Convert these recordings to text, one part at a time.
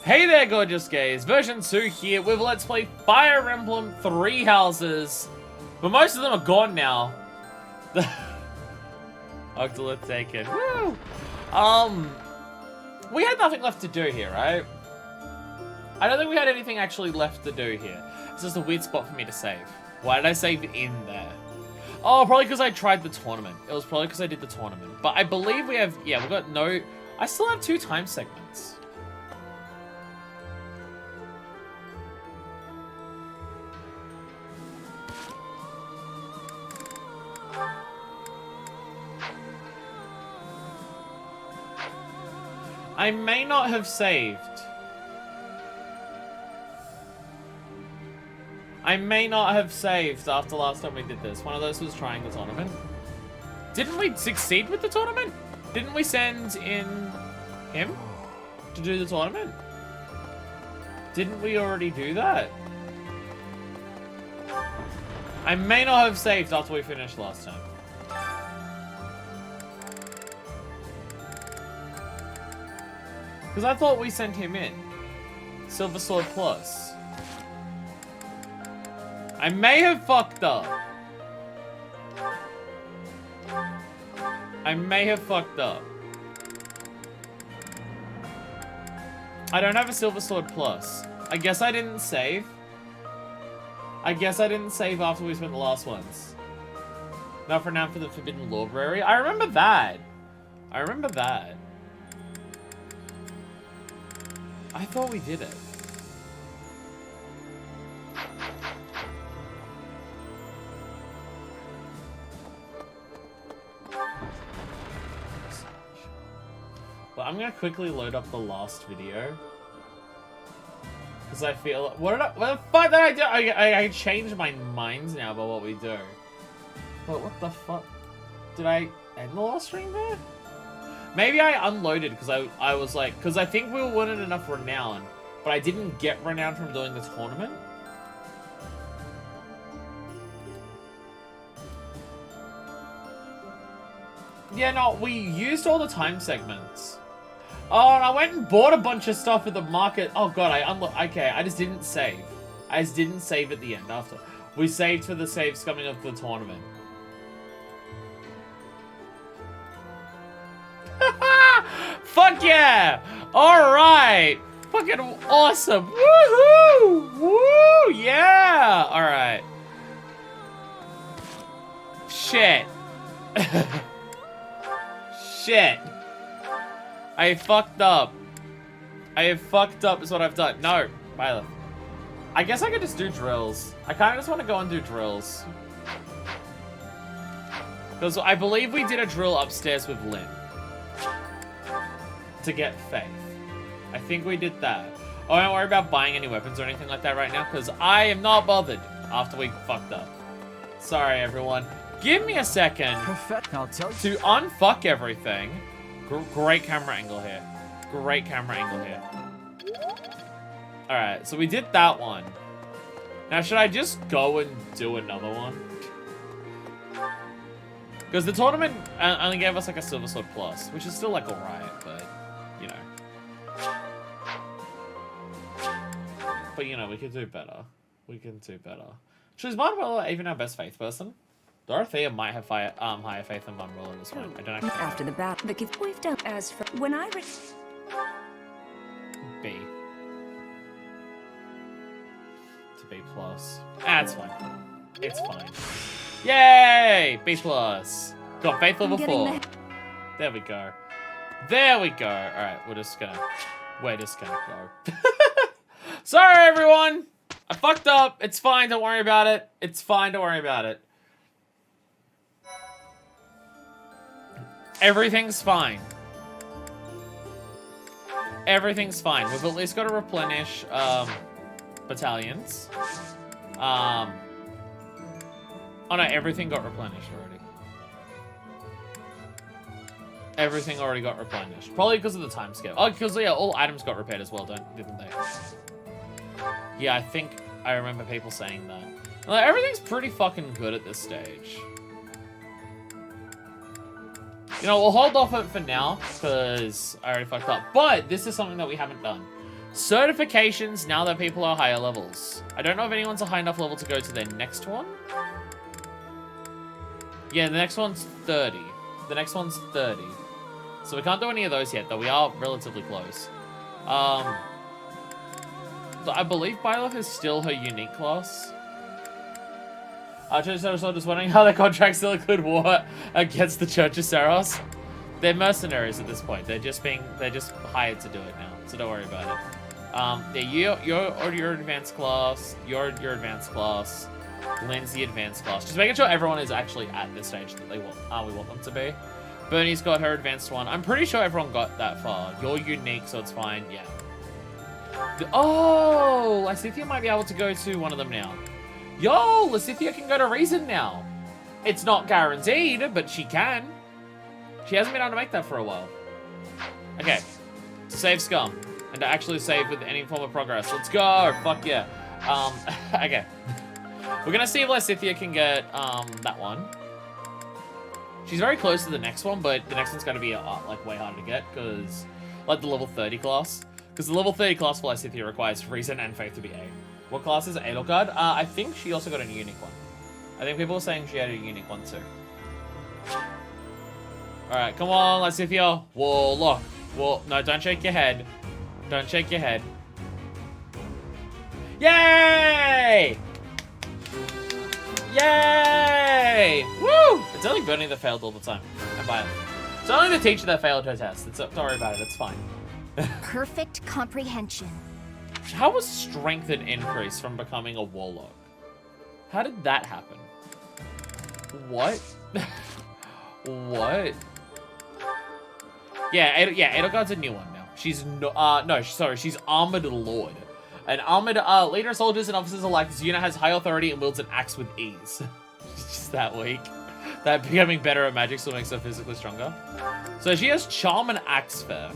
Hey there, gorgeous gays. Version 2 here with Let's Play Fire Emblem 3 Houses. But most of them are gone now. Octolith taken. Woo! We had nothing left to do here, right? I don't think we had anything actually left to do here. It's just a weird spot for me to save. Why did I save in there? Oh, probably because I tried the tournament. It was probably because I did the tournament. But I believe we have, yeah, we've got no... I still have 2 time segments. I may not have saved. I may not have saved after last time we did this. One of those was trying the tournament. Didn't we succeed with the tournament? Didn't we send in him to do the tournament? Didn't we already do that? I may not have saved after we finished last time. Because I thought we sent him in. Silver Sword Plus. I may have fucked up. I may have fucked up. I don't have a Silver Sword Plus. I guess I didn't save. I guess I didn't save after we spent the last ones. Not renowned for the Forbidden Library. I remember that. I remember that. I thought we did it. Well, I'm gonna quickly load up the last video. Because I feel... What the fuck did I do? I changed my mind now about what we do. But what the fuck? Did I end the last stream there? Maybe I unloaded because I was like... Because I think we wanted enough renown. But I didn't get renown from doing the tournament. Yeah, no, we used all the time segments. Oh, and I went and bought a bunch of stuff at the market. Oh god, okay, I just didn't save. I just didn't save at the end after. We saved for the saves coming up the tournament. Fuck yeah! Alright! Fucking awesome! Woohoo! Woo! Yeah! Alright. Shit. Shit. I fucked up. I have fucked up is what I've done. No, Violet. I guess I could just do drills. I kind of just want to go and do drills. Because I believe we did a drill upstairs with Lynn. To get Faith. I think we did that. Oh, don't worry about buying any weapons or anything like that right now, because I am not bothered after we fucked up. Sorry, everyone. Give me a second to unfuck everything. Great camera angle here. Great camera angle here. Alright, so we did that one. Now, should I just go and do another one? Because the tournament only gave us like a Silver Sword Plus, which is still like alright, but, you know. But, you know, we could do better. We can do better. Choose Manuela even our best faith person? Dorothea might have higher faith than Manuela at this point. I don't actually know. After the battle, because we've done as for when I B. To B plus. Ah, it's fine. It's fine. Yay! B plus. Got faith level 4. There we go. There we go. Alright, we're just gonna go. Sorry, everyone! I fucked up. It's fine, don't worry about it. It's fine, don't worry about it. Everything's fine. Everything's fine. We've at least got to replenish battalions. Oh no, everything got replenished already. Everything already got replenished. Probably because of the time scale. Oh, because yeah, all items got repaired as well, didn't they? Yeah, I think I remember people saying that. Like, everything's pretty fucking good at this stage. You know, we'll hold off it for now, because I already fucked up. But this is something that we haven't done. Certifications now that people are higher levels. I don't know if anyone's a high enough level to go to their next one. Yeah, the next one's 30. The next one's 30. So we can't do any of those yet, though we are relatively close. I believe Byleth is still her unique class. Just wondering how their contract still include war against the Church of Seros. They're mercenaries at this point. They're just hired to do it now, so don't worry about it. Yeah, you're advanced class. You're advanced class. Lynn's the advanced class. Just making sure everyone is actually at this stage that we want them to be. Bernie's got her advanced one. I'm pretty sure everyone got that far. You're unique, so it's fine. Yeah. Oh, Lysithia might be able to go to one of them now. Yo, Lysithia can go to Reason now. It's not guaranteed, but she can. She hasn't been able to make that for a while. Okay. Save Scum. And to actually save with any form of progress. Let's go. Fuck yeah. Okay. We're gonna see if Lysithia can get, that one. She's very close to the next one, but the next one's gonna be, like, way harder to get, because, like, the level 30 class. Because the level 30 class for Lysithia requires Reason and Faith to be A. What class is Edelgard? I think she also got a unique one. I think people were saying she had a unique one, too. Alright, come on, Lysithia. Whoa, look. Whoa, no, don't shake your head. Don't shake your head. Yay! Yay! Woo! It's only Bernie that failed all the time. And Violet. It's only the teacher that failed her test. Don't worry about it. It's fine. Perfect comprehension. How was strength an increase from becoming a warlock? How did that happen? What? What? Yeah, Edelgard's a new one now. She's she's Armored Lord. An armored leader of soldiers and officers alike, this unit has high authority and wields an axe with ease. She's just that weak. That becoming better at magic still makes her physically stronger. So she has Charm and Axe Fair.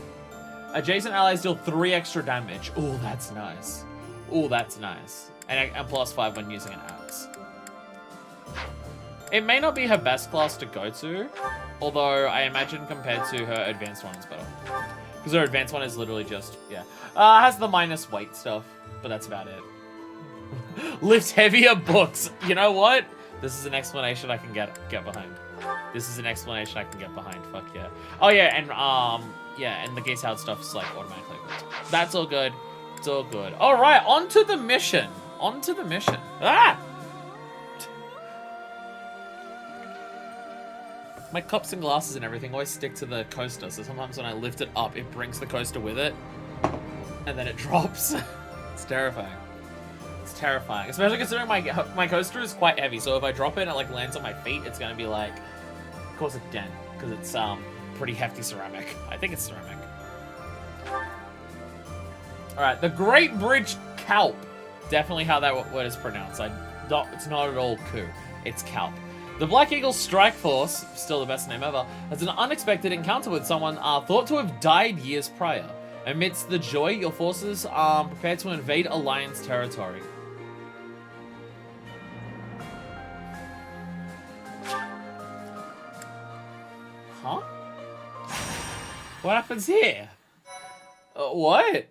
Adjacent allies deal 3 extra damage. Oh, that's nice. Oh, that's nice. And +5 when using an axe. It may not be her best class to go to, although I imagine compared to her advanced one it's better. Because her advanced one is literally just, yeah. Has the minus weight stuff, but that's about it. Lift heavier books. You know what? This is an explanation I can get behind. This is an explanation I can get behind. Fuck yeah. Oh yeah, and the Gaze Out stuff's like automatically good. That's all good. It's all good. Alright, on to the mission. On to the mission. Ah! My cups and glasses and everything always stick to the coaster, so sometimes when I lift it up, it brings the coaster with it, and then it drops. It's terrifying. It's terrifying, especially considering my coaster is quite heavy, so if I drop it and it like lands on my feet, it's gonna be like, cause a dent, because it's pretty hefty ceramic. I think it's ceramic. Alright, the Great Bridge Calp. Definitely how that word is pronounced. It's not at all coup. It's Calp. The Black Eagle Strike Force, still the best name ever, has an unexpected encounter with someone thought to have died years prior. Amidst the joy, your forces are prepared to invade Alliance territory. Huh? What happens here? What?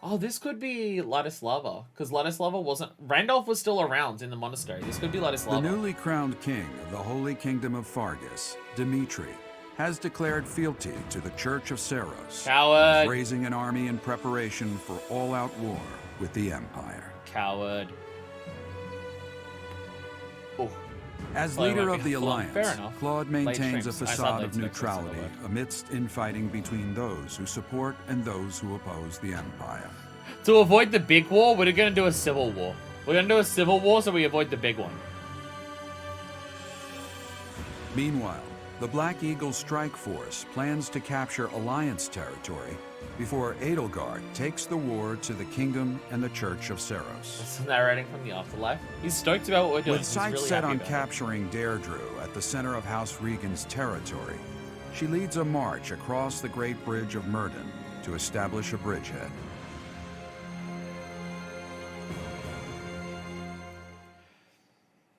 Oh, this could be Ladislava, because Ladislava wasn't... Randolph was still around in the monastery. This could be Ladislava. The newly crowned king of the Holy Kingdom of Fargus, Dimitri, has declared fealty to the Church of Seros. Coward. Raising an army in preparation for all-out war with the Empire. Coward. Oh. As leader of the Alliance, enough. Claude maintains a streams. facade of neutrality amidst infighting between those who support and those who oppose the Empire. To avoid the big war, we're going to do a civil war. We're going to do a civil war so we avoid the big one. Meanwhile, the Black Eagle Strike Force plans to capture Alliance territory before Edelgard takes the war to the Kingdom and the Church of Seros. This is narrating from the afterlife. He's stoked about what we're doing. With sights really set on about capturing Deirdre at the center of House Regan's territory, she leads a march across the Great Bridge of Myrddin to establish a bridgehead.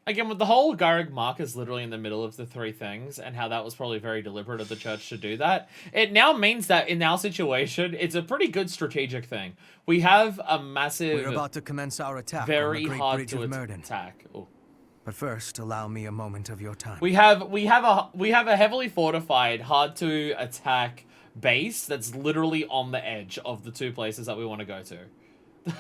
Again, with the whole Garrig mark is literally in the middle of the three things, and how that was probably very deliberate of the church to do that, it now means that in our situation, it's a pretty good strategic thing. We have a massive, We're about to commence our attack very on the Great hard Bridge to of Murden. attack. Ooh. But first, allow me a moment of your time. We have a heavily fortified, hard to attack base that's literally on the edge of the two places that we want to go to.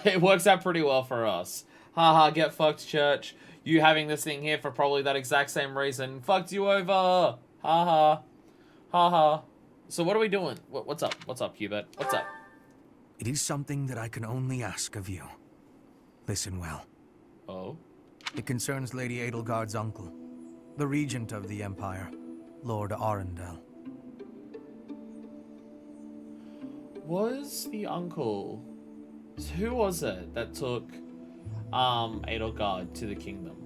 It works out pretty well for us. Haha, get fucked, church. You having this thing here for probably that exact same reason fucked you over. Haha. Haha. So what are we doing? What's up? What's up, Hubert? What's up? It is something that I can only ask of you. Listen well. Oh? It concerns Lady Edelgard's uncle, the regent of the Empire, Lord Arundel. Was the uncle... Who was it that took Edelgard to the kingdom?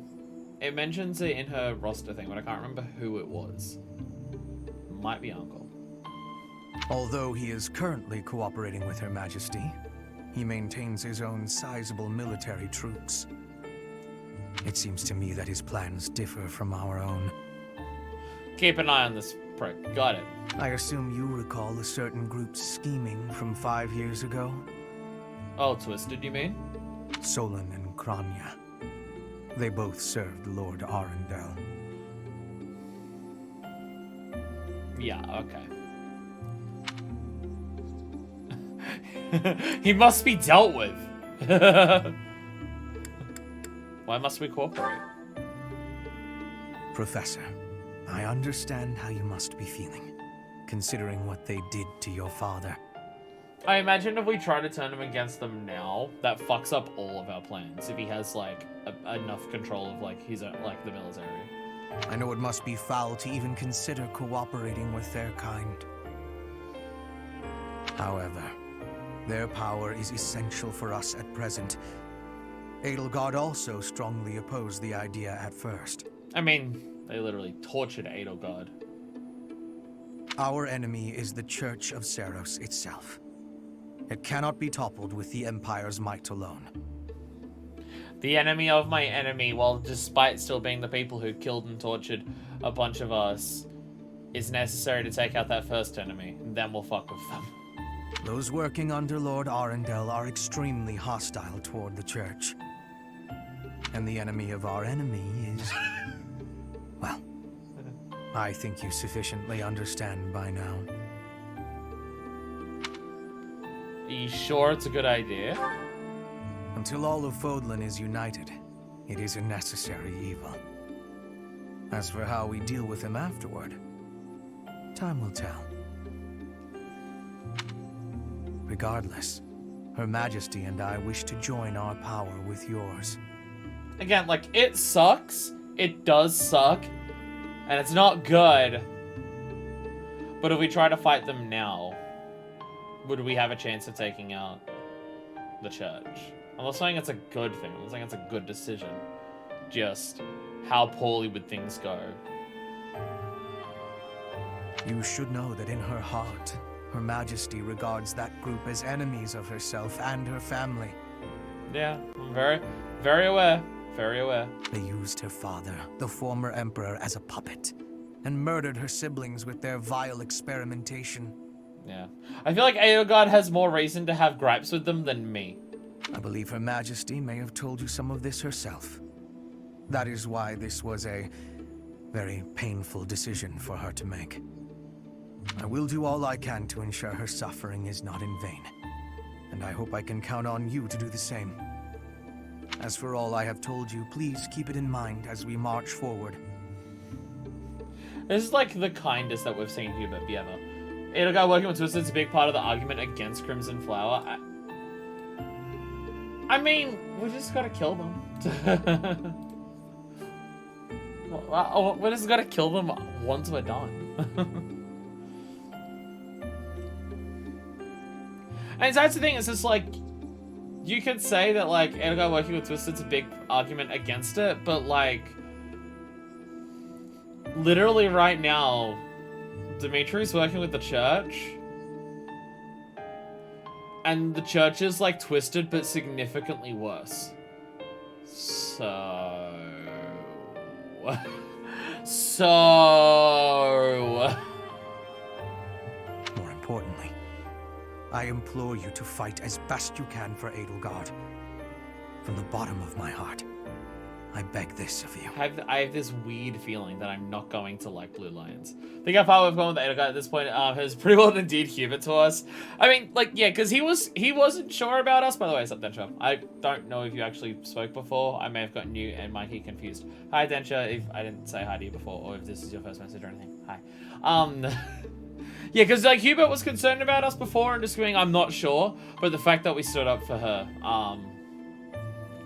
It mentions it in her roster thing, but I can't remember who it was. Might be uncle. Although he is currently cooperating with Her Majesty, he maintains his own sizable military troops. It seems to me that his plans differ from our own. Keep an eye on this prick. Got it. I assume you recall a certain group's scheming from 5 years ago? Oh, Twisted, you mean? Solon and Kranya. They both served Lord Arundel. Yeah, okay. He must be dealt with. Why must we cooperate? Professor, I understand how you must be feeling, considering what they did to your father. I imagine if we try to turn him against them now, that fucks up all of our plans. If he has like enough control of like his like the military. I know it must be foul to even consider cooperating with their kind. However, their power is essential for us at present. Edelgard also strongly opposed the idea at first. I mean, they literally tortured Edelgard. Our enemy is the Church of Seros itself. It cannot be toppled with the Empire's might alone. The enemy of my enemy, while despite still being the people who killed and tortured a bunch of us, is necessary to take out that first enemy. And then we'll fuck with them. Those working under Lord Arundel are extremely hostile toward the Church. And the enemy of our enemy is... well, I think you sufficiently understand by now. Are you sure it's a good idea? Until all of Fodlan is united, it is a necessary evil. As for how we deal with him afterward, time will tell. Regardless, Her Majesty and I wish to join our power with yours. Again, like, it sucks. It does suck. And it's not good. But if we try to fight them now, would we have a chance of taking out the church? I'm not saying it's a good thing. I'm not saying it's a good decision. Just how poorly would things go? You should know that in her heart, Her Majesty regards that group as enemies of herself and her family. Yeah, I'm very, very aware. Very aware. They used her father, the former emperor, as a puppet, and murdered her siblings with their vile experimentation. Yeah. I feel like Edelgard has more reason to have gripes with them than me. I believe Her Majesty may have told you some of this herself. That is why this was a very painful decision for her to make. I will do all I can to ensure her suffering is not in vain, and I hope I can count on you to do the same. As for all I have told you, please keep it in mind as we march forward. This is like the kindest that we've seen Hubert be ever. Edelgard working with Twisted is a big part of the argument against Crimson Flower. I mean, we just gotta kill them. We just gotta kill them once we're done. And that's the thing, it's just like, you could say that, like, Edelgard working with Twisted's a big argument against it, but, like, literally right now, Dimitri's working with the church, and the church is, like, Twisted, but significantly worse. So... So... More importantly, I implore you to fight as best you can for Edelgard. From the bottom of my heart, I beg this of you. I have this weird feeling that I'm not going to like Blue Lions. I think how far we've gone with Edelgard at this point has pretty well indeed Hubert to us. I mean, like, yeah, because he wasn't sure about us. By the way, what's up, Denture? I don't know if you actually spoke before. I may have gotten you and Mikey confused. Hi, Denture, if I didn't say hi to you before, or if this is your first message or anything. Hi. Yeah, because, like, Hubert was concerned about us before and just going, I'm not sure. But the fact that we stood up for her,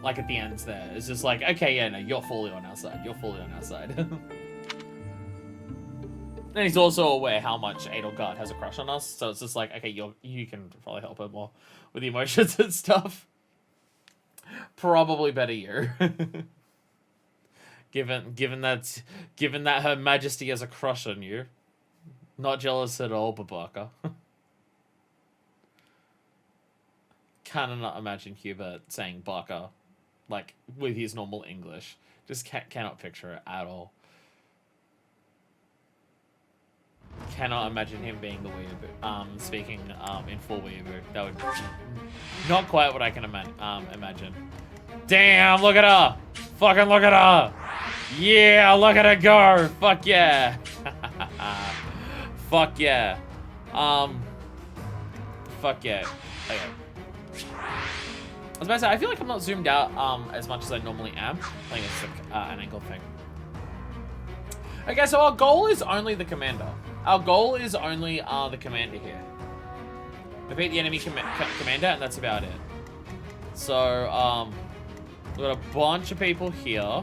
like at the ends there, it's just like, okay, yeah, no, you're fully on our side. You're fully on our side. And he's also aware how much Edelgard has a crush on us, so it's just like, okay, you can probably help her more with the emotions and stuff. Probably better you. given that Her Majesty has a crush on you. Not jealous at all, Babaka. Cannot imagine Hubert saying Baka, like, with his normal English. Just cannot picture it at all. Cannot imagine him being the weeaboo, speaking in full weeaboo. That would not quite what I can imagine. Damn, look at her! Fucking look at her! Yeah, look at her go! Fuck yeah! Fuck yeah. Fuck yeah. Okay. I was about to say, I feel like I'm not zoomed out as much as I normally am. I think it's like, an angle thing. Okay, so our goal is only the commander. Our goal is only the commander here. Defeat the enemy commander, and that's about it. So, we've got a bunch of people here.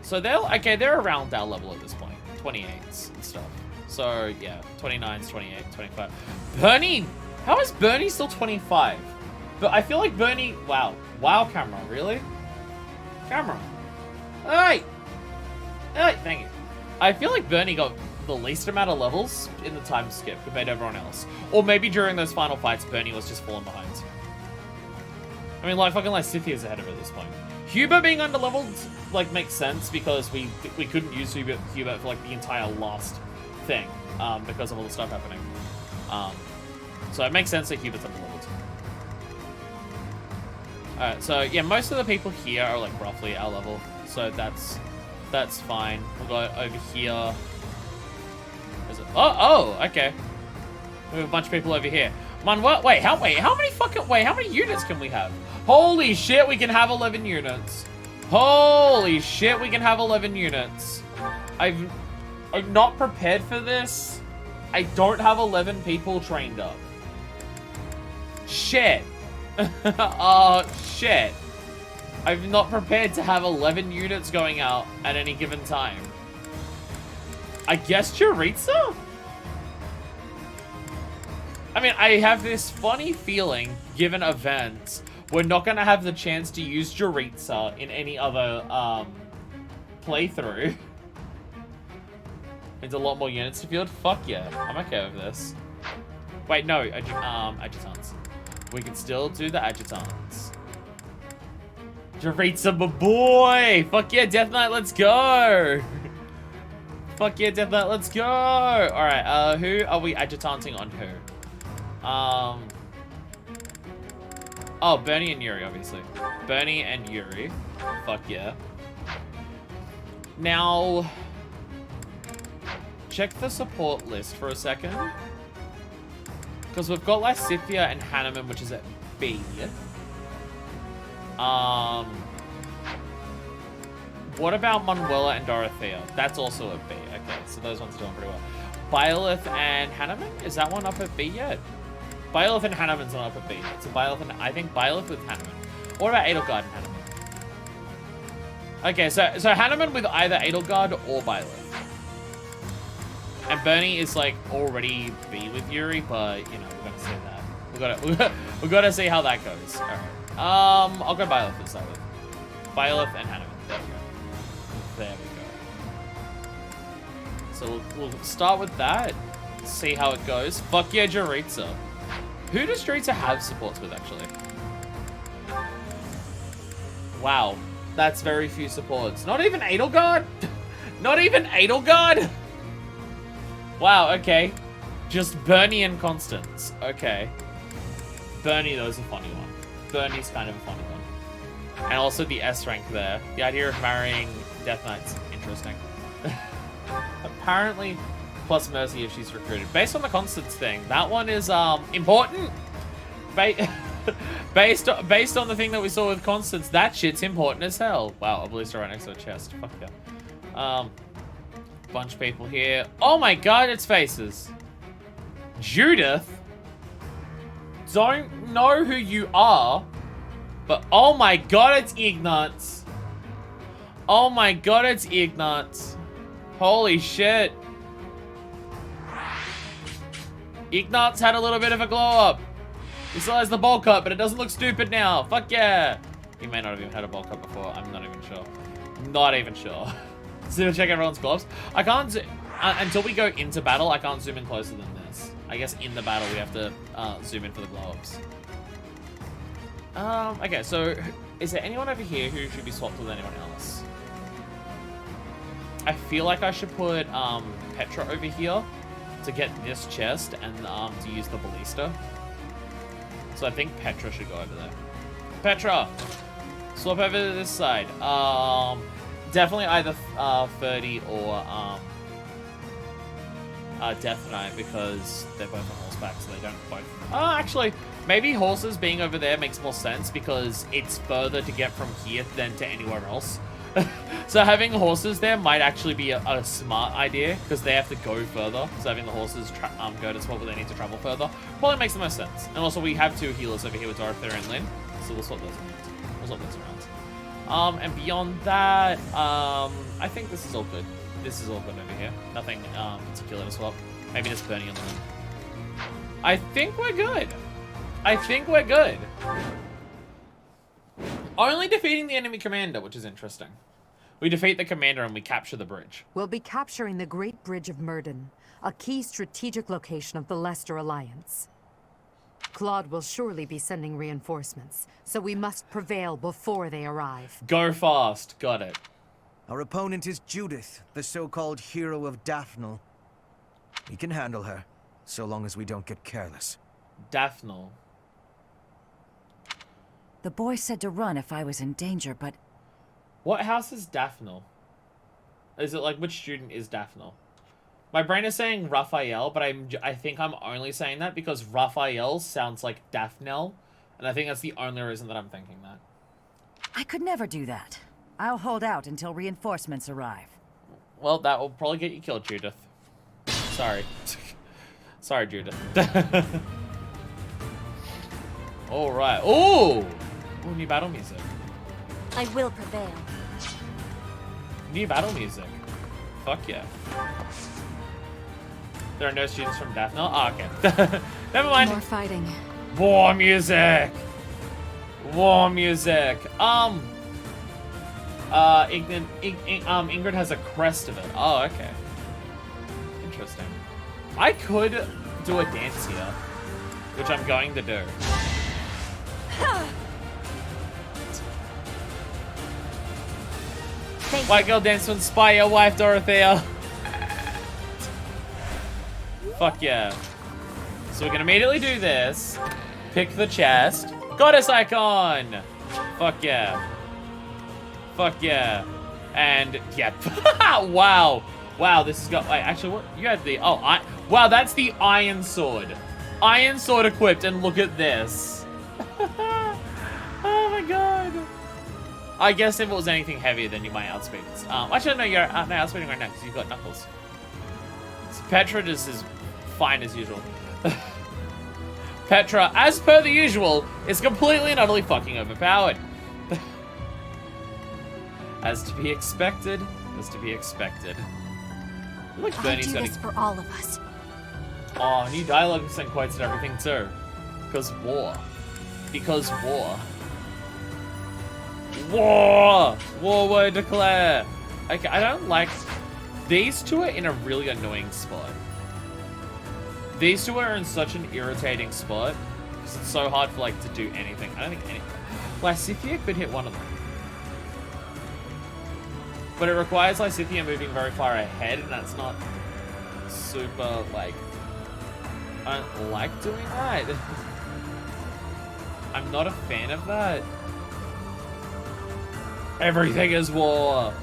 So they're around our level at this point. 28s and stuff. So, yeah, 29s, 28, 25. Bernie! How is Bernie still 25? But I feel like Bernie... Wow. Wow, camera. Really? Camera. Hey! Hey, thank you. I feel like Bernie got the least amount of levels in the time skip compared to everyone else. Or maybe during those final fights, Bernie was just falling behind. I mean, like, fucking Lysithia's ahead of her at this point. Hubert being underleveled, like, makes sense because we couldn't use Hubert for, like, the entire last thing because of all the stuff happening. So it makes sense that Hubert's underleveled. Alright, so yeah, most of the people here are like roughly our level, so that's fine. We'll go over here. Is it? Oh, okay. We have a bunch of people over here. Man, what? Wait, how many units can we have? Holy shit, we can have 11 units. Holy shit, we can have 11 units. I'm not prepared for this. I don't have 11 people trained up. Shit. Shit. I'm not prepared to have 11 units going out at any given time. I guess Jaritza? I mean, I have this funny feeling, given events, we're not going to have the chance to use Jaritza in any other, playthrough. It's a lot more units to field? Fuck yeah. I'm okay with this. Wait, no. Adjutants. We can still do the adjutants. Jaritza, my boy! Fuck yeah, Death Knight, let's go! Fuck yeah, Death Knight, let's go! Alright, who are we adjutanting on who? Oh, Bernie and Yuri, obviously. Bernie and Yuri. Fuck yeah. Now, check the support list for a second. Because we've got Lysithia and Hanneman, which is at B. What about Manuela and Dorothea? That's also at B. Okay, so those ones are doing pretty well. Byleth and Hanneman? Is that one up at B yet? Byleth and Hanneman's not up at B yet. So I think Byleth with Hanneman. What about Edelgard and Hanneman? Okay, so Hanneman with either Edelgard or Byleth. And Bernie is like already B with Yuri, but you know, we're gonna see that. We gotta see how that goes. Alright. I'll go Byleth to start with. Byleth and Hanneman. There we go. So we'll start with that. See how it goes. Fuck yeah, Jaritza. Who does Jaritza have supports with actually? Wow. That's very few supports. Not even Edelgard? Not even Edelgard? Wow, okay. Just Bernie and Constance. Okay. Bernie, though, is a funny one. Bernie's kind of a funny one. And also the S rank there. The idea of marrying Death Knight's interesting. Apparently, plus Mercy if she's recruited. Based on the Constance thing, that one is important. Based on the thing that we saw with Constance, that shit's important as hell. Wow, a ballista right next to a chest. Fuck yeah. Bunch of people here. Oh my god, it's faces. Judith? Don't know who you are, but oh my god, it's Ignatz. Oh my god, it's Ignatz. Holy shit. Ignatz had a little bit of a glow up. He still has the bowl cut, but it doesn't look stupid now. Fuck yeah. He may not have even had a bowl cut before. I'm not even sure. Not even sure. So check everyone's gloves. I can't until we go into battle, I can't zoom in closer than this. I guess in the battle we have to zoom in for the glow-ups. Okay, so is there anyone over here who should be swapped with anyone else? I feel like I should put Petra over here to get this chest and to use the ballista. So I think Petra should go over there. Petra! Swap over to this side. Definitely either 30 or Death Knight because they're both on horseback, so they don't both. Actually, maybe horses being over there makes more sense because it's further to get from here than to anywhere else. So having horses there might actually be a smart idea because they have to go further. So having the horses go to spot where they need to travel further probably makes the most sense. And also we have two healers over here with Dorothea and Lynn, so we'll swap those around. We'll swap those around. And beyond that, I think this is all good. This is all good over here. Nothing particular to swap. Maybe just Bernie and Lynn. I think we're good. I think we're good. Only defeating the enemy commander, which is interesting. We defeat the commander and we capture the bridge. We'll be capturing the Great Bridge of Murden, a key strategic location of the Leicester Alliance. Claude will surely be sending reinforcements, so we must prevail before they arrive. Go fast. Got it. Our opponent is Judith, the so-called hero of Daphnel. We can handle her, so long as we don't get careless. Daphnel. The boy said to run if I was in danger, but... What house is Daphnel? Is it like, which student is Daphnel? My brain is saying Raphael, but I think I'm only saying that because Raphael sounds like Daphnel, and I think that's the only reason that I'm thinking that. I could never do that. I'll hold out until reinforcements arrive. Well, that will probably get you killed, Judith. Sorry. Sorry, Judith. Alright. Ooh! Ooh, new battle music. I will prevail. New battle music. Fuck yeah. There are no students from Daphnel? Oh, okay. Never mind. More fighting. War music! War music. Ingrid has a crest of it. Oh, okay. Interesting. I could do a dance here, which I'm going to do. White girl dance to inspire your wife, Dorothea. Fuck yeah. So we can immediately do this. Pick the chest. Goddess icon! Fuck yeah. Fuck yeah. And, yeah. Wow. Wow, this has got, wait, actually, what? You had the, wow, that's the Iron Sword. Iron Sword equipped, and look at this. Oh my god. I guess if it was anything heavier, then you might outspeed it. Actually, no, you're outspeeding right now, because you've got Knuckles. So Petra just is fine as usual. Petra, as per the usual, is completely and utterly fucking overpowered. As to be expected. As to be expected. Look, Bernie's got this for all of us. Oh, new dialogue and quotes and everything too. Because war. Because war. War! War word declare! Okay, I don't like... These two are in a really annoying spot. These two are in such an irritating spot. Because it's so hard for, like, to do anything. I don't think anything... Lysithia could hit one of them. But it requires Lysithea moving very far ahead, and that's not super, like... I don't like doing that. I'm not a fan of that. Everything is war.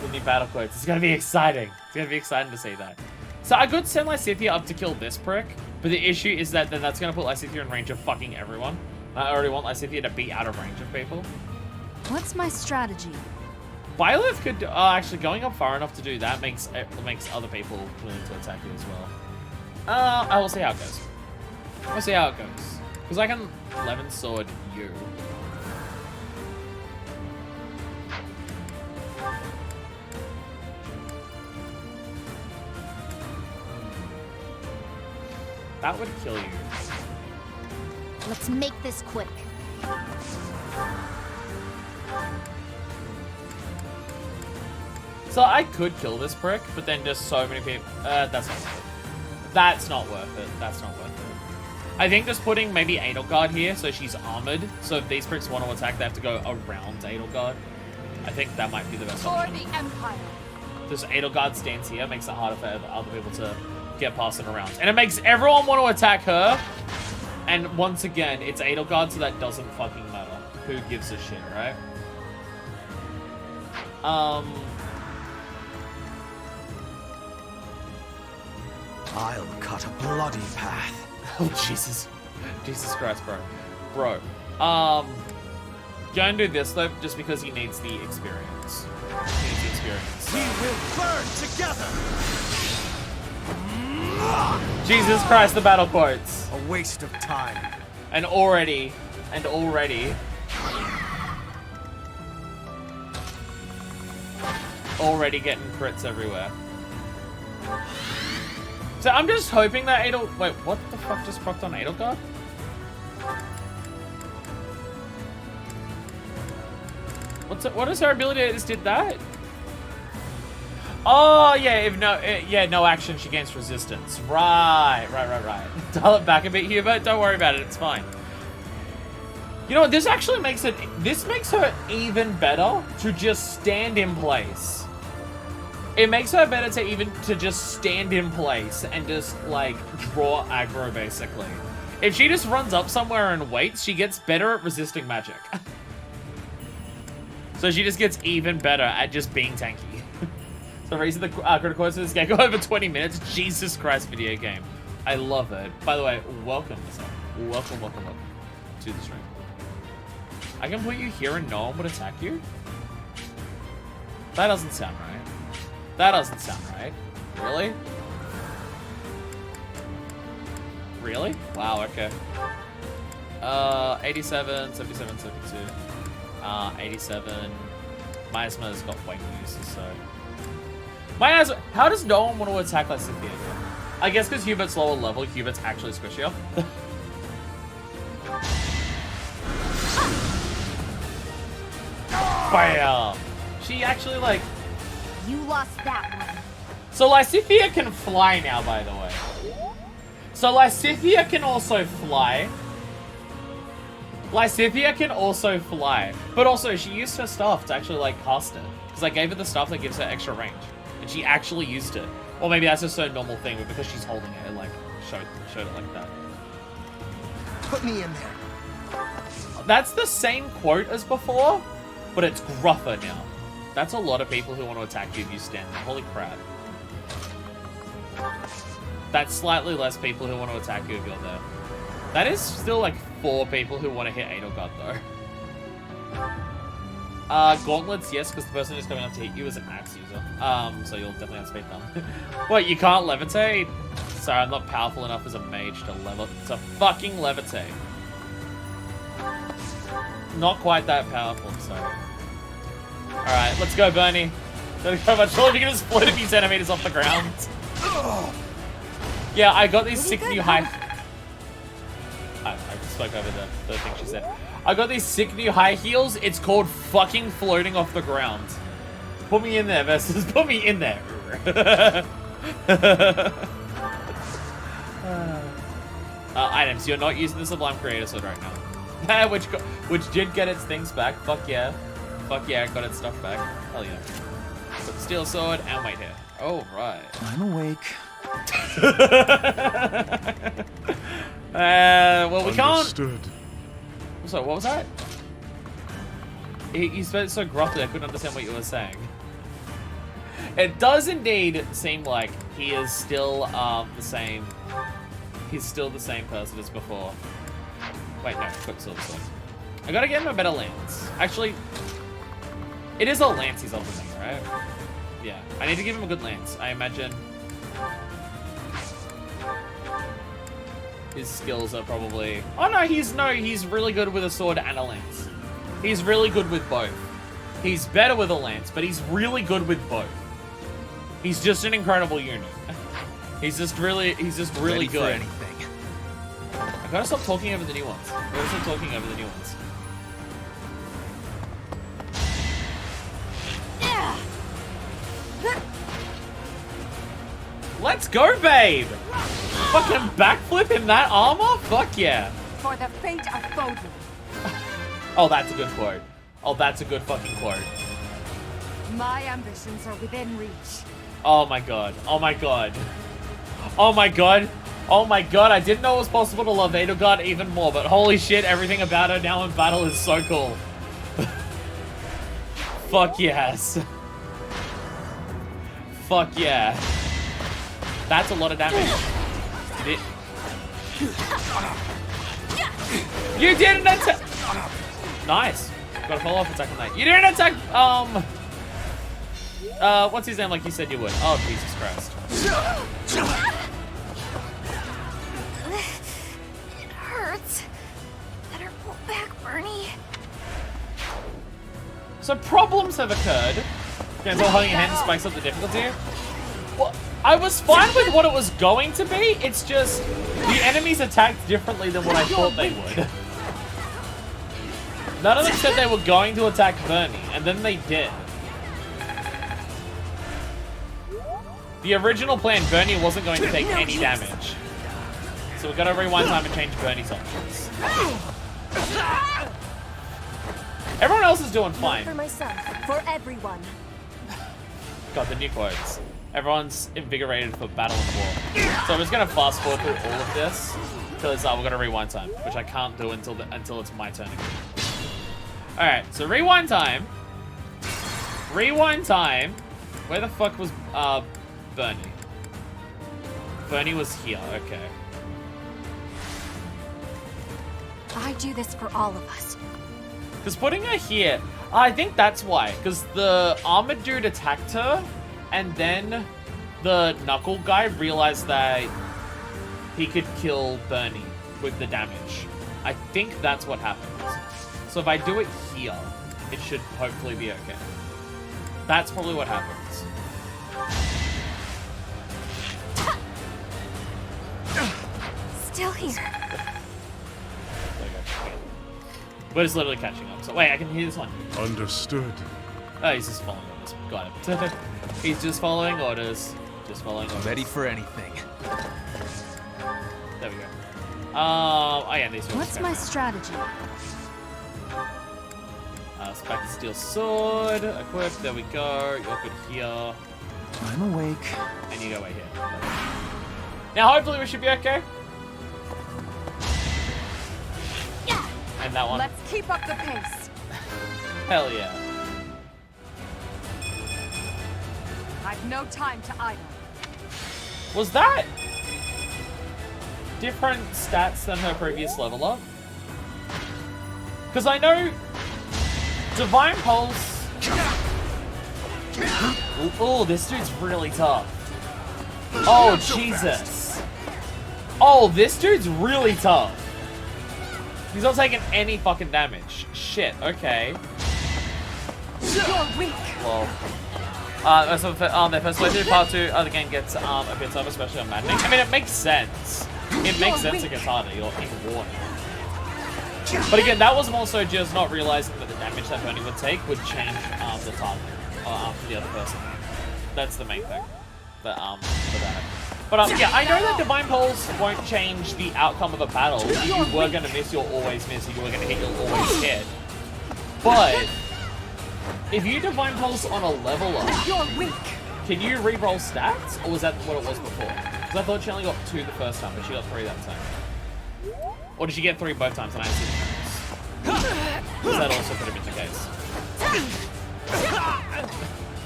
We need battle quotes. It's gonna be exciting. It's gonna be exciting to see that. So I could send Lysithea up to kill this prick, but the issue is that then that's gonna put Lysithea in range of fucking everyone. I already want Lysithea to be out of range of people. What's my strategy? Byleth could actually going up far enough to do that makes other people willing to attack you as well. I will see how it goes. We'll see how it goes. Because I can 11 sword you. That would kill you. Let's make this quick. So I could kill this prick, but then just so many people... that's not worth it. That's not worth it. That's not worth it. I think just putting maybe Edelgard here, so she's armored. So if these pricks want to attack, they have to go around Edelgard. I think that might be the best option. For the Empire. Just Edelgard stands here, makes it harder for other people to get past and around. And it makes everyone want to attack her. And once again, it's Edelgard, so that doesn't fucking matter. Who gives a shit, right? I'll cut a bloody path. Oh, Jesus. Jesus Christ, bro. Go and do this, though, just because he needs the experience. He needs the experience. We will burn together! Jesus Christ, the battle quotes. A waste of time. And already. Already getting crits everywhere. So I'm just hoping that wait, what the fuck just procced on Edelgard? What is her ability that just did that? Oh yeah, if no action, she gains resistance. Right. Dial it back a bit, Hubert. Don't worry about it. It's fine. You know what? This actually makes her even better to just stand in place. It makes her better to just stand in place and just like draw aggro basically. If she just runs up somewhere and waits, she gets better at resisting magic. So she just gets even better at just being tanky. So the reason the critical quotes of this game go over 20 minutes. Jesus Christ, video game. I love it. By the way, welcome to the stream. I can put you here and no one would attack you? That doesn't sound right. That doesn't sound right. Really? Really? Wow, okay. 87, 77, 72. 87. Miasma's got weight uses, so... How does no one want to attack Lysithea here? I guess because Hubert's lower level, Hubert's actually squishier. Bam! She actually, like... You lost that one. So Lysithea can fly now, by the way. So Lysithea can also fly. But also, she used her staff to actually, like, cast it. Because I gave her the stuff that gives her extra range. And she actually used it. Or maybe that's just a normal thing, but because she's holding it, like, showed it like that. Put me in there. That's the same quote as before, but it's gruffer now. That's a lot of people who want to attack you if you stand there. Holy crap. That's slightly less people who want to attack you if you're there. That is still like 4 people who want to hit Edelgard though. Gauntlets, yes, because the person who's coming up to hit you is an axe user. So you'll definitely have to speed them. Wait, you can't levitate? Sorry, I'm not powerful enough as a mage to fucking levitate. Not quite that powerful, sorry. Alright, let's go, Bernie. Surely you can just float a few centimeters off the ground. Yeah, I got these 6 new high... I spoke over the thing she said. I got these sick new high heels. It's called fucking floating off the ground. Put me in there versus put me in there. Items. You're not using the Sublime Creator Sword right now. which did get its things back. Fuck yeah. Fuck yeah, it got its stuff back. Hell yeah. Put the steel sword and wait here. Oh, right. I'm awake. Well, we Understood. can't... So, what was that? You spoke so gruffly, I couldn't understand what you were saying. It does indeed seem like he is still the same. He's still the same person as before. Wait, no, Quicksilver sword. I gotta get him a better lance. Actually, it is a lance he's ultimating, right? Yeah, I need to give him a good lance. I imagine his skills are probably... Oh no, he's really good with a sword and a lance. He's really good with both. He's better with a lance, but he's really good with both. He's just an incredible unit. He's just really Ready good. for anything. I gotta stop talking over the new ones. I gotta stop talking over the new ones. Let's go, babe! Fucking backflip in that armor? Fuck yeah. For the fate of Foden. Oh, that's a good quote. Oh, that's a good fucking quote. My ambitions are within reach. Oh my god. Oh my god. Oh my god. Oh my god. I didn't know it was possible to love Edelgard even more, but holy shit, everything about her now in battle is so cool. Fuck yes. Fuck yeah. That's a lot of damage. You didn't attack. Nice. Got a follow-up attack on that. You didn't attack. What's his name? Like you said you would. Oh Jesus Christ. It hurts. Better pull back, Bernie. So problems have occurred. Okay, so holding your hand spikes up the difficulty. Well, I was fine with what it was going to be. It's just the enemies attacked differently than what I thought they would. None of them said they were going to attack Bernie, and then they did. The original plan, Bernie wasn't going to take any damage. So we've got to rewind time and change Bernie's options. Everyone else is doing fine. For myself, for everyone. God, the new quotes. Everyone's invigorated for battle and war. So I'm just gonna fast forward through all of this because we're gonna rewind time, which I can't do until it's my turn again. All right, so rewind time. Rewind time. Where the fuck was Bernie? Bernie was here. Okay. I do this for all of us. Because putting her here, I think that's why. Because the armored dude attacked her, and then the knuckle guy realized that he could kill Bernie with the damage. I think that's what happens. So if I do it here, it should hopefully be okay. That's probably what happens. Still here. There we go. But it's literally catching up. So wait, I can hear this one. Understood. Oh, he's just following orders. Got it. He's just following orders. Just following orders. Ready for anything. There we go. Oh yeah, these are What's my strategy? Spike the steel sword. Equip. There we go. You're good here. I'm awake. And you go right here. Now hopefully we should be okay. Yeah. And that one. Let's keep up the pace. Hell yeah. I've no time to idle. Was that different stats than her previous level up? Because I know Divine Pulse. Oh, this dude's really tough. Oh, Jesus. Oh, this dude's really tough. He's not taking any fucking damage. Shit, okay. You're weak. Well. So their first playthrough, part 2 of the game gets a bit tough, especially on maddening. I mean, it makes sense. It makes sense it gets harder, you're in warning. But again, that was more so just not realizing that the damage that Bernie would take would change the target for the other person. That's the main thing. But, for that. But yeah, I know that Divine Pulse won't change the outcome of a battle. If you were going to miss, you'll always miss. If you were going to hit, you'll always hit. But if you Divine Pulse on a level up, You're weak. can you re-roll stats? Or was that what it was before? Because I thought she only got 2 the first time, but she got 3 that time. Or did she get 3 both times and I didn't see the difference? Because that also could have been the case.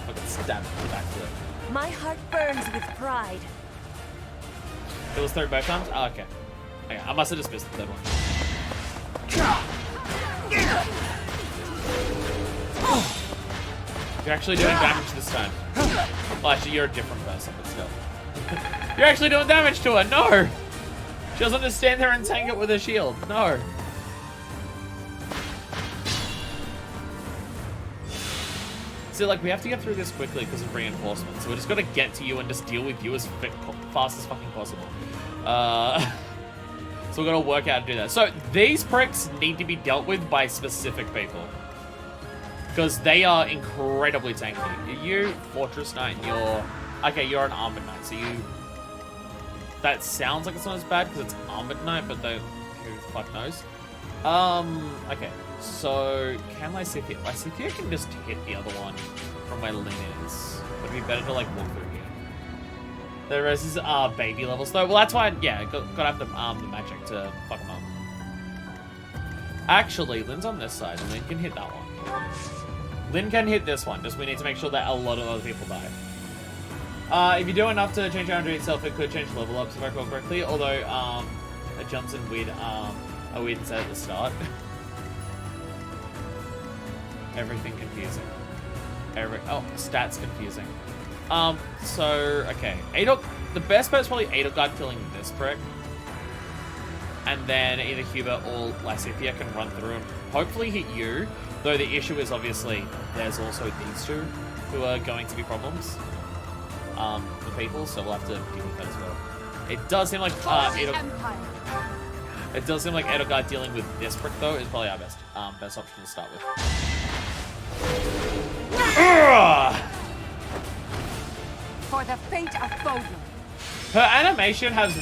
Look at stabbed in the back to it. My heart burns with pride. It was 3 both times? Oh, okay. Okay, I must have just missed the third one. You're actually doing damage this time. Well, actually, you're a different person, but still. You're actually doing damage to her! No! She doesn't just stand there and tank it with a shield. No. See, like, we have to get through this quickly because of reinforcements. So we're just gonna get to you and just deal with you as fast as fucking possible. So we're gonna work out how to do that. So these pricks need to be dealt with by specific people. Because they are incredibly tanky. You, Fortress Knight, and you're... Okay, you're an Armored Knight, so you... That sounds like it's not as bad because it's Armored Knight, but who the fuck knows? Okay. So, can Lysithea... Lysithea can just hit the other one from where Lyn is. Would it be better to, like, walk through here? The rest is, baby levels, though. Well, that's why, yeah, gotta have the magic to fuck them up. Actually, Lyn's on this side, and Lyn can hit that one. Lyn can hit this one, just we need to make sure that a lot of other people die. If you do enough to change your Andre itself, it could change level ups if I recall correctly, although, it jumps in weird, a weird set at the start. Everything confusing. Oh, stats confusing. So, okay. The best bet is probably Edelgard killing this prick. And then either Hubert or Lysithea can run through and hopefully hit you. Though the issue is obviously there's also these two who are going to be problems. For people, so we'll have to deal with that as well. It does seem like It does seem like Edelgard dealing with this prick though is probably our best option to start with. For the fate of Foden. Her animation has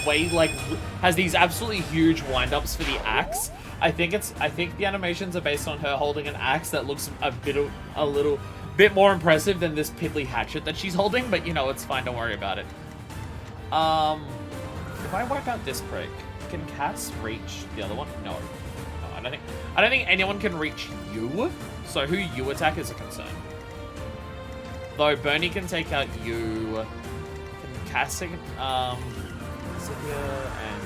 these absolutely huge wind-ups for the axe. I think the animations are based on her holding an axe that looks a little bit more impressive than this piddly hatchet that she's holding, but you know, it's fine, don't worry about it. If I wipe out this prick, can Cass reach the other one? No, I don't think anyone can reach you, so who you attack is a concern. Though Bernie can take out you, can Cass take Scythia and...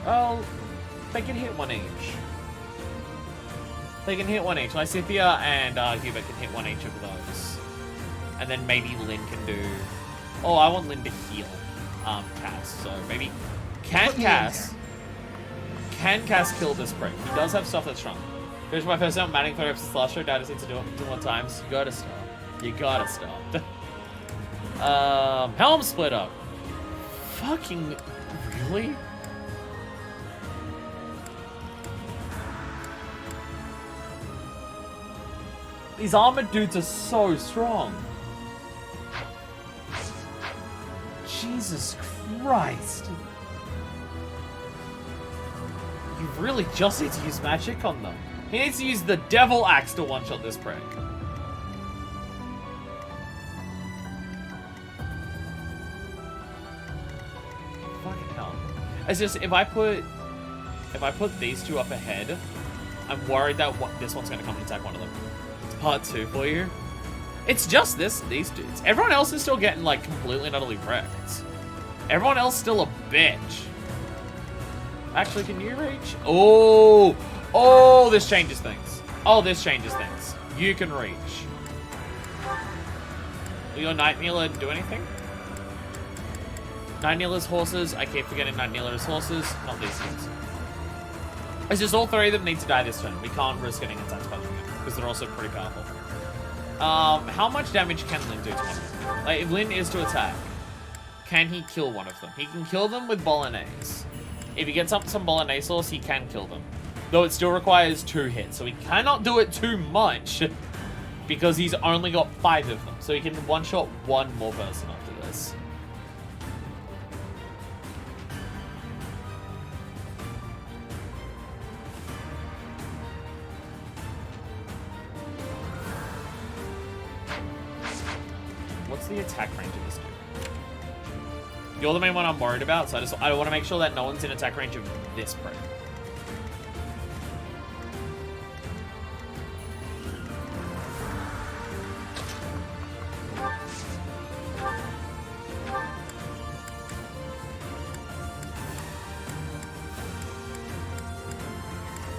Well, they can hit one each. They can hit one each. Lysithea and Hubert can hit one each of those. And then maybe Lyn can do... Oh, I want Lyn to heal Cass, so maybe... Can Cass kill this prick? He does have stuff that's strong. Here's my first time manning for since last show. Dad seems to do it 2 more times. You gotta stop. You gotta stop. Helm split up. Fucking really? These armored dudes are so strong. Jesus Christ. You really just need to use magic on them. He needs to use the devil axe to one-shot this prick. Fucking hell. It's just, if I put these two up ahead, I'm worried that this one's gonna come and attack one of them. It's part 2 for you. It's just these dudes. Everyone else is still getting, like, completely and utterly wrecked. Everyone else still a bitch. Actually, can you reach? Oh! Oh, this changes things. Oh, this changes things. You can reach. Will your Night Kneeler do anything? Night Kneeler's horses. I keep forgetting Night Kneeler's horses. Not these things. It's just all 3 of them need to die this turn. We can't risk getting attacked by them because they're also pretty powerful. How much damage can Lyn do to one of them? Like, if Lyn is to attack, can he kill one of them? He can kill them with Bolognese. If he gets up some Bolognese sauce, he can kill them. Though it still requires 2 hits, so he cannot do it too much because he's only got 5 of them. So he can one-shot one more person after this. the attack range of this dude? You're the main one I'm worried about, so I want to make sure that no one's in attack range of this prick.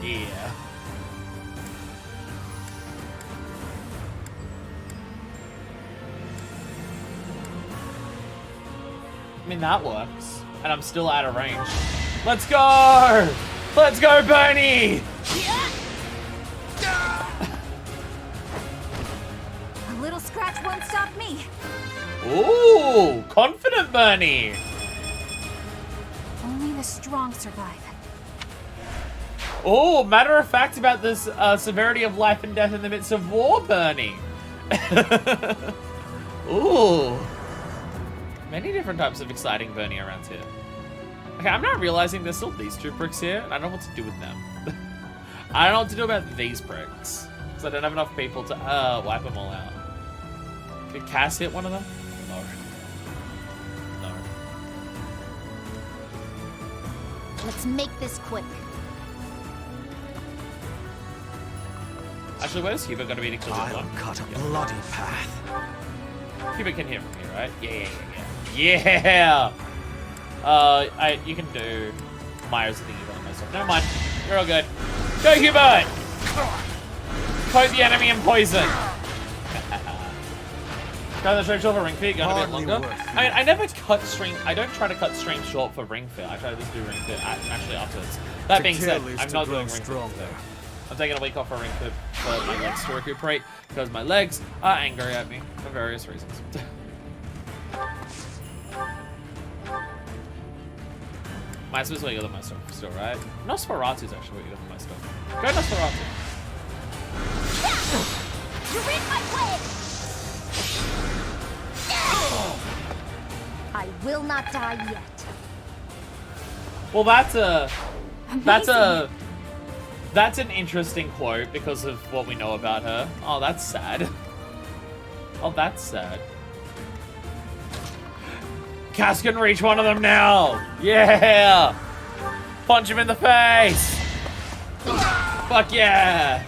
Yeah. I mean, that works. And I'm still out of range. Let's go! Let's go, Bernie! A little scratch won't stop me. Ooh, confident Bernie! Only the strong survive. Oh, matter of fact about this severity of life and death in the midst of war, Bernie. Ooh. Many different types of exciting Bernie around here. Okay, I'm not realizing there's still these two pricks here, and I don't know what to do with them. I don't know what to do about these pricks. Because I don't have enough people to wipe them all out. Could Cass hit one of them? No. No. Let's make this quick. Actually, where's Hubert going to be to kill this one? I'll cut a bloody path. Hubert can hit from here, right? Yeah! You can do Myers, I think you got myself. Never mind. You're all good. Go, Hubert! Coat the enemy in poison. Try the stream short for Ring Fit, going a bit longer. I never cut stream. I don't try to cut stream short for Ring Fit. I try to just do Ring Fit actually afterwards. That being said, I'm not doing Ring Fit. I'm taking a week off for Ring Fit for my legs to recuperate because my legs are angry at me for various reasons. Myspace is what you got the most of still, right? Nosferatu's actually what you got the most of. Go Nosferatu. You're in my way! I will not die yet. Well, that's an interesting quote because of what we know about her. Oh, that's sad. Oh, that's sad. Cass can reach one of them now. Yeah. Punch him in the face. Fuck yeah.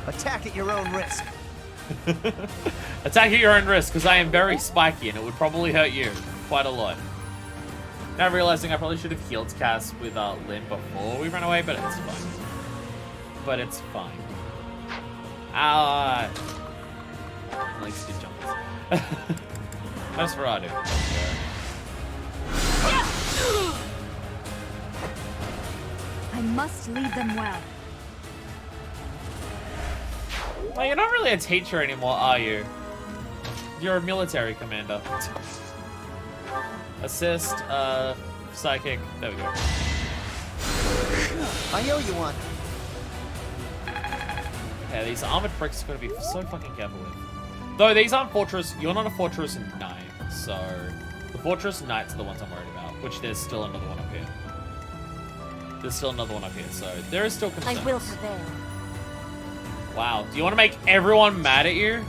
Attack at your own risk. Attack at your own risk, because I am very spiky and it would probably hurt you quite a lot. Now realizing I probably should have healed Cass with Lynn before we ran away, but it's fine. But it's fine. Legs did jump. Nosferatu. I must lead them well. Well, you're not really a teacher anymore, are you? You're a military commander. Assist, psychic. There we go. I owe you one. Yeah, these armored pricks are gonna be so fucking careful with. Though these aren't fortress, you're not a fortress knight, so the fortress knights are the ones I'm worried about. Which there's still another one up here. There's still another one up here, so there is still concerns. I will prevail. Wow, do you want to make everyone mad at you?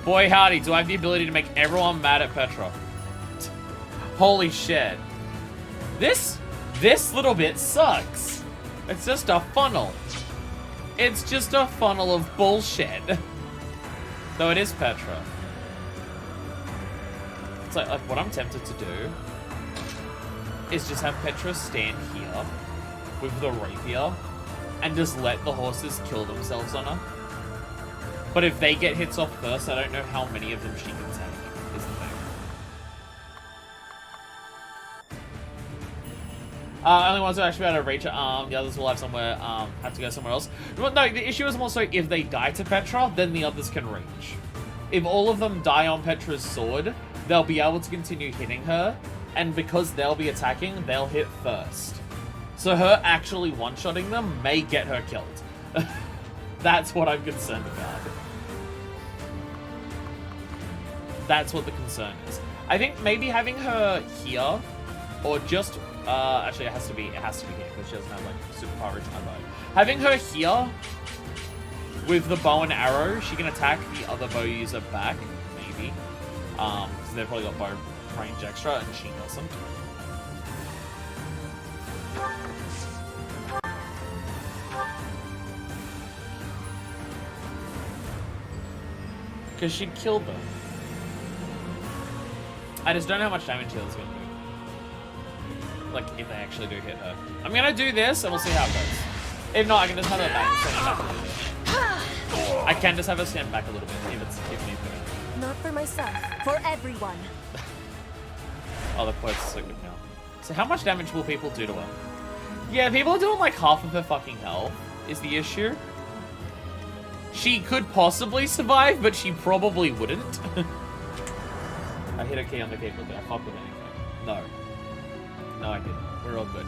Boy howdy, do I have the ability to make everyone mad at Petra? Holy shit. This little bit sucks. It's just a funnel. It's just a funnel of bullshit. Though it is Petra. It's like what I'm tempted to do is just have Petra stand here with the rapier and just let the horses kill themselves on her. But if they get hits off first, I don't know how many of them she can take, is the thing. Only ones who are actually able to reach it, the others will have somewhere, have to go somewhere else. But no, the issue is more so if they die to Petra, then the others can reach. If all of them die on Petra's sword, they'll be able to continue hitting her, and because they'll be attacking, they'll hit first. So her actually one-shotting them may get her killed. That's what I'm concerned about. That's what the concern is. I think maybe having her here, or just actually it has to be here because she doesn't have like super coverage on her bow. Having her here with the bow and arrow, she can attack the other bow user back, maybe. So they've probably got bow range extra, and she doesn't. Because she'd kill them. I just don't know how much damage Healer's gonna do. Like, if they actually do hit her. I'm gonna do this, and we'll see how it goes. If not, I can just have her stand back a little bit. I can just have her stand back a little bit, if need be. Not for myself, for everyone. Oh, the quote's so good now. So how much damage will people do to her? Yeah, people are doing like half of her fucking health, is the issue. She could possibly survive, but she probably wouldn't. I hit a key on the keyboard. Did I fuck with anything? No. No, I didn't. We're all good.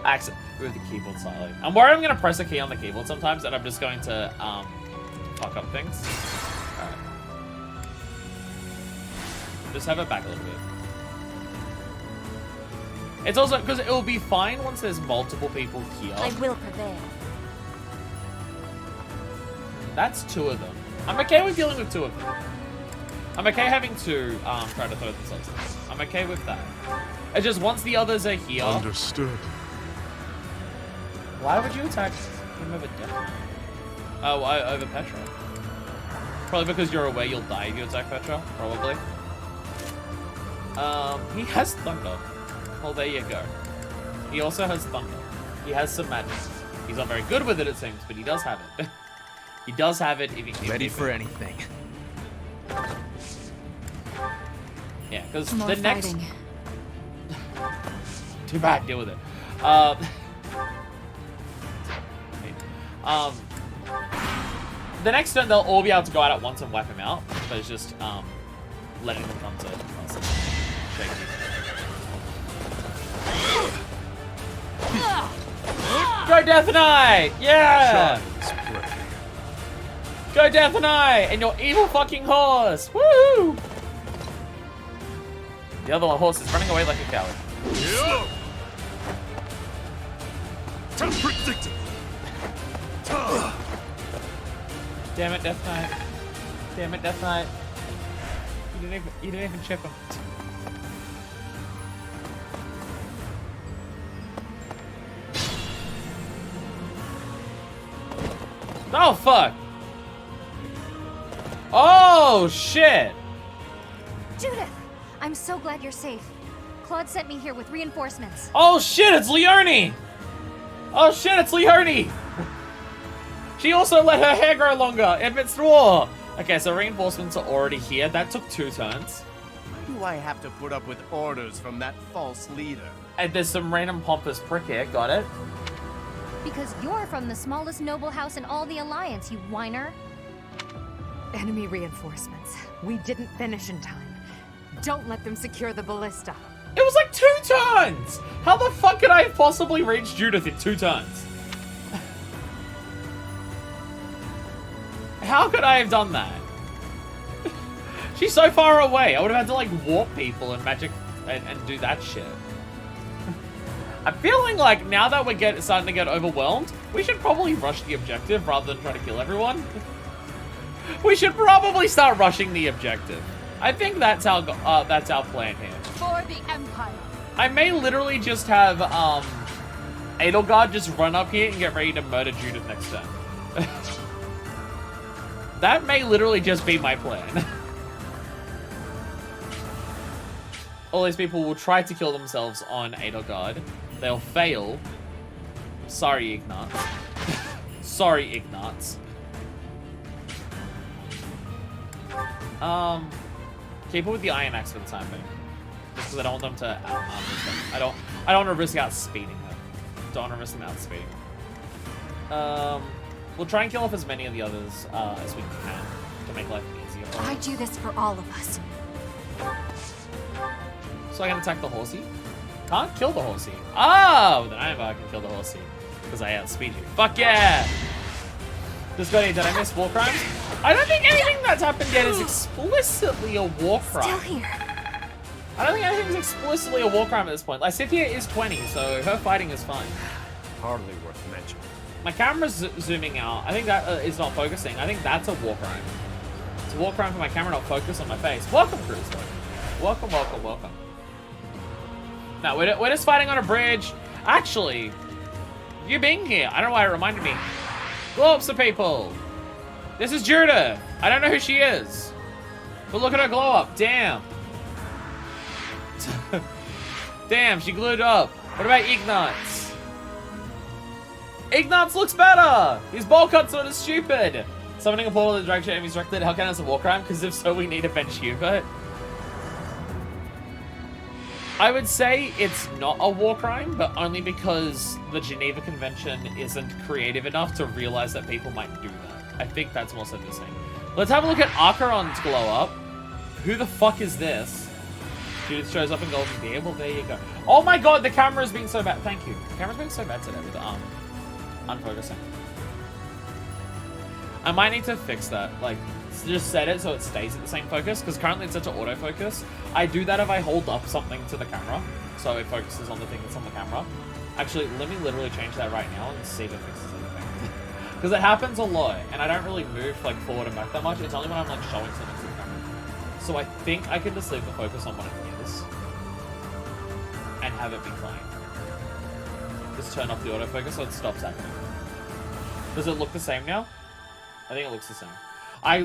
Accent. Move the keyboard slightly. I'm worried I'm going to press a key on the keyboard sometimes, and I'm just going to fuck up things. Alright. Just have it back a little bit. It's also because it will be fine once there's multiple people here. I will prevail. That's 2 of them. I'm okay with dealing with 2 of them. I'm okay having 2 try to throw themselves in. I'm okay with that. It's just once the others are here. Understood. Why would you attack him over Death? Oh, over Petra. Probably because you're aware you'll die if you attack Petra. Probably. He has Thunder. Well, there you go. He also has Thunder. He has some magic. He's not very good with it, it seems, but he does have it. He does have it if he Ready for anything. Yeah, because More the next... fighting. Too bad, deal with it. The next turn, they'll all be able to go out at once and wipe him out, but it's just letting them come to us. Shaky. Go Death Knight! Yeah! Go Death Knight! And your evil fucking horse! Woohoo! The other horse is running away like a coward. Unpredictable. Damn it, Death Knight. Damn it, Death Knight. You didn't even chip him. Oh, fuck! Oh, shit! Judith! I'm so glad you're safe. Claude sent me here with reinforcements. Oh, shit, it's Leone! Oh, shit, it's Leone! She also let her hair grow longer amidst war! Okay, so reinforcements are already here. That took 2 turns. Why do I have to put up with orders from that false leader? And there's some random pompous prick here. Got it? Because you're from the smallest noble house in all the Alliance, you whiner. Enemy reinforcements. We didn't finish in time. Don't let them secure the ballista. It was like 2 turns! How the fuck could I have possibly reached Judith in 2 turns? How could I have done that? She's so far away. I would have had to like warp people and magic and do that shit. I'm feeling like now that we're starting to get overwhelmed, we should probably rush the objective rather than try to kill everyone. We should probably start rushing the objective. I think that's our plan here. For the Empire. I may literally just have Edelgard just run up here and get ready to murder Judith next turn. That may literally just be my plan. All these people will try to kill themselves on Edelgard. They'll fail. Sorry, Ignatz. Sorry, Ignatz. Keep it with the Iron Axe for the time being. Just because I don't want them to out-armor them. I don't want to risk outspeeding them. Don't want to risk them outspeeding them. We'll try and kill off as many of the others as we can to make life easier for I us. do this for all of us. So I can attack the horsey? Can't kill the horsey. Oh, then I can kill the horsey. Because I outspeed you. Fuck yeah! Did I miss war crimes? I don't think anything that's happened yet is explicitly a war crime. Still here. I don't think anything's explicitly a war crime at this point. Lysithea is 20, so her fighting is fine. Hardly worth mentioning. My camera's zooming out. I think that is not focusing. I think that's a war crime. It's a war crime for my camera not focus on my face. Welcome, Cruiser. Welcome, welcome, welcome. No, we're just fighting on a bridge. Actually, you being here, I don't know why it reminded me. Glow ups to people. This is Judith. I don't know who she is. But look at her glow up. Damn. Damn, she glued up. What about Ignatz? Ignatz looks better. His bowl cut's sort of stupid. Summoning a portal that directs your enemies directly to Hellcat as a war crime, because if so, we need to bench Hubert. I would say it's not a war crime, but only because the Geneva Convention isn't creative enough to realize that people might do that. I think that's more so the same. Let's have a look at Acheron's glow up. Who the fuck is this? Judith shows up in Golden Deer. Well, there you go. Oh my god, the camera's being so bad. Thank you. The camera's being so bad today with unfocusing. I might need to fix that. Like, just set it so it stays at the same focus, because currently it's such an autofocus. I do that if I hold up something to the camera, so it focuses on the thing that's on the camera. Actually, let me literally change that right now and see if it fixes anything. Because it happens a lot, and I don't really move like forward and back that much. It's only when I'm like showing something to the camera. So I think I can just leave the focus on what it is and have it be fine. Just turn off the autofocus so it stops happening. Does it look the same now? I think it looks the same.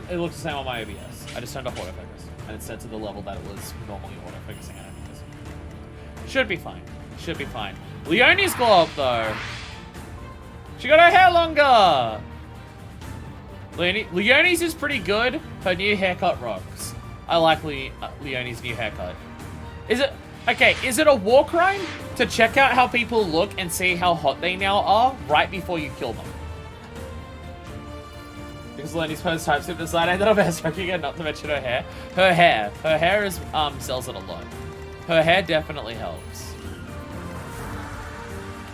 It looks the same on my OBS. I just turned off autofocus, and it's set to the level that it was normally autofocusing at. Should be fine. Should be fine. Leonie's glow up though. She got her hair longer. Leonie's is pretty good. Her new haircut rocks. I like Leonie's new haircut. Is it okay? Is it a war crime to check out how people look and see how hot they now are right before you kill them? Because Leonie's post TypeScript decided that I'm airstroking her, not to mention her hair. Her hair is sells it a lot. Her hair definitely helps.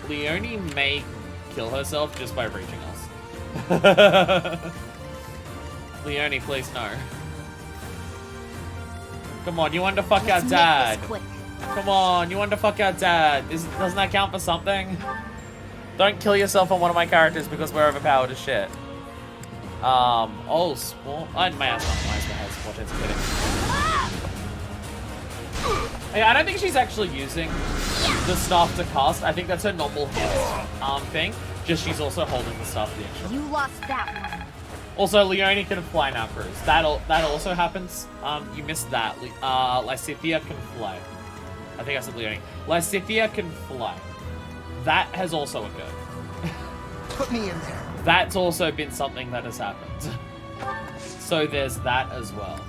Leonie may kill herself just by reaching us. Leonie, please no. Come on, you want to fuck our dad? Come on, you want to fuck our dad? Doesn't that count for something? Don't kill yourself on one of my characters because we're overpowered as shit. Oh, small. My ass not nice, my head's watch, it's kidding. Yeah, I don't think she's actually using the staff to cast. I think that's her normal hit thing. Just she's also holding the staff the extra. You lost that one. Also, Leonie can fly now, Cruz. That also happens. You missed that. Lysithea can fly. I think I said Leonie. Lysithea can fly. That has also occurred. Put me in there. That's also been something that has happened. So there's that as well.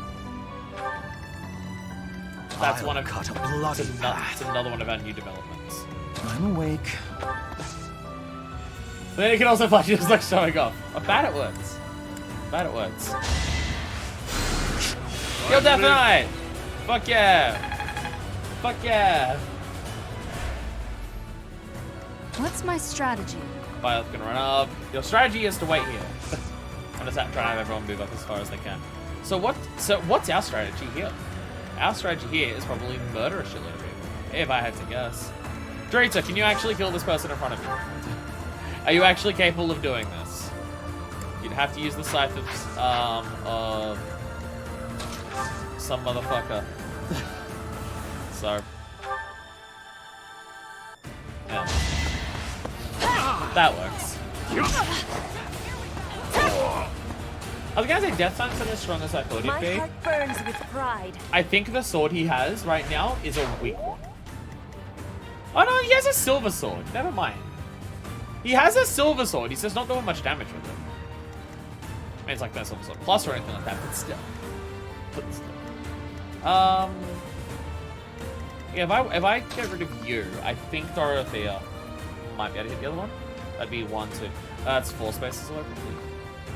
That's one of cut a bloody it's another one of our new developments. I'm awake. Then you can also fly just like showing off. Bad at words. Bad at words. Kill Death Knight! Fuck yeah! Fuck yeah! What's my strategy? Violet's gonna run up. Your strategy is to wait here. I'm just trying to have everyone move up as far as they can. So what's our strategy here? Our strategy here is probably murder a shitload of people, if I had to guess. Drita, can you actually kill this person in front of you? Are you actually capable of doing this? You'd have to use the scythe of some motherfucker. So yeah. That works. I was gonna say Death Knight's not as strong as I thought he'd be. My heart burns with pride. I think the sword he has right now is a weak one. Oh no, he has a silver sword. Never mind. He has a silver sword. He's just not doing much damage with it. I mean, it's like no silver sword plus or anything like that, but still. Yeah, if I get rid of you, I think Dorothea might be able to hit the other one. That'd be 1, 2. That's 4 spaces away from me.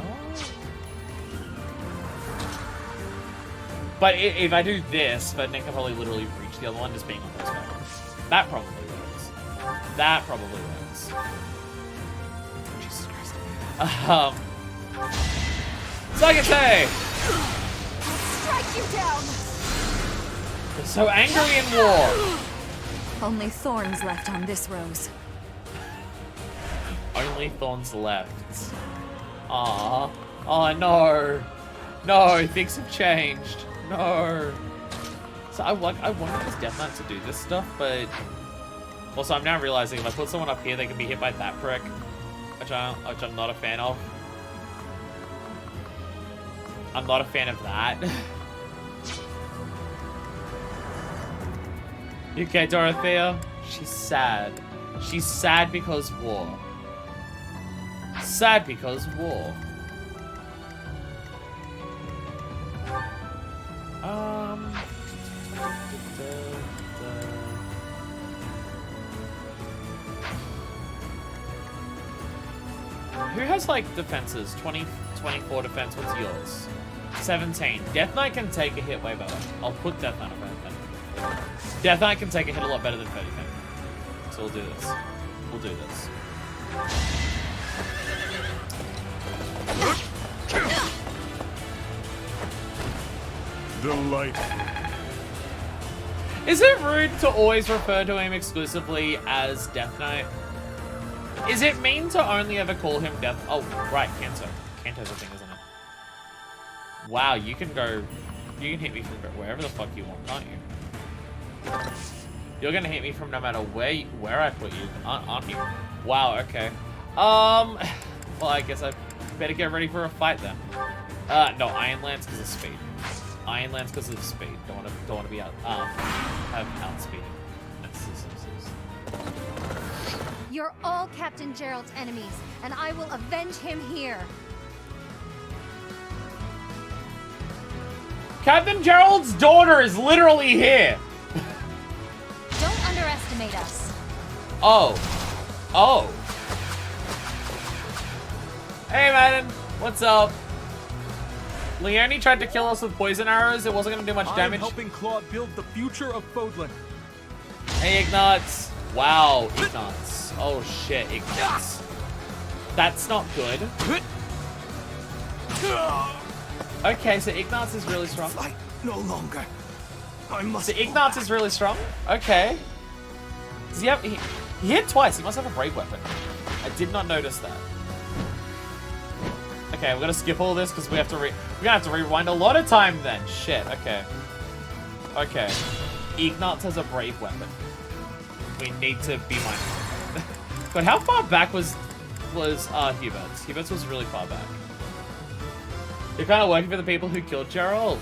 Oh. But if I do this, then I can probably literally reach the other one just being on horseback. That probably works. That probably works. Jesus Christ. Sagate! Strike you down. They're so angry in war. Only thorns left on this rose. Only thorns left. Aww. Oh no. No, things have changed. No. So I wonder if Death Knight to do this stuff, but also I'm now realizing if I put someone up here, they can be hit by that prick, which I'm not a fan of. I'm not a fan of that. You okay, Dorothea? She's sad. She's sad because war. Sad because war. Who has like defenses? 24 defense. What's yours? 17. Death Knight can take a hit way better. I'll put Death Knight up there. Death Knight can take a hit a lot better than 30. So we'll do this. We'll do this. Delightful. Is it rude to always refer to him exclusively as Death Knight? Is it mean to only ever call him Death? Oh, right, Kanto. Kanto's a thing, isn't it? Wow, you can hit me from wherever the fuck you want, can't you? You're gonna hit me from no matter where I put you, aren't you? Wow, okay. Well, I guess I better get ready for a fight then. No, Iron Lance because of speed. Iron Lance because of speed. Don't want to be have outspeeding. You're all Captain Gerald's enemies, and I will avenge him here. Captain Gerald's daughter is literally here. Don't underestimate us. Oh. Oh. Hey, Madden. What's up? Leone tried to kill us with poison arrows. It wasn't going to do much damage. I'm helping Claude build the future of Fodlan. Hey, Ignatz. Wow, Ignatz. Oh, shit, Ignatz. That's not good. Okay, so Ignatz is really strong. Fight no longer. I must. So Ignatz is really strong? Okay. Does he have... He hit twice. He must have a brave weapon. I did not notice that. Okay, we're gonna skip all this because we're gonna have to rewind a lot of time then. Shit. Okay. Okay. Ignatz has a brave weapon. We need to be mindful. But how far back was Hubert's? Hubert's was really far back. You're kind of working for the people who killed Gerald.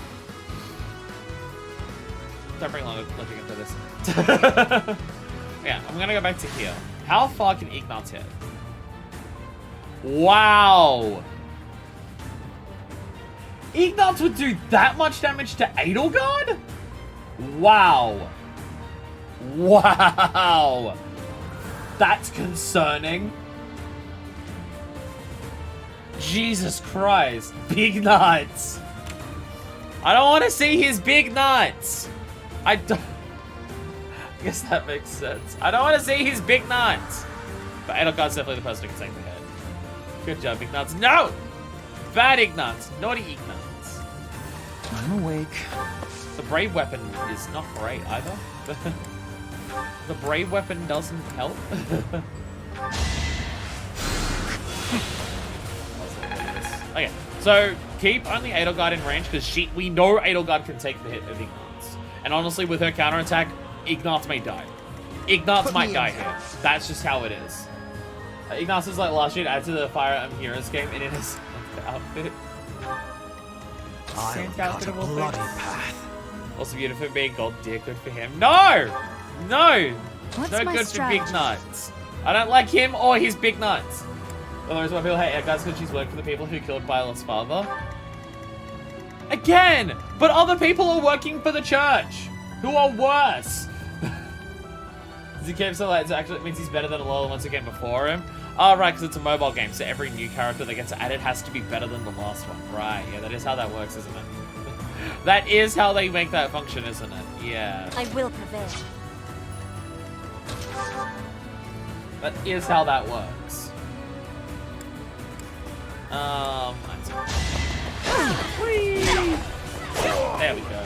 Don't bring logic into this. Yeah, I'm gonna go back to here. How far can Ignatz hit? Wow. Ignatz would do that much damage to Edelgard? Wow. Wow. That's concerning. Jesus Christ. Big nuts. I don't want to see his big nuts. I guess that makes sense. I don't want to see his big nuts. But Edelgard's definitely the person who can take the head. Good job, Ignatz. No! Bad Ignatz. Naughty Ignatz. I'm awake. The brave weapon is not great either. The brave weapon doesn't help. Okay, so keep only Edelgard in range because we know Edelgard can take the hit of Ignatz. And honestly, with her counterattack, Ignatz may die. Ignatz might die here. That's just how it is. Ignatz is like last year to add to the Fire Emblem Heroes game, and it is outfit. I'll cut a bloody path. Also beautiful being gold deer, good for him. No! No! What's No my good strategy? for big nuts. I don't like him or his big nuts. Otherwise, why people hate Edelgard because she's worked for the people who killed Violet's father. Again! But other people are working for the church, who are worse. He came so late, so actually it means he's better than a lot of the ones who came before him. Oh, right, because it's a mobile game, so every new character that gets added has to be better than the last one. Right, yeah, that is how that works, isn't it? That is how they make that function, isn't it? Yeah. I will prevail. That is how that works. There we go.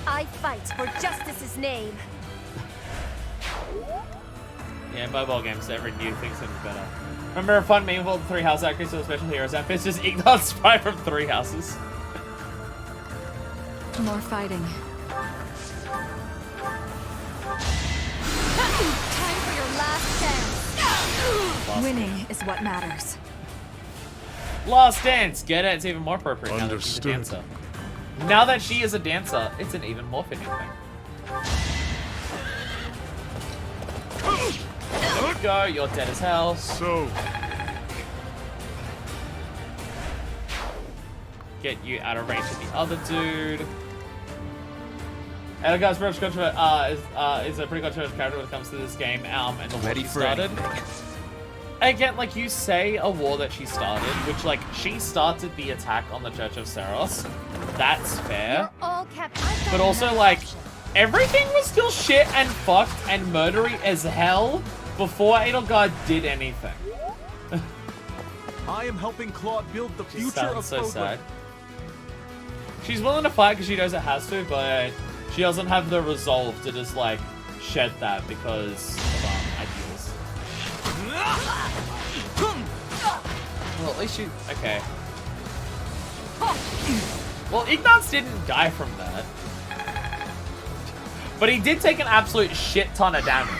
I fight for justice's name. Yeah, mobile games, every new thing's gonna be better. Remember a fun meme called 3 House Actors to a Special Heroes app? It's just Ignatz Spy from 3 Houses. More fighting. Time for your last dance. Winning is what matters. Last dance. Get it? It's even more appropriate now that she's a Understood. dancer. Now that she is a dancer, it's an even more fitting thing. Go, you're dead as hell. So, Get you out of range of the other dude. And guys, is a pretty controversial character when it comes to this game, and the war she started. Again, like, you say a war that she started, which, like, she started the attack on the Church of Seros. That's fair. You're all kept. But also, like, everything was still shit and fucked and murdery as hell before Edelgard did anything. I am helping Claude build the She future of sounds so Fodlan. sad. She's willing to fight because she knows it has to, but she doesn't have the resolve to just, like, shed that because of ideals. Well, at least she... Okay. Well, Ignatz didn't die from that. But he did take an absolute shit ton of damage.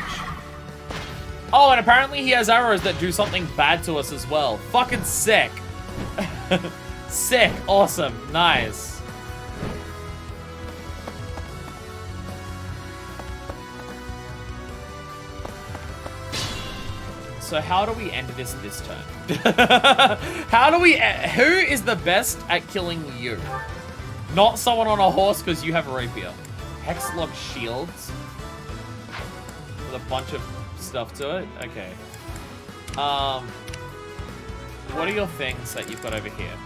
Oh, and apparently he has arrows that do something bad to us as well. Fucking sick. Sick. Awesome. Nice. So how do we end this turn? How do we... Who is the best at killing you? Not someone on a horse because you have a rapier. Hexlock shields. With a bunch of stuff to it? Okay. What are your things that you've got over here?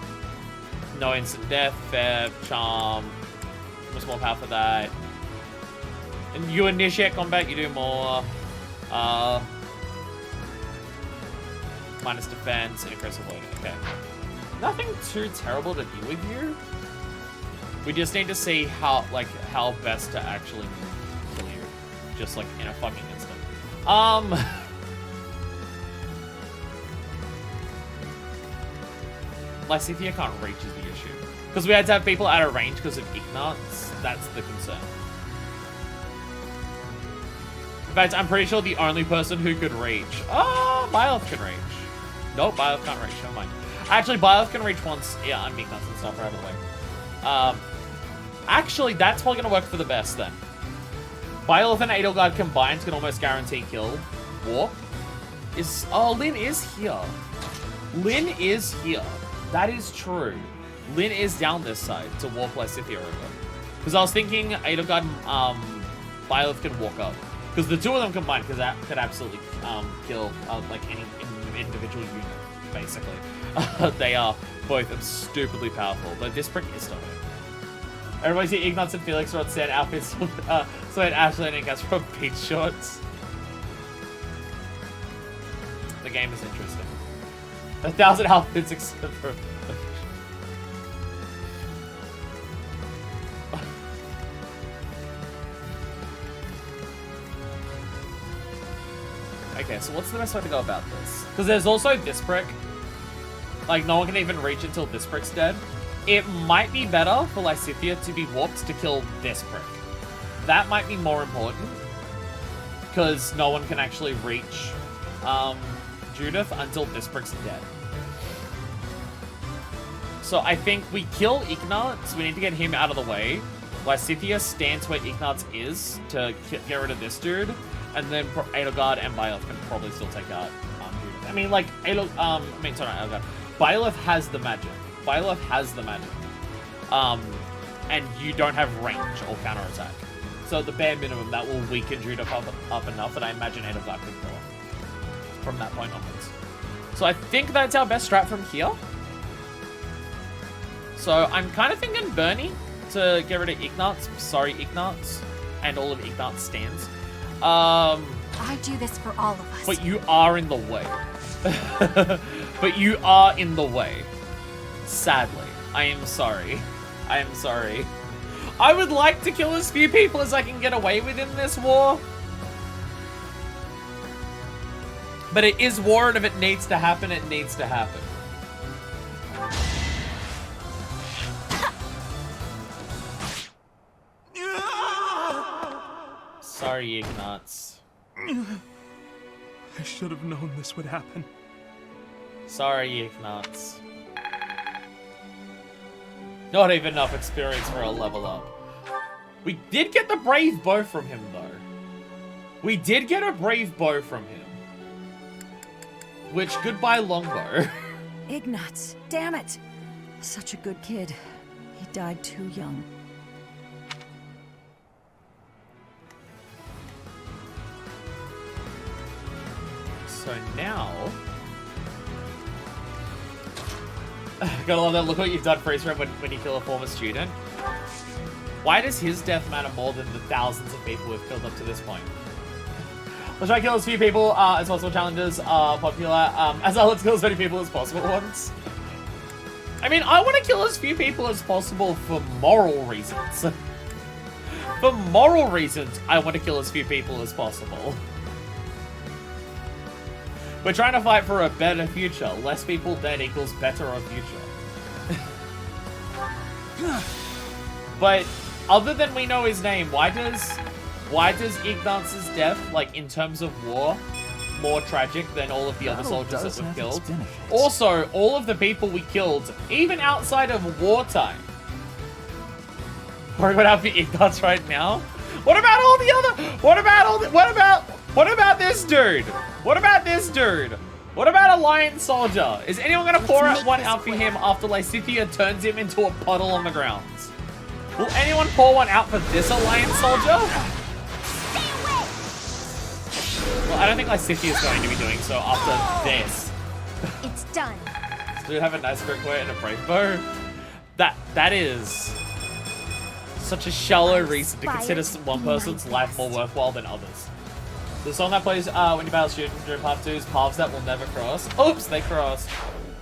No instant death, fair, charm. What's more power for that? And you initiate combat, you do more. Minus defense and aggressive loading. Okay. Nothing too terrible to deal with you. We just need to see how best to actually kill you. Just like in a fucking instant. Lysithea can't reach is the issue. Because we had to have people out of range because of Ignatz. That's the concern. In fact, I'm pretty sure the only person who could reach... Oh, Byleth can reach. Nope, Byleth can't reach. Never mind. Actually, Byleth can reach once... Yeah, on Ignatz and stuff right away. Actually, that's probably going to work for the best then. Byleth and Edelgard combined can almost guarantee kill. Warp is... Oh, Lyn is here. Lyn is here. That is true. Lyn is down this side to warp Lysithea over. Because I was thinking Edelgard and Byleth can walk up. Because the two of them combined could absolutely kill like any individual unit, basically. They are both stupidly powerful, but this prick is still here. Everybody see Ignatz and Felix are on set outfits, so in Ashley and Gas from beach shorts. The game is interesting. 1,000 outfits except for... Okay, so what's the best way to go about this? Because there's also this prick. Like, no one can even reach until this prick's dead. It might be better for Lysithea to be warped to kill this prick. That might be more important. Because no one can actually reach Judith until this prick's dead. So I think we kill Ignatz. We need to get him out of the way. Lysithea stands where Ignatz is to get rid of this dude. And then Edelgard and Byleth can probably still take out Judith. I mean, like, Edelgard. Byleth has the magic. Byleth has the magic. And you don't have range or counterattack. So at the bare minimum, that will weaken Judith up enough that I imagine Edelgard could kill her from that point onwards. So I think that's our best strat from here. So I'm kind of thinking Bernie to get rid of Ignatz. Sorry, Ignatz. And all of Ignatz stands. I do this for all of us. But you are in the way. But you are in the way. Sadly. I am sorry. I am sorry. I would like to kill as few people as I can get away with in this war. But it is war, and if it needs to happen, it needs to happen. Sorry, Ignatz. I should have known this would happen. Sorry, Ignatz. Not even enough experience for a level up. We did get the Brave Bow from him, though. We did get a Brave Bow from him. Which, goodbye, Longbow. Ignatz, damn it! Such a good kid. He died too young. So now... Gotta love that. Look what you've done, Freeze Red, when you kill a former student. Why does his death matter more than the thousands of people we've killed up to this point? Let's try to kill as few people as possible. Challenges are popular. As well, let's kill as many people as possible once. I mean, I want to kill as few people as possible for moral reasons. For moral reasons, I want to kill as few people as possible. We're trying to fight for a better future. Less people dead equals better a future. But other than we know his name, why does Ignatz's death, like in terms of war, more tragic than all of the other soldiers that we've killed? Also, all of the people we killed, even outside of wartime. Worry about for Ignatz right now. What about all the other? What about this dude? What about this dude? What about a lion soldier? Is anyone gonna pour one out for him after Lysithea turns him into a puddle on the ground? Will anyone pour one out for this alliance soldier? Well, I don't think Lysithea is going to be doing so after this. It's done. Do you have a nice quick way and a brave bow? That is such a shallow reason to consider one person's life more worthwhile than others. The song that plays when you battle students during part 2 is Paths That Will Never Cross. Oops, they crossed.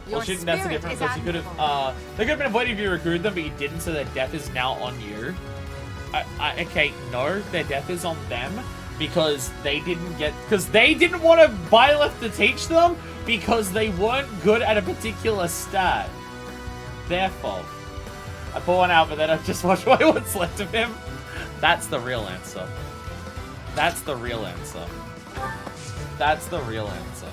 Well, shooting that's the difference because you could have they could have been avoided if you recruited them, but you didn't, so their death is now on you. Okay, no, their death is on them because they didn't want a Byleth to teach them because they weren't good at a particular stat. Their fault. I pull one out, but then I just watch what's left of him. That's the real answer. That's the real answer. That's the real answer.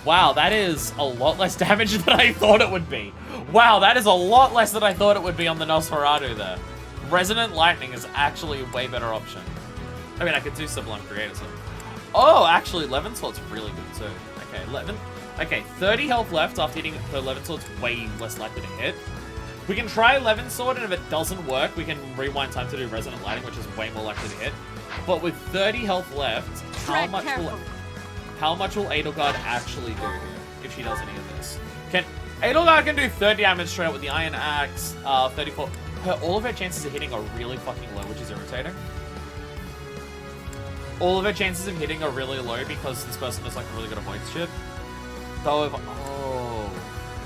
Wow, that is a lot less damage than I thought it would be. Wow, that is a lot less than I thought it would be on the Nosferatu there. Resonant Lightning is actually a way better option. I mean, I could do Sublime Creators. Oh, actually, Levin Sword's really good too. Okay, 11. Okay, 30 health left after hitting the Levin Sword's way less likely to hit. We can try Levin Sword, and if it doesn't work, we can rewind time to do Resonant Lightning, which is way more likely to hit. But with 30 health left, how much will Edelgard actually do here if she does any of this? Edelgard can do 30 damage straight up with the Iron Axe, 34. All of her chances of hitting are really fucking low, which is irritating. All of her chances of hitting are really low because this person is like really good at avoid shit. Though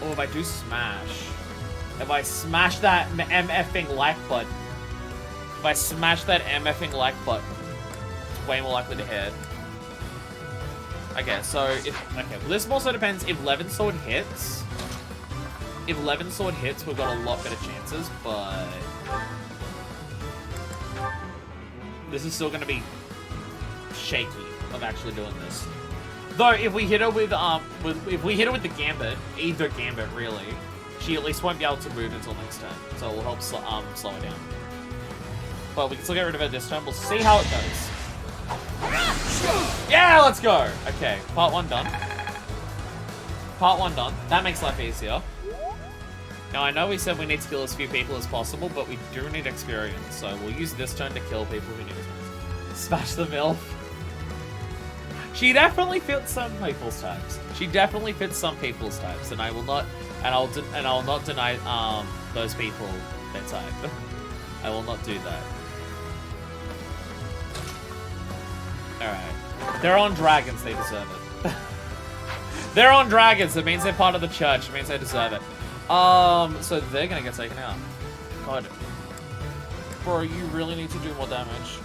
if I do smash, if I smash that MFing like button, if I smash that MFing like button, it's way more likely to hit. Okay, so well, this also depends if Levin Sword hits. If Levin Sword hits, we've got a lot better chances, but this is still going to be shaky of actually doing this. Though if we hit her with the Gambit, either Gambit really, she at least won't be able to move until next turn, so it will help slow her down. But we can still get rid of her this turn. We'll see how it goes. Yeah, let's go. Okay, part 1 done. Part 1 done. That makes life easier. Now, I know we said we need to kill as few people as possible, but we do need experience, so we'll use this turn to kill people who need it. Smash the MILF. She definitely fits some people's types. She definitely fits some people's types, and I will not, I'll not deny those people their type. I will not do that. All right, they're on dragons. They deserve it. They're on dragons. It means they're part of the church. It means they deserve it. So they're gonna get taken out. God, bro, you really need to do more damage.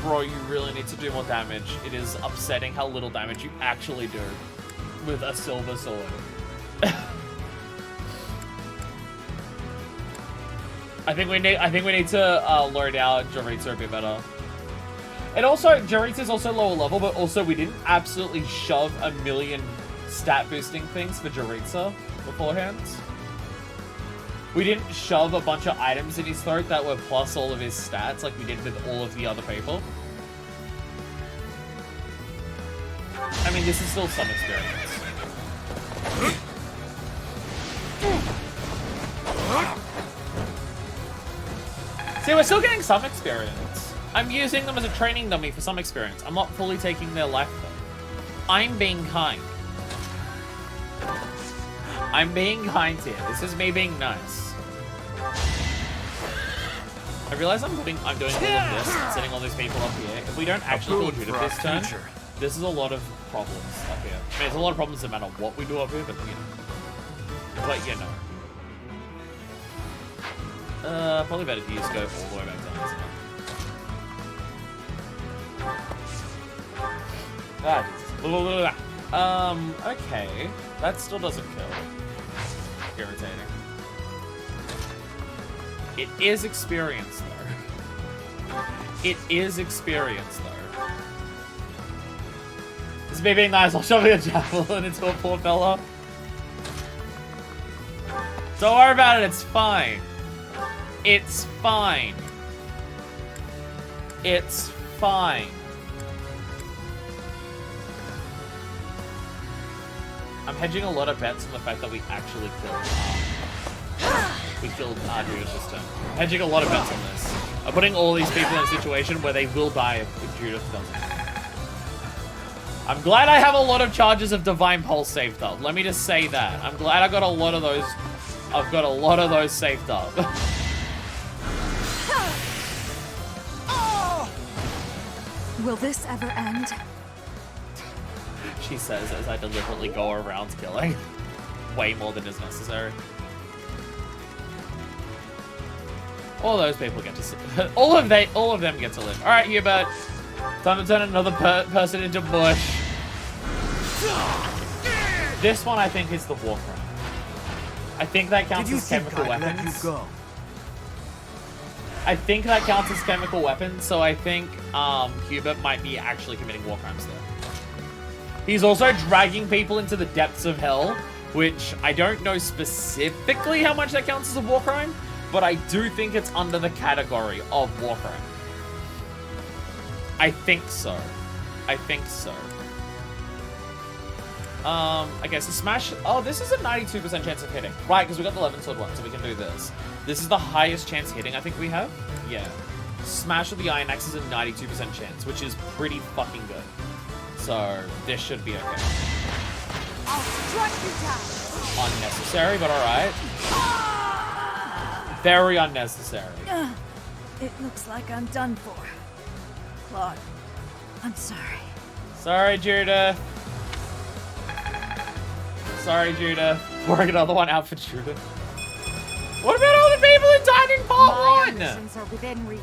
Bro, you really need to do more damage. It is upsetting how little damage you actually do with a silver sword. I think we need to load out Jorita a bit better. And also, Jorita's also lower level, but also we didn't absolutely shove a million stat boosting things for Jorita beforehand. We didn't shove a bunch of items in his throat that were plus all of his stats like we did with all of the other people. I mean, this is still some experience. See, we're still getting some experience. I'm using them as a training dummy for some experience. I'm not fully taking their life though. I'm being kind. I'm being kind here. This is me being nice. I realize I'm doing all of this and setting all these people up here. If we don't actually do Judith this turn, this is a lot of problems up here. I mean, it's a lot of problems no matter what we do up here, but you know. But you know. Probably better to use go all the way back down, isn't it? Ah, Jesus. Blah, blah, blah. Okay. That still doesn't kill. Irritating. It is experience, though. It is experience, though. This is me being nice. I'll shove a javelin into a poor fella. Don't worry about it. It's fine. It's fine. It's fine. I'm hedging a lot of bets on the fact that we actually killed Judith this turn. I'm hedging a lot of bets on this. I'm putting all these people in a situation where they will die if Judith doesn't. I'm glad I have a lot of charges of Divine Pulse saved up. Let me just say that. I'm glad I got a lot of those. I've got a lot of those saved up. Will this ever end? She says as I deliberately go around killing way more than is necessary. All those people get to see. All of them get to live. All right, Hubert. Time to turn another person into mush. This one I think is the war crime. I think that counts as chemical weapons. I think that counts as chemical weapons, so I think Hubert might be actually committing war crimes there. He's also dragging people into the depths of hell, which I don't know specifically how much that counts as a war crime, but I do think it's under the category of war crime. I think so. I think so. Okay, so smash. Oh, this is a 92% chance of hitting. Right, because we got the 11 sword one, so we can do this. This is the highest chance hitting I think we have. Yeah. Smash with the Iron Axe is a 92% chance, which is pretty fucking good. So, this should be okay. I'll strike you down. Unnecessary, but alright. Very unnecessary. It looks like I'm done for. Claude, I'm sorry. Sorry, Judah. Sorry, Judah. Pouring another one out for Judah. What about all the people who died in part 1? Missions are within reach.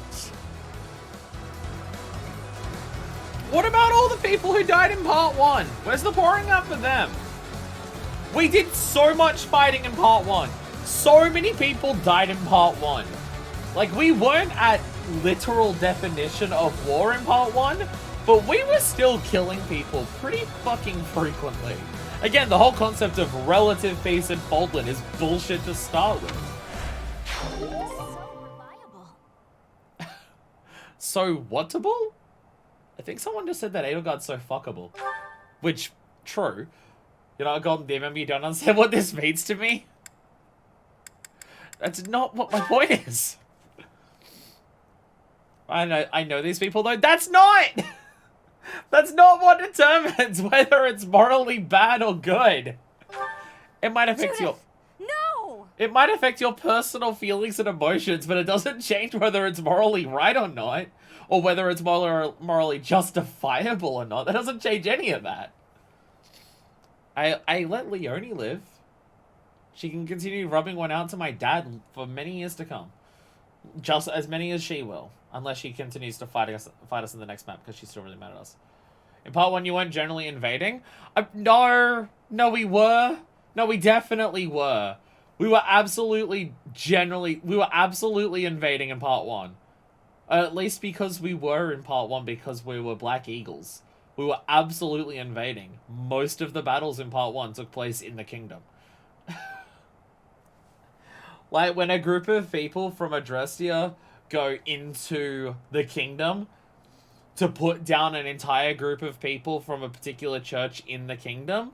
What about all the people who died in part 1? Where's the pouring out for them? We did so much fighting in part 1. So many people died in part 1. Like, we weren't at literal definition of war in part 1, but we were still killing people pretty fucking frequently. Again, the whole concept of relative peace in Foldland is bullshit to start with. So reliable. So whatable? I think someone just said that Edelgard's so fuckable. Which, true. You know, Golden Demon, you don't understand what this means to me? That's not what my point is. I know these people though. That's not! That's not what determines whether it's morally bad or good. It might affect Judith, no! It might affect your personal feelings and emotions, but it doesn't change whether it's morally right or not, or whether it's morally justifiable or not. That doesn't change any of that. I let Leonie live. She can continue rubbing one out to my dad for many years to come. Just as many as she will. Unless she continues to fight us in the next map, because she's still really mad at us. In part 1, you weren't generally invading? No, we were. No, we definitely were. We were absolutely, we were absolutely invading in part 1. At least because we were in part 1 because we were Black Eagles. We were absolutely invading. Most of the battles in part 1 took place in the kingdom. Like, when a group of people from Adrestia go into the kingdom to put down an entire group of people from a particular church in the kingdom,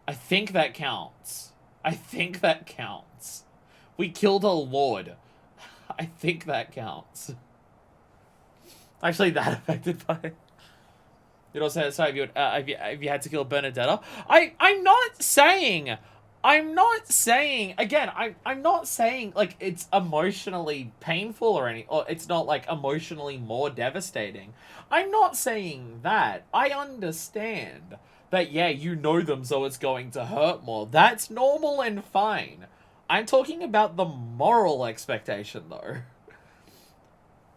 I think that counts. I think that counts. We killed a lord. I think that counts. Actually, that affected by... You'd also had, sorry, if you had to kill Bernadetta. I'm not saying, again, I'm not saying, like, it's emotionally painful or it's not, like, emotionally more devastating. I'm not saying that. I understand that, yeah, you know them, so it's going to hurt more. That's normal and fine. I'm talking about the moral expectation, though.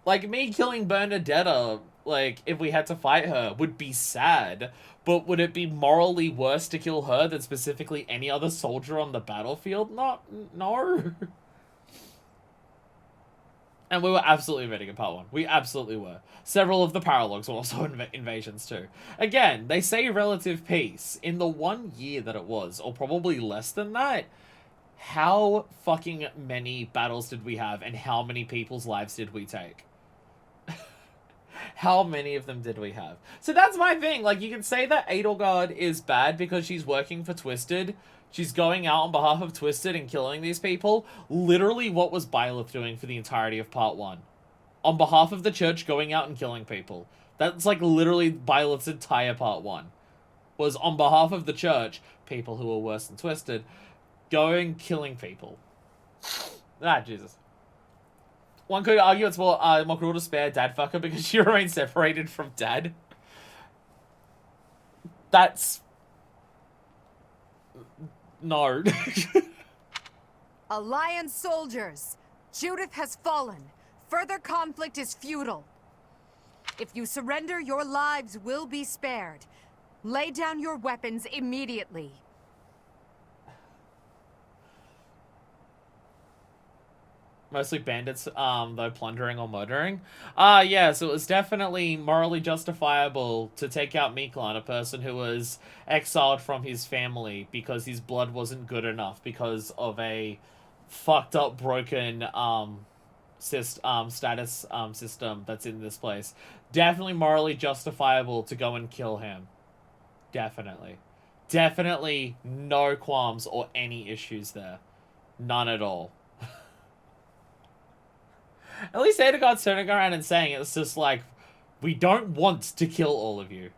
Like, me killing Bernadetta, like, if we had to fight her, would be sad. But would it be morally worse to kill her than specifically any other soldier on the battlefield? No. And we were absolutely invading in part 1. We absolutely were. Several of the paralogs were also invasions too. Again, they say relative peace. In the 1 year that it was, or probably less than that, how fucking many battles did we have and how many people's lives did we take? How many of them did we have? So that's my thing. Like, you can say that Edelgard is bad because she's working for Twisted. She's going out on behalf of Twisted and killing these people. Literally, what was Byleth doing for the entirety of part 1? On behalf of the church, going out and killing people. That's, like, literally Byleth's entire part 1. Was on behalf of the church, people who were worse than Twisted, going killing people. Ah, Jesus. One could argue it's more cruel to spare Dad Fucker because she remains separated from Dad. That's... No. Alliance soldiers! Judith has fallen. Further conflict is futile. If you surrender, your lives will be spared. Lay down your weapons immediately. Mostly bandits, though, plundering or murdering. Yeah, so it was definitely morally justifiable to take out Miklan, a person who was exiled from his family because his blood wasn't good enough because of a fucked up, broken, status system that's in this place. Definitely morally justifiable to go and kill him. Definitely. Definitely no qualms or any issues there. None at all. At least Edelgard's turning around and saying it's just like, we don't want to kill all of you.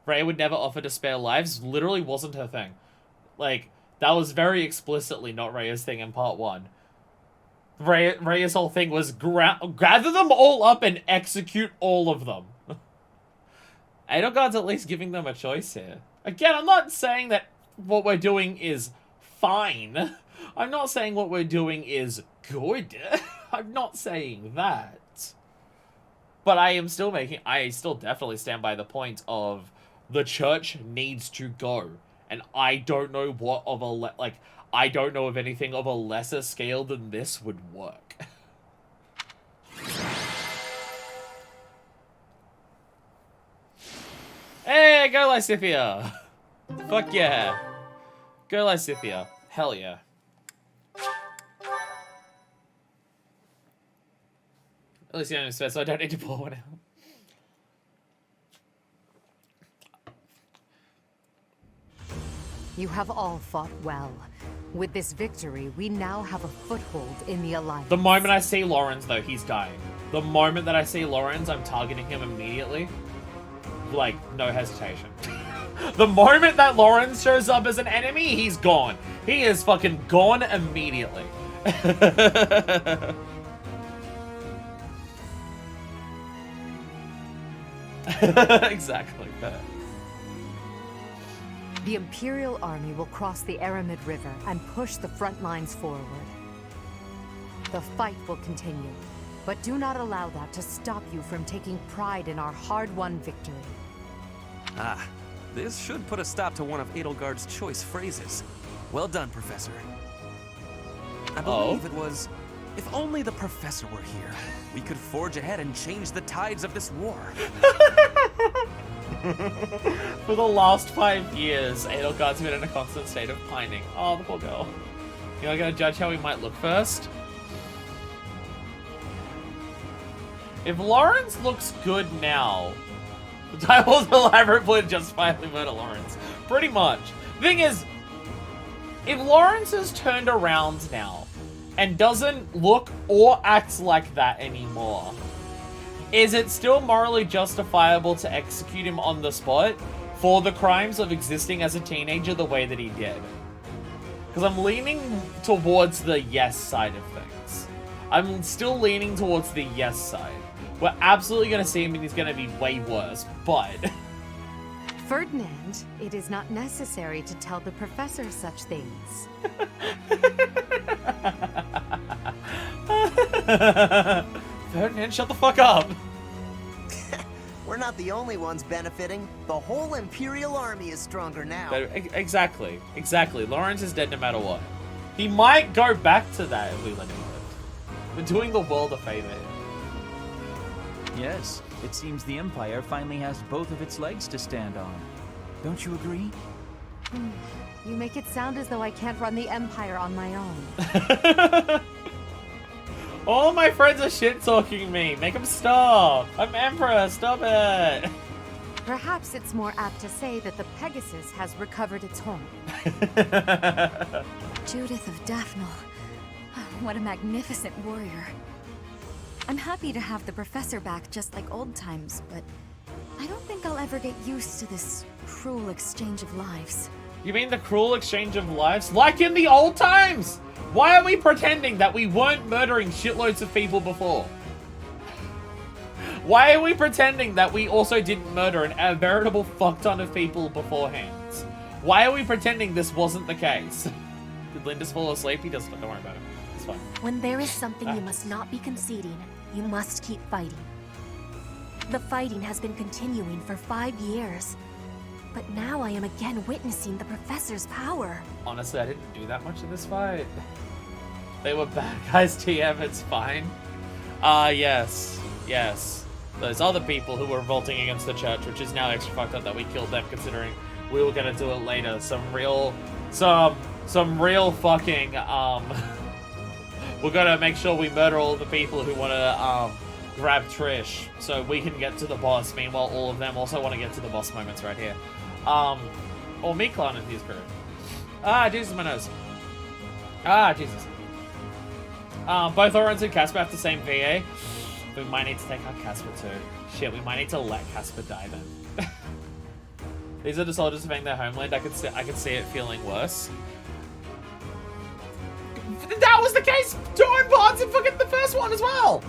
Rhea would never offer to spare lives. Literally wasn't her thing. Like, that was very explicitly not Rhea's thing in part 1. Rhea's whole thing was gather them all up and execute all of them. Edelgard's at least giving them a choice here. Again, I'm not saying that what we're doing is fine. I'm not saying what we're doing is good. I'm not saying that. But I still definitely stand by the point of the church needs to go. And I don't know what of I don't know of anything of a lesser scale than this would work. Hey, go Lysithia! Fuck yeah. Go Lysithia. Hell yeah. At least you don't spare, so I don't need to pull one out. You have all fought well. With this victory, we now have a foothold in the Alliance. The moment I see Lawrence, though, he's dying. The moment that I see Lawrence, I'm targeting him immediately. Like, no hesitation. The moment that Lawrence shows up as an enemy, he's gone. He is fucking gone immediately. Exactly. The Imperial Army will cross the Aramid River and push the front lines forward. The fight will continue, but do not allow that to stop you from taking pride in our hard-won victory. Ah, this should put a stop to one of Edelgard's choice phrases. Well done, Professor. I believe it was, if only the professor were here, we could forge ahead and change the tides of this war. For the last 5 years, Edelgard's been in a constant state of pining. Oh, the poor girl. You're not gonna judge how we might look first? If Lawrence looks good now, the time was elaborate plan to justifiably murder Lawrence. Pretty much. The thing is, if Lawrence has turned around now and doesn't look or act like that anymore, is it still morally justifiable to execute him on the spot for the crimes of existing as a teenager the way that he did? Because I'm leaning towards the yes side of things. I'm still leaning towards the yes side. We're absolutely going to see him and he's going to be way worse, but... Ferdinand, it is not necessary to tell the professor such things. Ferdinand, shut the fuck up! We're not the only ones benefiting. The whole Imperial Army is stronger now. Exactly. Lawrence is dead no matter what. He might go back to that if we let him live. We're doing the world a favor. Yes, it seems the Empire finally has both of its legs to stand on. Don't you agree? You make it sound as though I can't run the Empire on my own. All my friends are shit-talking me. Make them stop. I'm Emperor. Stop it. Perhaps it's more apt to say that the Pegasus has recovered its home. Judith of Daphne. What a magnificent warrior. I'm happy to have the professor back just like old times, but I don't think I'll ever get used to this cruel exchange of lives. You mean the cruel exchange of lives? Like in the old times? Why are we pretending that we weren't murdering shitloads of people before? Why are we pretending that we also didn't murder a veritable fuck ton of people beforehand? Why are we pretending this wasn't the case? Did Lindis fall asleep? He doesn't. Don't worry about it. It's fine. When there is something you must not be conceding, you must keep fighting. The fighting has been continuing for 5 years. But now I am again witnessing the professor's power. Honestly, I didn't do that much in this fight. They were bad guys, TM, it's fine. Yes. Those other people who were revolting against the church, which is now extra fucked up that we killed them, considering we were gonna do it later. Some real fucking, we're gonna make sure we murder all the people who wanna, grab Trish so we can get to the boss. Meanwhile, all of them also want to get to the boss moments right here. Or Miklan and his crew. Jesus, my nose. Jesus. Both Orange and Casper have the same VA. We might need to take out Casper too. Shit, we might need to let Casper die then. These are the soldiers defending their homeland. I could see it feeling worse. That was the case 2 parts in fucking the first one as well.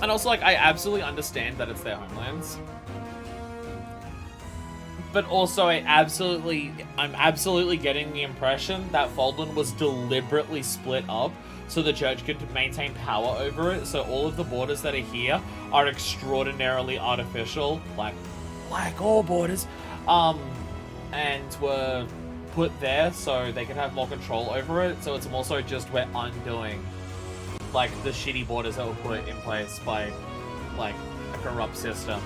And also, like, I absolutely understand that it's their homelands. But also, I'm absolutely getting the impression that Faldland was deliberately split up so the church could maintain power over it. So all of the borders that are here are extraordinarily artificial, like all borders, and were put there so they could have more control over it. So it's also just we're undoing like the shitty borders that were put in place by like a corrupt system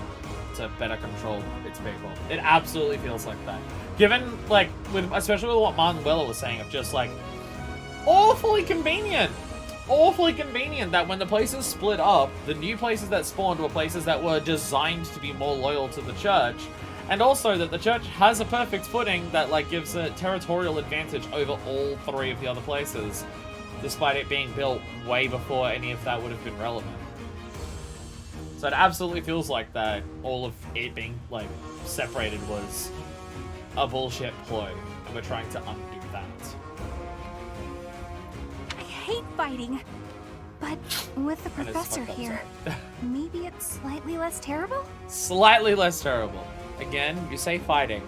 to better control its people. It absolutely feels like that. Given like especially with what Manuela was saying of just like awfully convenient that when the places split up, the new places that spawned were places that were designed to be more loyal to the church, and also that the church has a perfect footing that like gives a territorial advantage over all 3 of the other places, despite it being built way before any of that would have been relevant. So it absolutely feels like that all of it being, like, separated was a bullshit ploy, and we're trying to undo that. I hate fighting, but with the professor here, maybe it's slightly less terrible? Slightly less terrible. Again, you say fighting.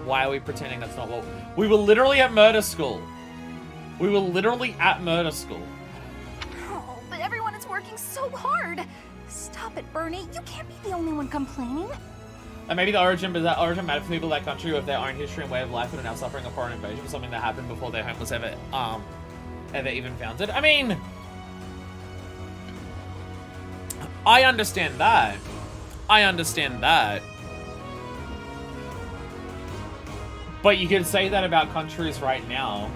Why are we pretending that's not what... We were literally at murder school. Oh, but everyone is working so hard. Stop it, Bernie. You can't be the only one complaining. And maybe the origin, but that origin mattered for people of that country with their own history and way of life and are now suffering a foreign invasion for something that happened before their home was ever even founded. I mean, I understand that. I understand that. But you could say that about countries right now.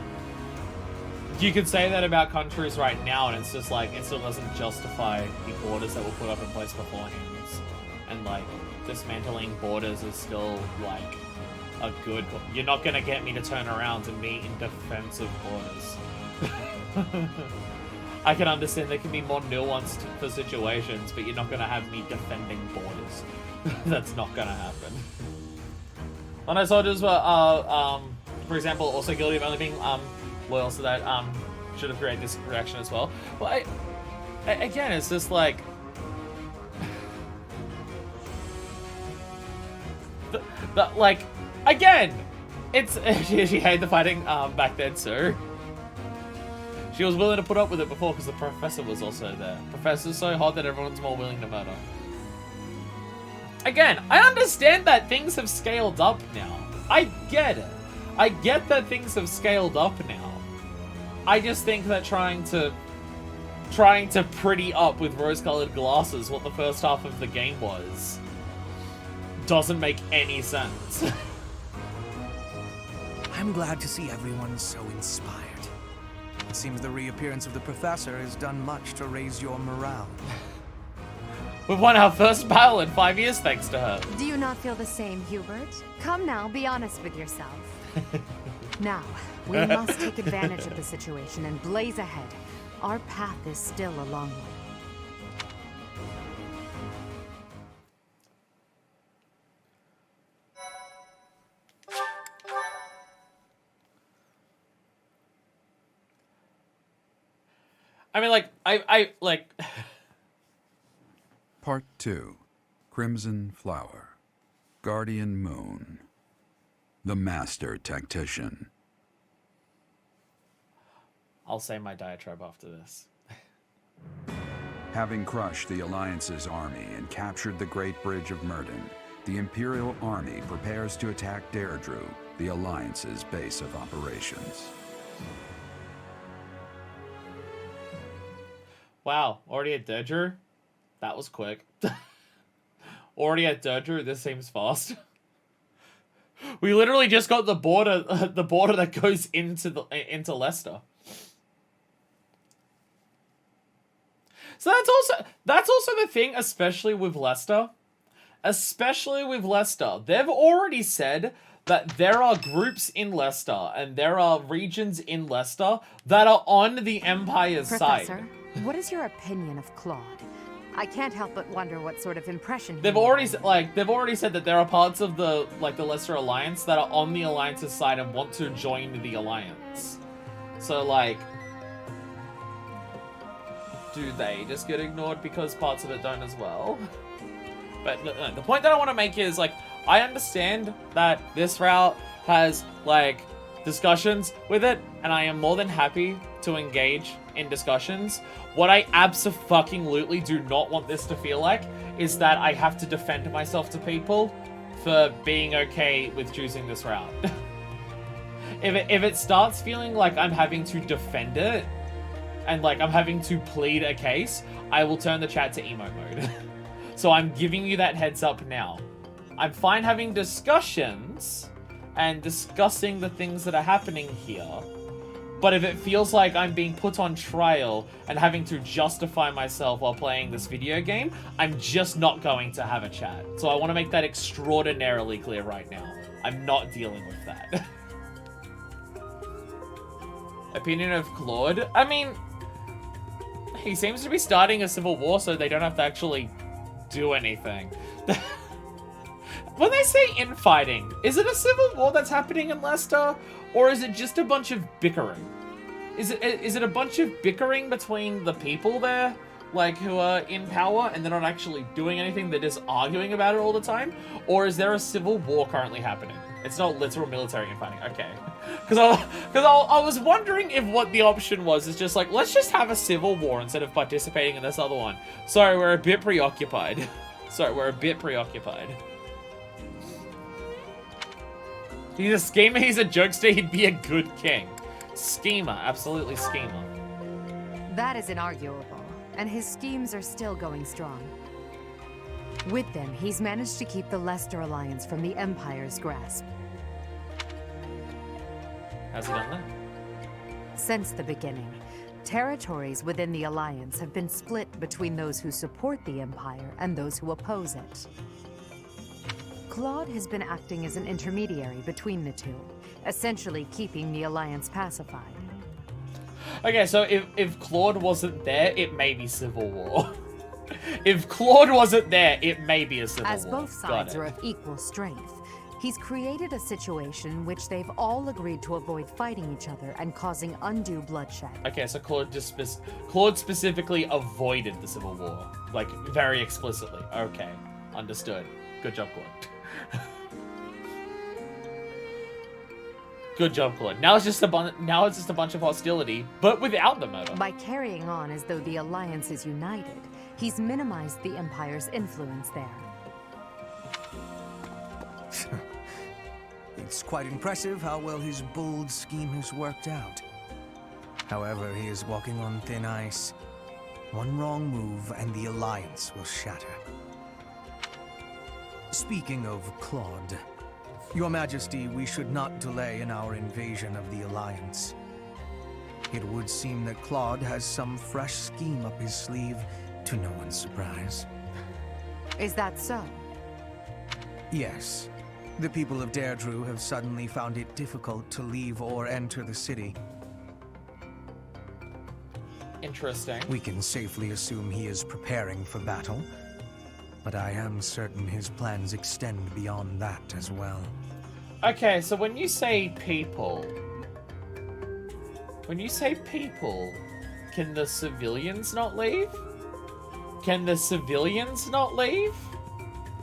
You could say that about countries right now, and it's just like, it still doesn't justify the borders that were put up in place beforehand. And like, dismantling borders is still like a good... You're not gonna get me to turn around and be in defense of borders. I can understand there can be more nuanced for situations, but you're not gonna have me defending borders. That's not gonna happen. When I soldiers were, for example, also guilty of only being loyal, so that should have created this reaction as well. Well, again, it's just like... like, again, it's... she hated the fighting back then, too. She was willing to put up with it before because the professor was also there. Professor's so hot that everyone's more willing to murder. Again, I understand that things have scaled up now. I get it. I get that things have scaled up now. I just think that trying to pretty up with rose-colored glasses what the first half of the game was doesn't make any sense. I'm glad to see everyone so inspired. It seems the reappearance of the professor has done much to raise your morale. We've won our first battle in 5 years thanks to her. Do you not feel the same, Hubert? Come now, be honest with yourself. Now, we must take advantage of the situation and blaze ahead. Our path is still a long one. I mean, like, I like... Part 2. Crimson Flower. Guardian Moon. The Master Tactician. I'll say my diatribe after this. Having crushed the Alliance's army and captured the Great Bridge of Murden, the Imperial Army prepares to attack Deirdre, the Alliance's base of operations. Wow, already at Deirdre? That was quick. Already at Deirdre? This seems fast. We literally just got the border that goes into Leicester. So that's also the thing, especially with Leicester. Especially with Leicester. They've already said that there are groups in Leicester and there are regions in Leicester that are on the Empire's side. Professor, what is your opinion of Claude? I can't help but wonder what sort of impression They've already said that there are parts of the Leicester Alliance that are on the Alliance's side and want to join the Alliance. So like, do they just get ignored because parts of it don't as well? But no, the point that I want to make is like, I understand that this route has like discussions with it, and I am more than happy to engage in discussions. What I abso-fucking-lutely do not want this to feel like is that I have to defend myself to people for being okay with choosing this route. If it starts feeling like I'm having to defend it, and like I'm having to plead a case, I will turn the chat to emo mode. So I'm giving you that heads up now. I'm fine having discussions and discussing the things that are happening here. But if it feels like I'm being put on trial and having to justify myself while playing this video game, I'm just not going to have a chat. So I want to make that extraordinarily clear right now. I'm not dealing with that. Opinion of Claude? I mean, he seems to be starting a civil war so they don't have to actually do anything. When they say infighting, is it a civil war that's happening in Leicester? Or is it just a bunch of bickering? Is it a bunch of bickering between the people there? Like, who are in power and they're not actually doing anything, they're just arguing about it all the time? Or is there a civil war currently happening? It's not literal military infighting, okay. Because I was wondering if what the option was is just like, let's just have a civil war instead of participating in this other one. Sorry, we're a bit preoccupied. Sorry, we're a bit preoccupied. He's a schemer, he's a jokester, he'd be a good king. Schemer, absolutely schemer. That is inarguable, and his schemes are still going strong. With them, he's managed to keep the Leicester Alliance from the Empire's grasp. How's he done that? Since the beginning, territories within the Alliance have been split between those who support the Empire and those who oppose it. Claude has been acting as an intermediary between the two, essentially keeping the Alliance pacified. Okay, so if Claude wasn't there, it may be civil war. If Claude wasn't there, it may be a civil war. As both sides are of equal strength, he's created a situation which they've all agreed to avoid fighting each other and causing undue bloodshed. Okay, so Claude specifically avoided the civil war, like very explicitly. Okay, understood. Good job, Claude. Good job, Claude. Now it's just a bunch of hostility, but without the murder. By carrying on as though the Alliance is united, he's minimized the Empire's influence there. It's quite impressive how well his bold scheme has worked out. However, he is walking on thin ice. One wrong move and the Alliance will shatter. Speaking of Claude, Your Majesty, we should not delay in our invasion of the Alliance. It would seem that Claude has some fresh scheme up his sleeve, to no one's surprise. Is that so? Yes. The people of Deirdre have suddenly found it difficult to leave or enter the city. Interesting. We can safely assume he is preparing for battle, but I am certain his plans extend beyond that as well. Okay, so when you say people, can the civilians not leave? Can the civilians not leave?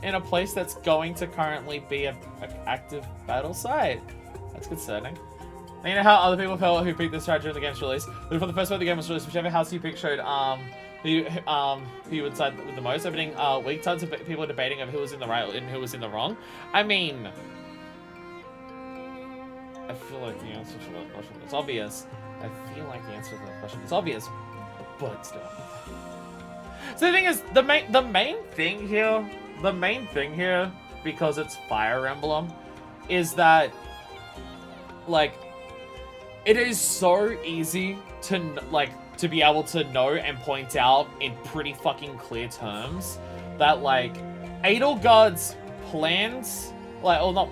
In a place that's going to currently be an active battle site? That's concerning. Now, you know how other people felt who picked this strat during the game's release? But for the first time the game was released, whichever house you picked showed who you would side with the most. Opening week, tons of people are debating of who was in the right and who was in the wrong. I mean, I feel like the answer to that question is obvious. I feel like the answer to that question is obvious, but still. So the thing is, the main thing here, because it's Fire Emblem, is that, like, it is so easy to be able to know and point out in pretty fucking clear terms that, like, Edelgard's plans, like, well, not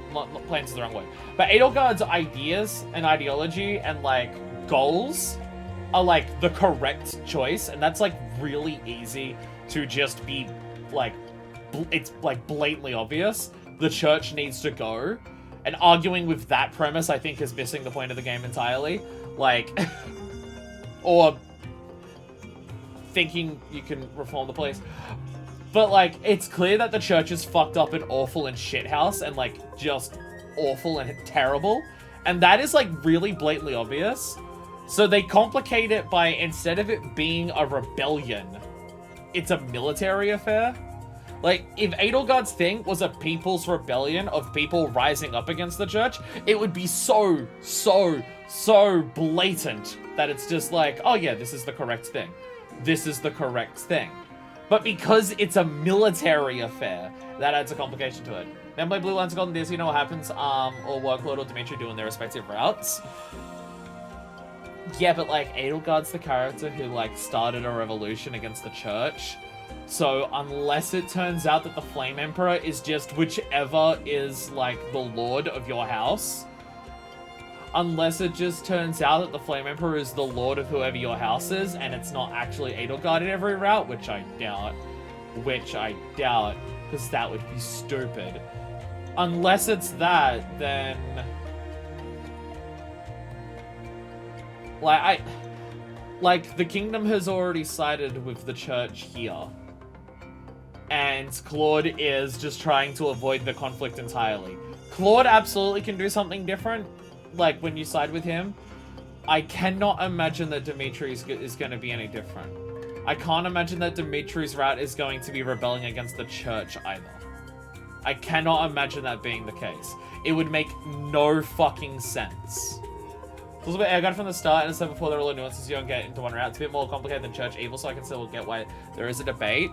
plans is the wrong word, but Edelgard's ideas and ideology and, like, goals are, like, the correct choice, and that's, like, really easy to just be, like, it's, like, blatantly obvious. The church needs to go, and arguing with that premise, I think, is missing the point of the game entirely. Like, or thinking you can reform the place. But, like, it's clear that the church is fucked up and awful and shithouse and, like, just awful and terrible. And that is, like, really blatantly obvious. So they complicate it by, instead of it being a rebellion, it's a military affair. Like, if Edelgard's thing was a people's rebellion of people rising up against the church, it would be so blatant that it's just like, oh yeah, this is the correct thing. This is the correct thing. But because it's a military affair, that adds a complication to it. Then play Blue Lines Golden Disc, you know what happens, or Workload or Dimitri doing their respective routes. Yeah, but, like, Edelgard's the character who, like, started a revolution against the church. So, unless it turns out that the Flame Emperor is just whichever is, like, the lord of your house. Unless it just turns out that the Flame Emperor is the lord of whoever your house is, and it's not actually Edelgard in every route, which I doubt, because that would be stupid. Unless it's that, then... Like, the kingdom has already sided with the church here. And Claude is just trying to avoid the conflict entirely. Claude absolutely can do something different, like, when you side with him. I cannot imagine that Dimitri is going to be any different. I can't imagine that Dimitri's route is going to be rebelling against the church either. I cannot imagine that being the case. It would make no fucking sense. It's a little bit arrogant from the start, and I said before there are a lot of nuances you don't get into one route. It's a bit more complicated than church evil, so I can still get why there is a debate.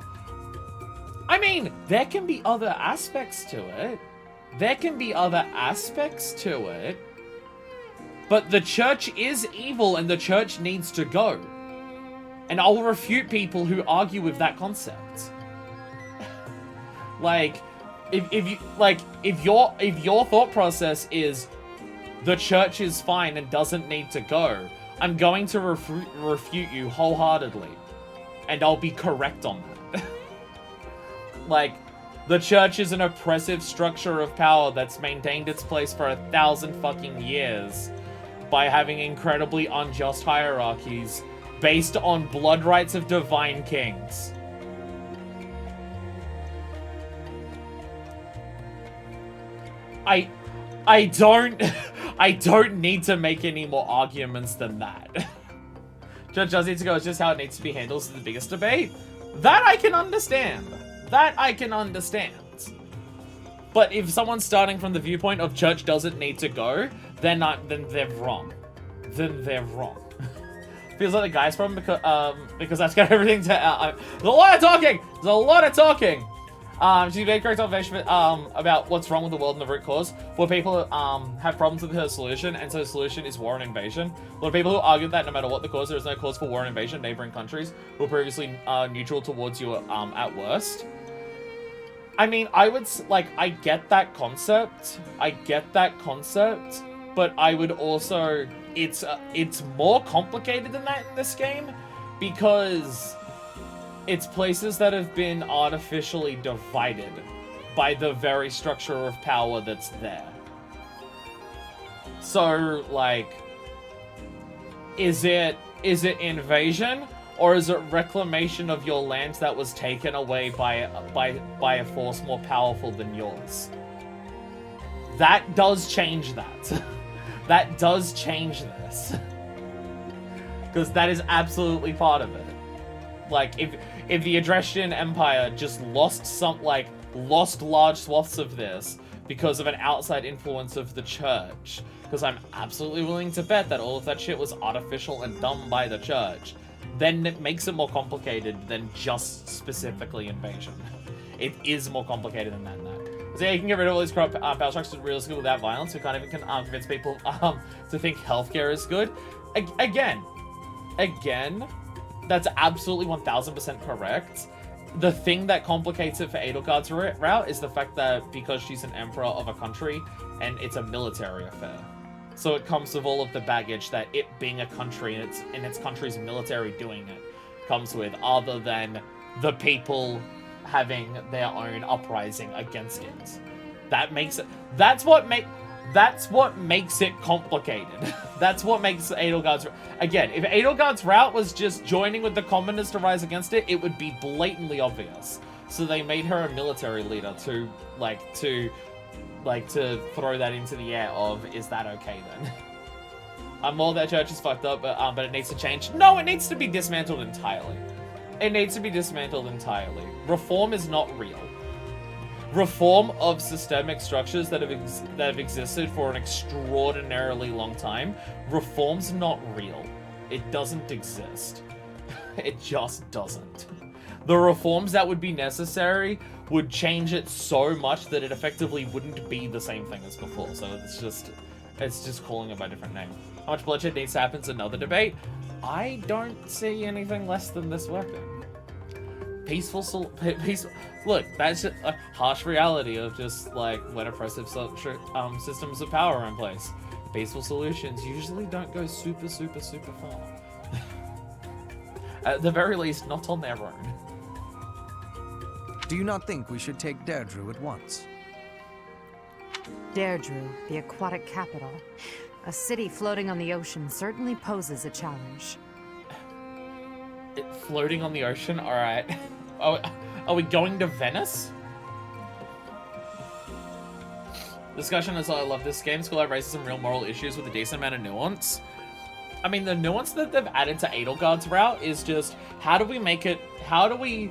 I mean, there can be other aspects to it. There can be other aspects to it. But the church is evil, and the church needs to go. And I'll refute people who argue with that concept. Like, if your thought process is the church is fine and doesn't need to go, I'm going to refute you wholeheartedly, and I'll be correct on that. Like, the church is an oppressive structure of power that's maintained its place for 1,000 fucking years by having incredibly unjust hierarchies based on blood rights of divine kings. I don't need to make any more arguments than that. Judge does need to go, it's just how it needs to be handled is the biggest debate. That I can understand. That I can understand. But if someone's starting from the viewpoint of church doesn't need to go, then they're wrong. Then they're wrong. Feels like the guy's problem because that's got everything to... there's a lot of talking! There's a lot of talking! She made correct observation about what's wrong with the world and the root cause. Where people have problems with her solution, and so the solution is war and invasion. A lot of people who argue that no matter what the cause, there is no cause for war and invasion in neighboring countries who were previously neutral towards you at worst. I mean, I get that concept. I get that concept, but I would also... It's more complicated than that in this game, because it's places that have been artificially divided by the very structure of power that's there. So, like, is it invasion, or is it reclamation of your land that was taken away by a force more powerful than yours? That does change that. That does change this. Because that is absolutely part of it. Like, if the Adrestian Empire just lost large swaths of this because of an outside influence of the church, because I'm absolutely willing to bet that all of that shit was artificial and done by the church, then it makes it more complicated than just specifically invasion. It is more complicated than that. So yeah, you can get rid of all these corrupt power structures realistically without violence. We can't even convince people to think healthcare is good. Again, that's absolutely 1000% correct. The thing that complicates it for Edelgard's route is the fact that because she's an emperor of a country and it's a military affair. So it comes with all of the baggage that it being a country and its country's military doing it comes with, other than the people having their own uprising against it. That's what makes it complicated. That's what makes Edelgard's... Again, if Edelgard's route was just joining with the commoners to rise against it, it would be blatantly obvious. So they made her a military leader to throw that into the air of, is that okay then? I'm all that church is fucked up, but it needs to change. No, it needs to be dismantled entirely. It needs to be dismantled entirely. Reform is not real. Reform of systemic structures that have existed for an extraordinarily long time, reform's not real. It doesn't exist. It just doesn't. The reforms that would be necessary would change it so much that it effectively wouldn't be the same thing as before. So it's just calling it by a different name. How much bloodshed needs to happen is another debate. I don't see anything less than this weapon. Peaceful. Look, that's just a harsh reality of just like when oppressive systems of power are in place. Peaceful solutions usually don't go super far. At the very least, not on their own. Do you not think we should take Deirdre at once? Deirdre, the aquatic capital. A city floating on the ocean certainly poses a challenge. Floating on the ocean? Alright. Are we going to Venice? Discussion is I love this game. School raises some real moral issues with a decent amount of nuance. I mean, the nuance that they've added to Edelgard's route is just, how do we make it, how do we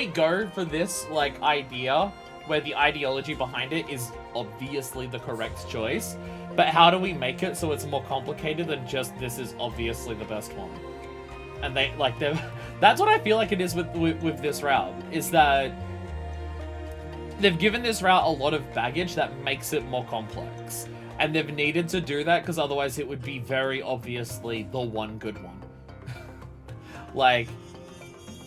go for this, like, idea where the ideology behind it is obviously the correct choice, but how do we make it so it's more complicated than just this is obviously the best one? And that's what I feel like it is with this route, is that they've given this route a lot of baggage that makes it more complex. And they've needed to do that because otherwise it would be very obviously the one good one. Like,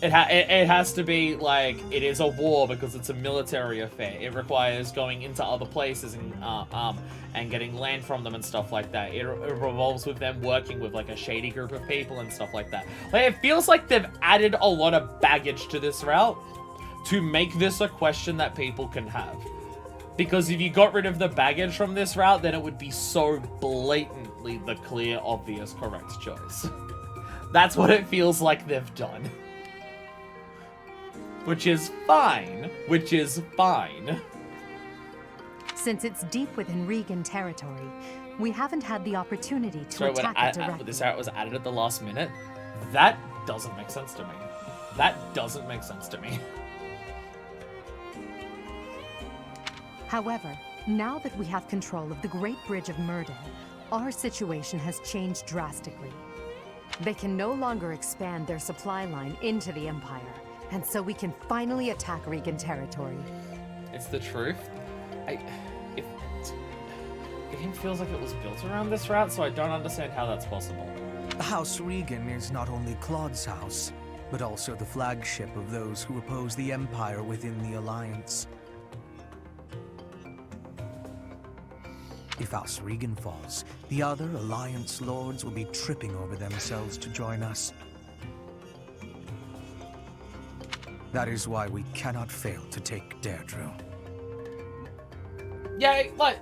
it has to be, like, it is a war because it's a military affair. It requires going into other places and getting land from them and stuff like that. It revolves with them working with, like, a shady group of people and stuff like that. Like, it feels like they've added a lot of baggage to this route to make this a question that people can have. Because if you got rid of the baggage from this route, then it would be so blatantly the clear, obvious, correct choice. That's what it feels like they've done. Which is fine. Which is fine. Since it's deep within Regan territory, we haven't had the opportunity to attack it directly. This route was added at the last minute? That doesn't make sense to me. That doesn't make sense to me. However, now that we have control of the Great Bridge of Murden, our situation has changed drastically. They can no longer expand their supply line into the Empire, and so we can finally attack Regan territory. It's the truth. The game feels like it was built around this route, so I don't understand how that's possible. House Regan is not only Claude's house, but also the flagship of those who oppose the Empire within the Alliance. If House Regan falls, the other Alliance lords will be tripping over themselves to join us. That is why we cannot fail to take Deirdre. Yeah, like,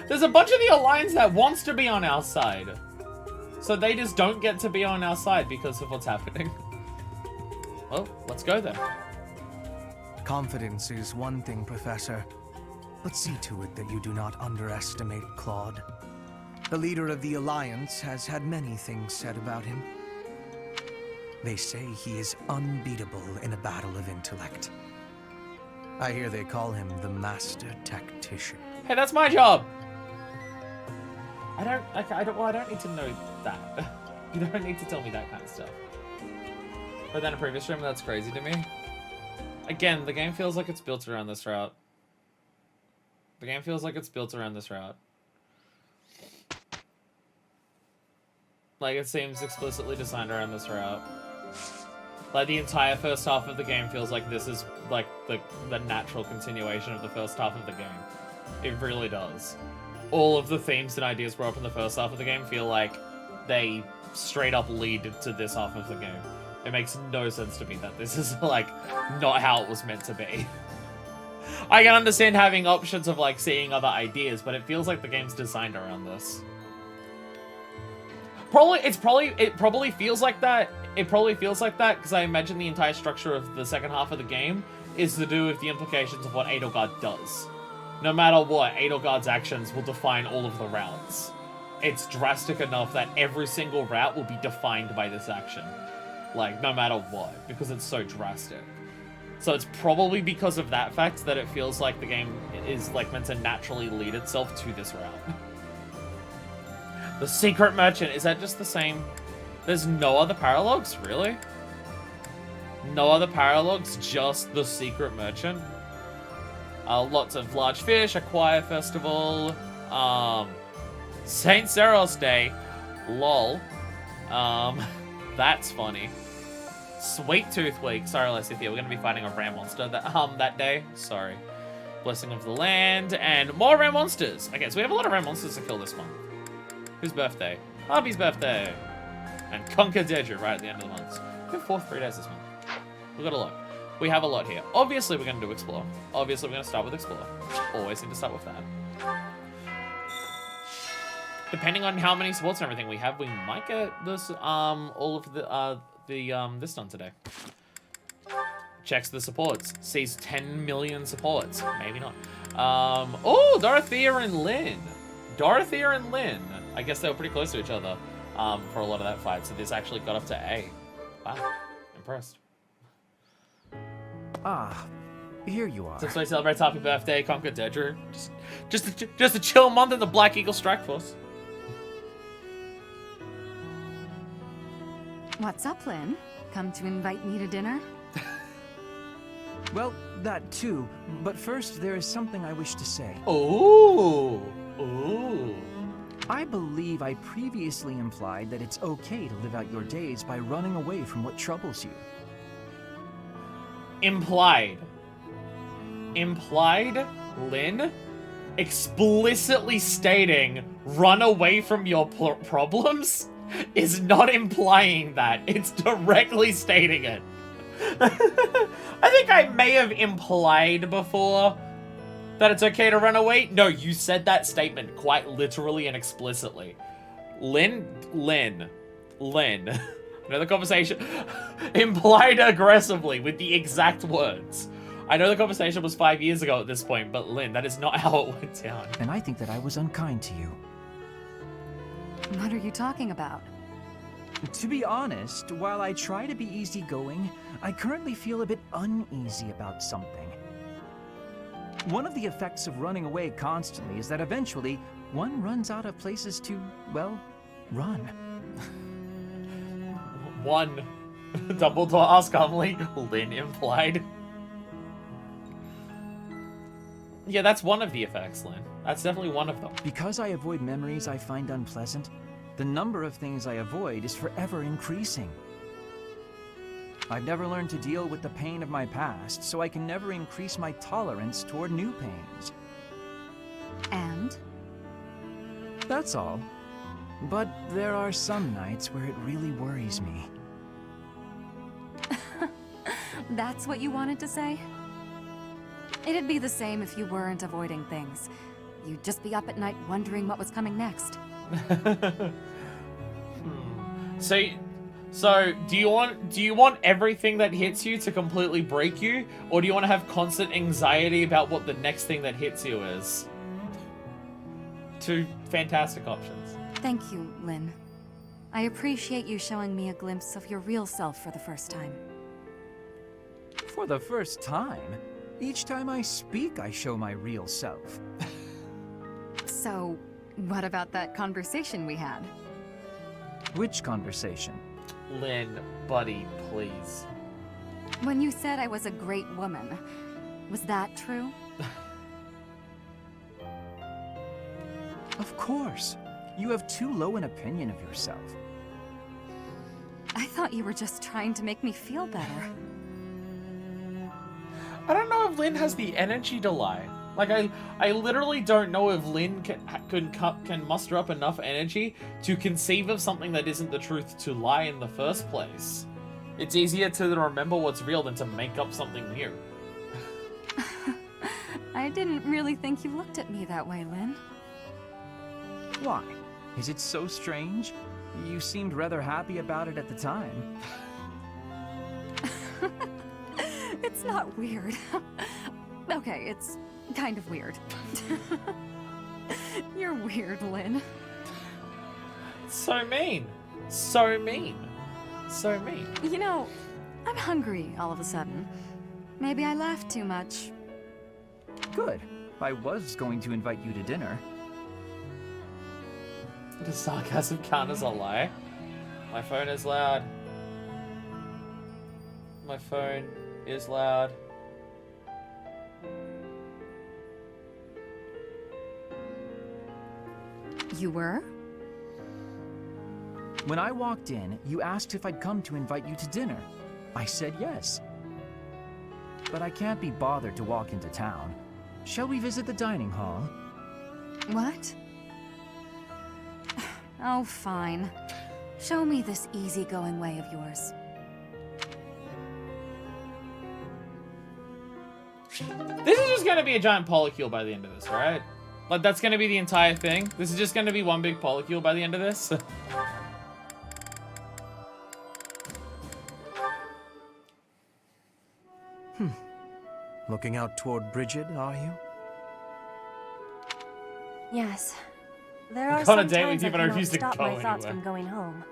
there's a bunch of the Alliance that wants to be on our side. So they just don't get to be on our side because of what's happening. Well, let's go then. Confidence is one thing, Professor. But see to it that you do not underestimate Claude. The leader of the Alliance has had many things said about him. They say he is unbeatable in a battle of intellect. I hear they call him the Master Tactician. Hey, that's my job! I don't need to know that. You don't need to tell me that kind of stuff. But then a previous stream, that's crazy to me. Again, the game feels like it's built around this route. The game feels like it's built around this route. Like, it seems explicitly designed around this route. Like, the entire first half of the game feels like this is, like, the natural continuation of the first half of the game. It really does. All of the themes and ideas brought up in the first half of the game feel like they straight up lead to this half of the game. It makes no sense to me that this is, like, not how it was meant to be. I can understand having options of, like, seeing other ideas, but it feels like the game's designed around this. It probably feels like that. It probably feels like that because I imagine the entire structure of the second half of the game is to do with the implications of what Edelgard does. No matter what, Edelgard's actions will define all of the routes. It's drastic enough that every single route will be defined by this action. Like, no matter what, because it's so drastic. So it's probably because of that fact that it feels like the game is, like, meant to naturally lead itself to this route. The Secret Merchant, is that just the same? There's no other paralogs, really? No other paralogs, just the Secret Merchant? Lots of large fish, a choir festival, St. Seros Day, lol. That's funny. Sweet Tooth Week. Sorry, Lysithia, we're going to be fighting a ram monster that day. Sorry. Blessing of the Land, and more ram monsters. Okay, so we have a lot of ram monsters to kill this month. Whose birthday? Harvey's birthday. And Conquer Deirdre right at the end of the month. We have 3 days this month. We've got a lot. We have a lot here. Obviously, we're going to do Explore. Obviously, we're going to start with Explore. Always need to start with that. Depending on how many supports and everything we have, we might get this, all of this done today. Checks the supports. Sees 10 million supports. Maybe not. Oh, Dorothea and Lynn. Dorothea and Lynn. I guess they were pretty close to each other for a lot of that fight. So this actually got up to A. Wow. Impressed. Ah, here you are. Since I celebrate happy birthday, conquer Dedra. Just a chill month in the Black Eagle Strike Force. What's up, Lynn? Come to invite me to dinner? Well, that too. But first, there is something I wish to say. Ooh. Ooh. I believe I previously implied that it's okay to live out your days by running away from what troubles you. Implied, Lynn? Explicitly stating, run away from your problems? Is not implying that. It's directly stating it. I think I may have implied before that it's okay to run away. No, you said that statement quite literally and explicitly. Lynn. I know the conversation implied aggressively with the exact words. I know the conversation was 5 years ago at this point, but Lynn, that is not how it went down. And I think that I was unkind to you. What are you talking about? To be honest, while I try to be easygoing, I currently feel a bit uneasy about something. One of the effects of running away constantly is that eventually one runs out of places to, well, run. One. Dumbledore asked calmly. Lynn implied. Yeah, that's one of the effects, Lynn. That's definitely one of them. Because I avoid memories I find unpleasant, the number of things I avoid is forever increasing. I've never learned to deal with the pain of my past, so I can never increase my tolerance toward new pains. And? That's all. But there are some nights where it really worries me. That's what you wanted to say? It'd be the same if you weren't avoiding things. You'd just be up at night wondering what was coming next. So do you want everything that hits you to completely break you, or do you want to have constant anxiety about what the next thing that hits you is? Two fantastic options. Thank you, Lynn. I appreciate you showing me a glimpse of your real self for the first time. For the first time? Each time I speak, I show my real self. So, what about that conversation we had? Which conversation? Lynn, buddy, please. When you said I was a great woman, was that true? Of course. You have too low an opinion of yourself. I thought you were just trying to make me feel better. I don't know if Lynn has the energy to lie. Like, I literally don't know if Lynn can muster up enough energy to conceive of something that isn't the truth to lie in the first place. It's easier to remember what's real than to make up something new. I didn't really think you looked at me that way, Lynn. Why? Is it so strange? You seemed rather happy about it at the time. It's not weird. Okay, it's kind of weird. You're weird, Lynn. So mean. So mean. So mean. You know, I'm hungry all of a sudden. Maybe I laughed too much. Good. I was going to invite you to dinner. Does sarcasm count as a lie? My phone is loud. My phone is loud. You were? When I walked in, you asked if I'd come to invite you to dinner. I said yes. But I can't be bothered to walk into town. Shall we visit the dining hall? What? Oh, fine. Show me this easygoing way of yours. This is just gonna be a giant polycule by the end of this, right? Like, that's gonna be the entire thing? This is just gonna be one big polycule by the end of this? Looking out toward Bridget, are you? Yes. There are Go on a some date with times you, I but I cannot refuse to stop go my thoughts anywhere. from going home.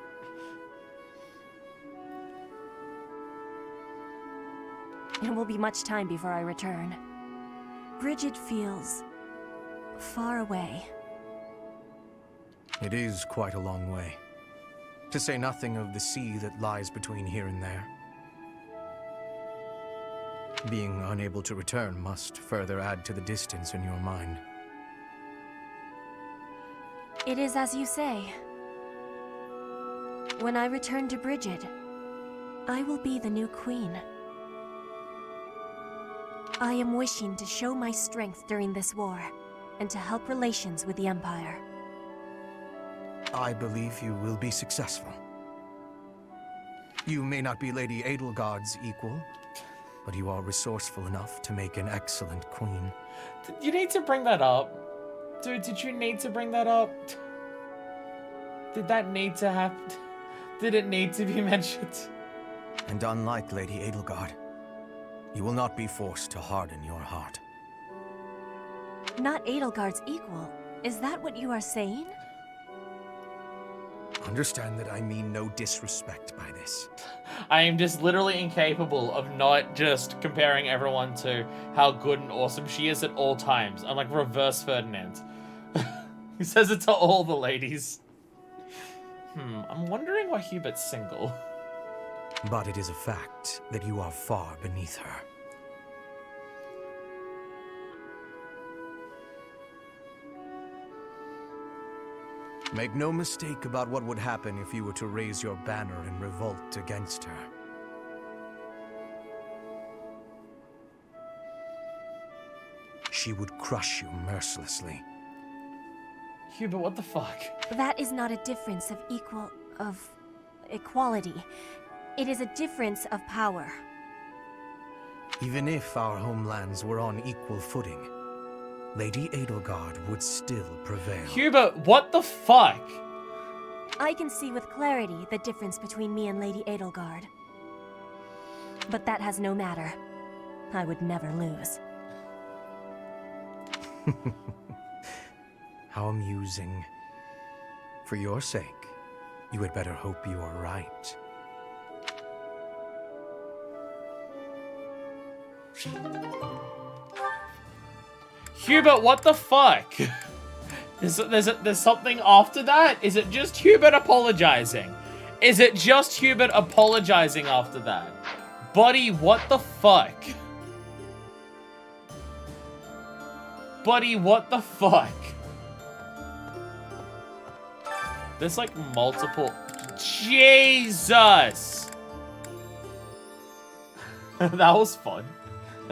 It will be much time before I return. Bridget feels far away. It is quite a long way. To say nothing of the sea that lies between here and there. Being unable to return must further add to the distance in your mind. It is as you say. When I return to Bridget, I will be the new queen. I am wishing to show my strength during this war, and to help relations with the Empire. I believe you will be successful. You may not be Lady Edelgard's equal, but you are resourceful enough to make an excellent queen. You need to bring that up. Dude, did you need to bring that up? Did that need to happen? Did it need to be mentioned? And unlike Lady Edelgard, you will not be forced to harden your heart. Not Edelgard's equal. Is that what you are saying? Understand that I mean no disrespect by this. I am just literally incapable of not just comparing everyone to how good and awesome she is at all times. I'm like reverse Ferdinand. He says it to all the ladies. I'm wondering why Hubert's single. But it is a fact that you are far beneath her. Make no mistake about what would happen if you were to raise your banner in revolt against her. She would crush you mercilessly. Hubert, what the fuck? That is not a difference of equality. It is a difference of power. Even if our homelands were on equal footing, Lady Edelgard would still prevail. Hubert, what the fuck? I can see with clarity the difference between me and Lady Edelgard. But that has no matter. I would never lose. How amusing. For your sake, you had better hope you are right. Hubert, what the fuck? There's something after that? Is it just Hubert apologizing? Is it just Hubert apologizing after that? Buddy, what the fuck? Buddy, what the fuck? There's like multiple... Jesus! That was fun.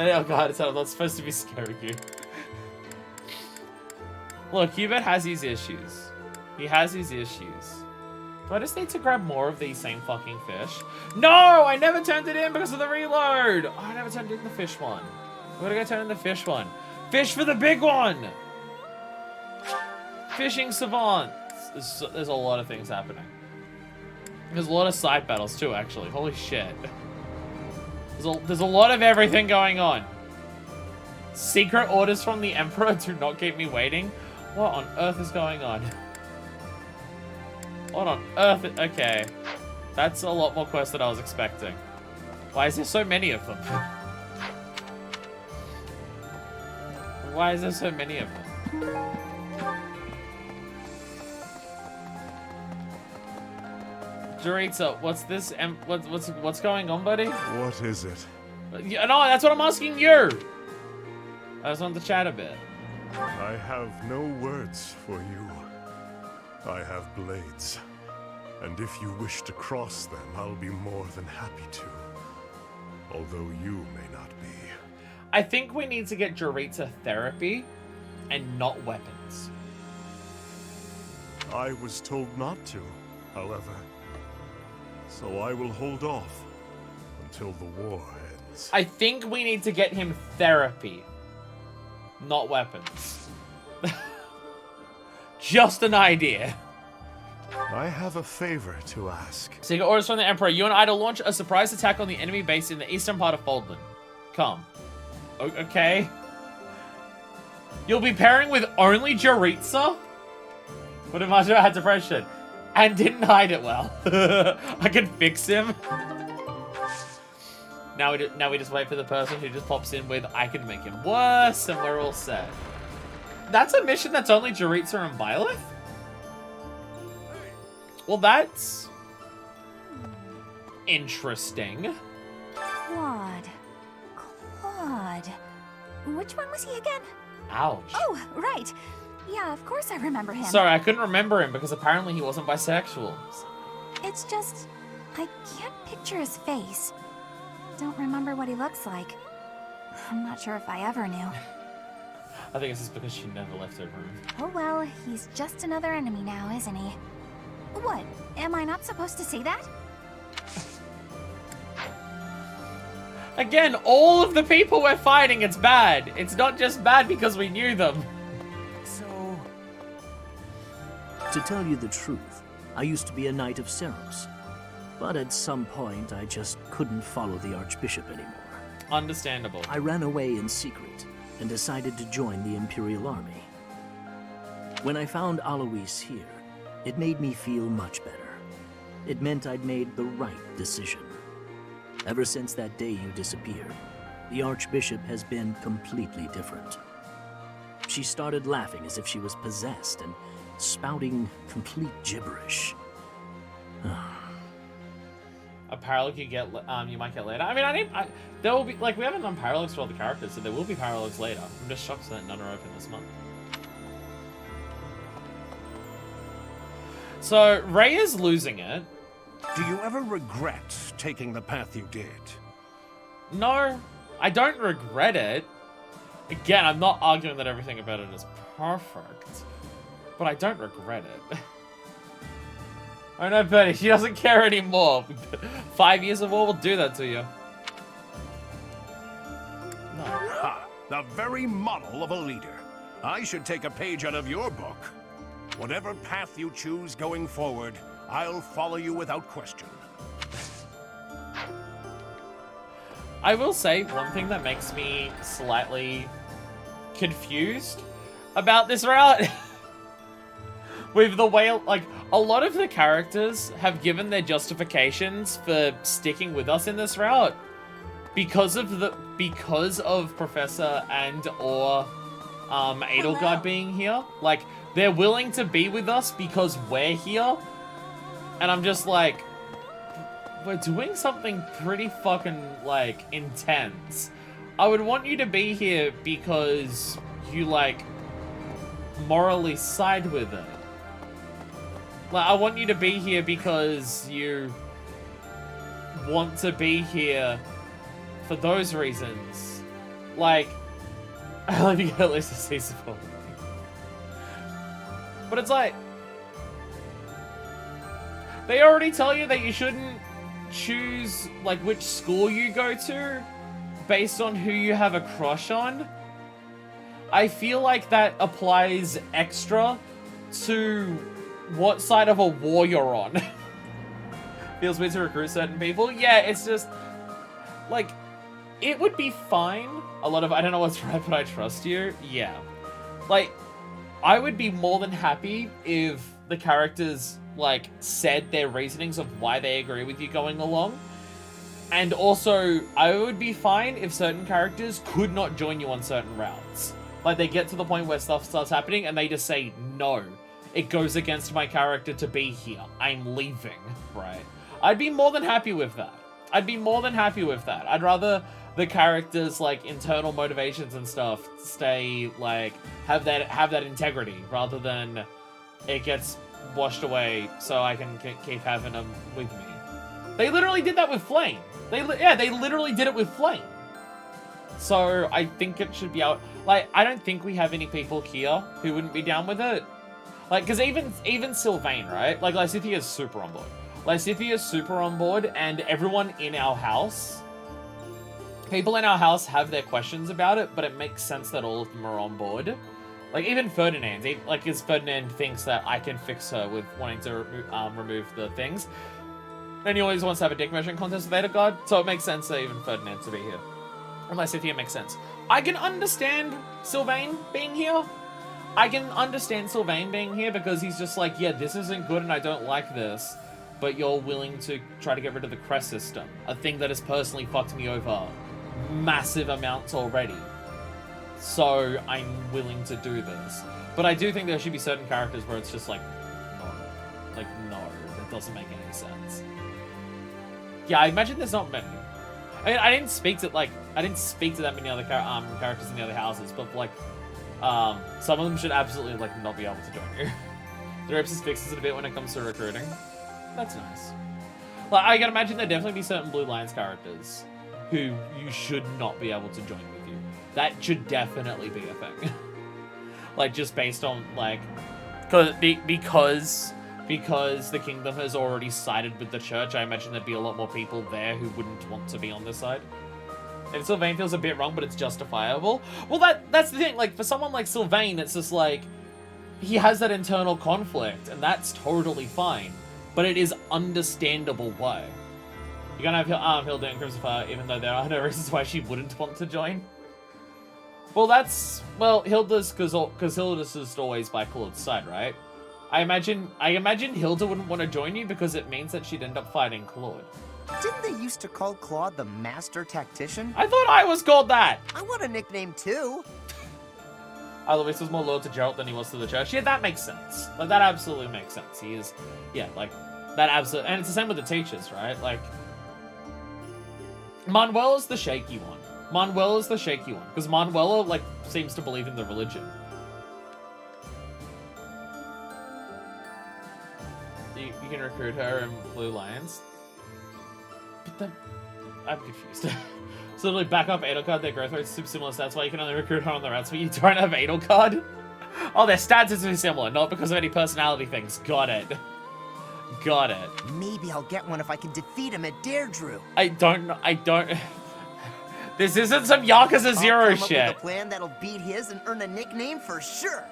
Oh god, I'm not supposed to be scaring you. Look, Hubert has his issues. He has his issues. Do I just need to grab more of these same fucking fish? No! I never turned it in because of the reload! Oh, I never turned in the fish one. I'm gonna go turn in the fish one. Fish for the big one! Fishing savant. There's a lot of things happening. There's a lot of side battles too, actually. Holy shit. There's a lot of everything going on. Secret orders from the Emperor do not keep me waiting. What on earth is going on? What on earth? Okay. That's a lot more quests than I was expecting. Why is there so many of them? Why is there so many of them? Dorita, what's this? What's going on, buddy? What is it? Yeah, no, that's what I'm asking you. I just wanted to chat a bit. I have no words for you. I have blades. And if you wish to cross them, I'll be more than happy to. Although you may not be. I think we need to get Dorita therapy and not weapons. I was told not to, however. So I will hold off until the war ends. I think we need to get him therapy, not weapons. Just an idea. I have a favor to ask. Secret orders from the Emperor. You and I to launch a surprise attack on the enemy base in the eastern part of Foldland. Come. Okay. You'll be pairing with only Joritza? But imagine I had depression. And didn't hide it well. I can fix him. Now we just wait for the person who just pops in with, I can make him worse, and we're all set. That's a mission that's only Jaritza and Byleth? Well, that's interesting. Claude. Which one was he again? Ouch. Oh, right. Yeah, of course I remember him. Sorry, I couldn't remember him because apparently he wasn't bisexual. It's just, I can't picture his face. Don't remember what he looks like. I'm not sure if I ever knew. I think it's just because she never left her room. Oh well, he's just another enemy now, isn't he? What? Am I not supposed to say that? Again, all of the people we're fighting, it's bad. It's not just bad because we knew them. So... To tell you the truth, I used to be a Knight of Ceros. But at some point, I just couldn't follow the Archbishop anymore. Understandable. I ran away in secret and decided to join the Imperial Army. When I found Alois here, it made me feel much better. It meant I'd made the right decision. Ever since that day you disappeared, the Archbishop has been completely different. She started laughing as if she was possessed and spouting complete gibberish. A paralogue you might get later. I mean, there will be, like, we haven't done paralogues for all the characters, so there will be paralogues later. I'm just shocked that none are open this month. So, Ray is losing it. Do you ever regret taking the path you did? No, I don't regret it. Again, I'm not arguing that everything about it is perfect, but I don't regret it. I know, Betty, she doesn't care anymore. 5 years of war will do that to you. No. Ha! The very model of a leader. I should take a page out of your book. Whatever path you choose going forward, I'll follow you without question. I will say one thing that makes me slightly confused about this route. With the way, like, a lot of the characters have given their justifications for sticking with us in this route because of Professor and/or Edelgard being here. Like, they're willing to be with us because we're here, and I'm just like, we're doing something pretty fucking, like, intense. I would want you to be here because you, like, morally side with it. Like, I want you to be here because you want to be here for those reasons. Like, I love you at least a season 4. But it's like, they already tell you that you shouldn't choose, like, which school you go to based on who you have a crush on. I feel like that applies extra to what side of a war you're on. Feels weird to recruit certain people. Yeah, it's just, like, it would be fine. A lot of, I don't know what's right, but I trust you. Yeah. Like, I would be more than happy if the characters, like, said their reasonings of why they agree with you going along. And also, I would be fine if certain characters could not join you on certain routes. Like, they get to the point where stuff starts happening and they just say, no, it goes against my character to be here. I'm leaving, right? I'd be more than happy with that. I'd be more than happy with that. I'd rather the characters, like, internal motivations and stuff stay, like, have that integrity rather than it gets washed away so I can keep having them with me. They literally did that with Flame. They literally did it with Flame. So I think it should be out. Like, I don't think we have any people here who wouldn't be down with it. Like, because even Sylvain, right? Like, Lysithia's super on board. Lysithia's super on board, and everyone in our house, people in our house have their questions about it, but it makes sense that all of them are on board. Like, even Ferdinand, like, because Ferdinand thinks that I can fix her with wanting to remove the things. And he always wants to have a dick measuring contest with Edelgard, so it makes sense that even Ferdinand to be here. And Lysithia makes sense. I can understand Sylvain being here. I can understand Sylvain being here because he's just like, yeah, this isn't good and I don't like this. but you're willing to try to get rid of the crest system, a thing that has personally fucked me over massive amounts already. So I'm willing to do this. But I do think there should be certain characters where it's just like, no. Like, no, that doesn't make any sense. Yeah, I imagine there's not many. I mean, I didn't speak to that many other characters in the other houses, but like, some of them should absolutely like not be able to join you. The Repsis fixes it a bit when it comes to recruiting. That's nice. Like, I can imagine there'd definitely be certain Blue Lions characters who you should not be able to join with you. That should definitely be a thing. Like, just based on like, because the kingdom has already sided with the church, I imagine there'd be a lot more people there who wouldn't want to be on this side. And Sylvain feels a bit wrong, but it's justifiable. Well, that's the thing. Like, for someone like Sylvain, it's just like, he has that internal conflict, and that's totally fine. But it is understandable why. You're gonna have Hilda and Crimson Fire, even though there are no reasons why she wouldn't want to join. Well, Hilda's, because Hilda's just always by Claude's side, right? I imagine Hilda wouldn't want to join you because it means that she'd end up fighting Claude. Didn't they used to call Claude the Master Tactician? I thought I was called that! I want a nickname too. Alois was more loyal to Geralt than he was to the church. Yeah, that makes sense. Like, that absolutely makes sense. He is, yeah, like, that absolutely, and it's the same with the teachers, right? Like, Manuela's the shaky one. Manuela's the shaky one, because Manuela, like, seems to believe in the religion. You can recruit her in Blue Lions. But then, I'm confused. So like back up Edelgard, their growth rate's super similar stats, why you can only recruit her on the rats, but you don't have Edelgard? Oh, their stats are super similar, not because of any personality things. Got it. Got it. Maybe I'll get one if I can defeat him at Deirdre. I don't know. This isn't some Yakuza Zero shit. I'll come up with a plan that'll beat his and earn a nickname for sure.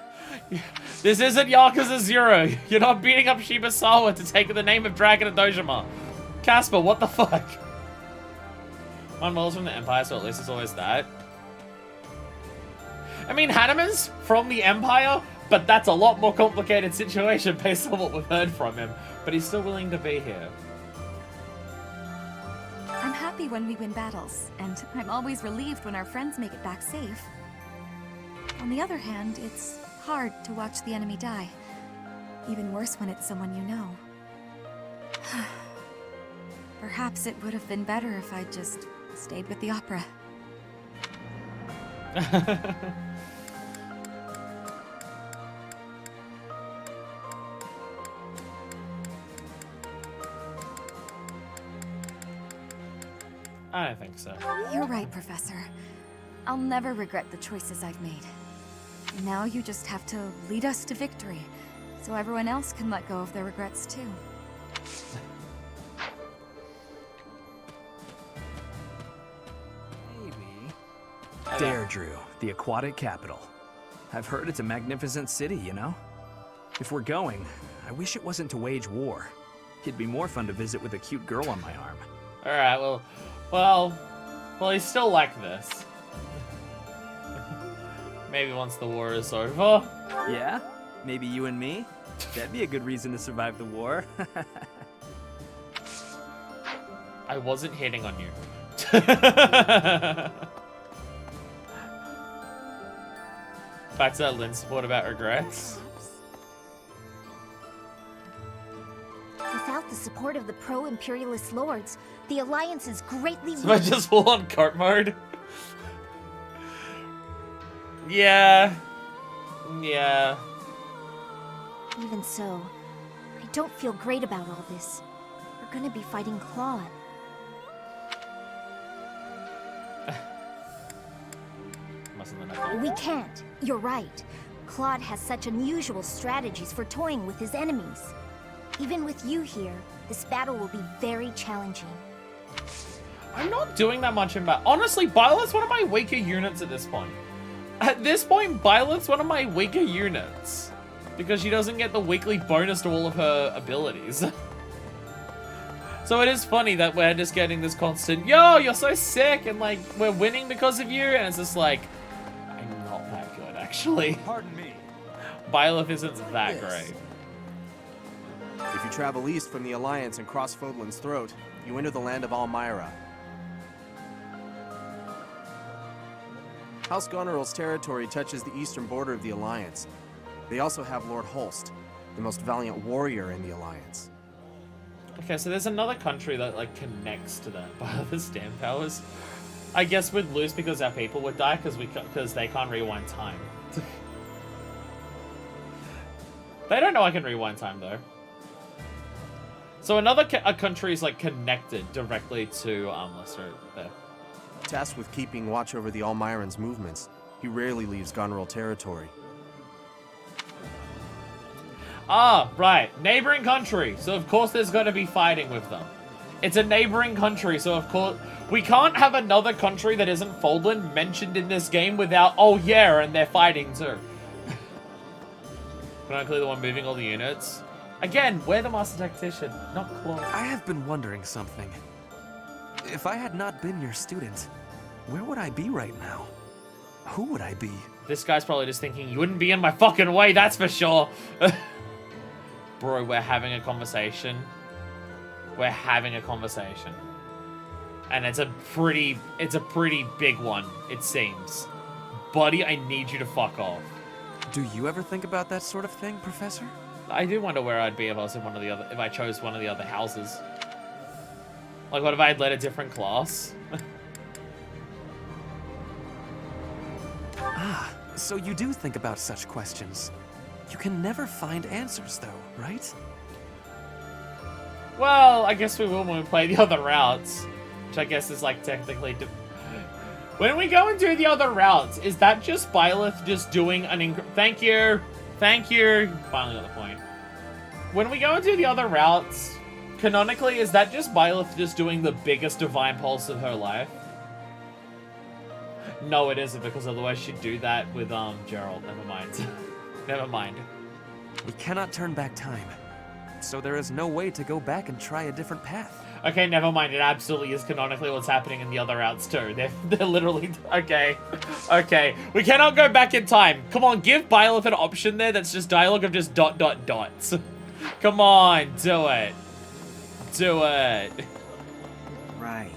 This isn't Yakuza Zero. You're not beating up Shibusawa to take the name of Dragon and Dojima. Casper, what the fuck? Manuel's from the Empire, so at least it's always that. I mean, Hanneman's from the Empire, but that's a lot more complicated situation based on what we've heard from him. But he's still willing to be here. I'm happy when we win battles, and I'm always relieved when our friends make it back safe. On the other hand, it's hard to watch the enemy die. Even worse when it's someone you know. Perhaps it would have been better if I just stayed with the opera. I don't think so. You're right, Professor. I'll never regret the choices I've made. Now you just have to lead us to victory, so everyone else can let go of their regrets too. Deirdre, the aquatic capital. I've heard it's a magnificent city, you know? If we're going, I wish it wasn't to wage war. It'd be more fun to visit with a cute girl on my arm. Alright, well, he's still like this. Maybe once the war is over. Yeah? Maybe you and me? That'd be a good reason to survive the war. I wasn't hitting on you. Back to that Lynn support about regrets. Without the support of the pro-imperialist lords, the Alliance is greatly So I just full on cart mode? Yeah. Even so, I don't feel great about all this. We're gonna be fighting Claude. We can't. You're right. Claude has such unusual strategies for toying with his enemies. Even with you here, this battle will be very challenging. I'm not doing that much in battle. Honestly, Byleth's one of my weaker units at this point. At this point, Byleth's one of my weaker units. Because she doesn't get the weekly bonus to all of her abilities. So it is funny that we're just getting this constant, yo, you're so sick, and like, we're winning because of you, and it's just like, I'm not that good, actually. Pardon me. Byleth isn't that great. If you travel east from the Alliance and cross Fodlan's Throat, you enter the land of Almyra. House Goneril's territory touches the eastern border of the Alliance. They also have Lord Holst, the most valiant warrior in the Alliance. Okay, so there's another country that, like, connects to that by the stand powers. I guess we'd lose because our people would die because they can't rewind time. They don't know I can rewind time, though. So another country is, like, connected directly to Lester there. Tasked with keeping watch over the Almyrans' movements, he rarely leaves Goneril territory. Ah, right. Neighboring country. So, of course, there's going to be fighting with them. It's a neighboring country, so, of course... We can't have another country that isn't Fodlan mentioned in this game without, oh, yeah, and they're fighting, too. Can I clear the one moving all the units? Again, we're the Master Tactician, not Claude. I have been wondering something. If I had not been your student, where would I be right now? Who would I be? This guy's probably just thinking, you wouldn't be in my fucking way, that's for sure. Bro, we're having a conversation. We're having a conversation. And it's a pretty big one, it seems. Buddy, I need you to fuck off. Do you ever think about that sort of thing, Professor? I do wonder where I'd be if I was in if I chose one of the other houses. Like, what if I had led a different class? Ah, so you do think about such questions. You can never find answers, though, right? Well, I guess we will when we play the other routes. Which I guess is, like, technically... When we go and do the other routes, is that just Byleth just doing an Thank you! Thank you! Finally got the point. When we go and do the other routes, canonically, is that just Byleth just doing the biggest divine pulse of her life? No, it isn't, because otherwise she'd do that with, Gerald. Never mind. Never mind. We cannot turn back time. So there is no way to go back and try a different path. Okay, never mind. It absolutely is canonically what's happening in the other routes too. They're literally... Okay. Okay. We cannot go back in time. Come on, give Byleth an option there that's just dialogue of just ... dots. Come on, do it. Do it. Right.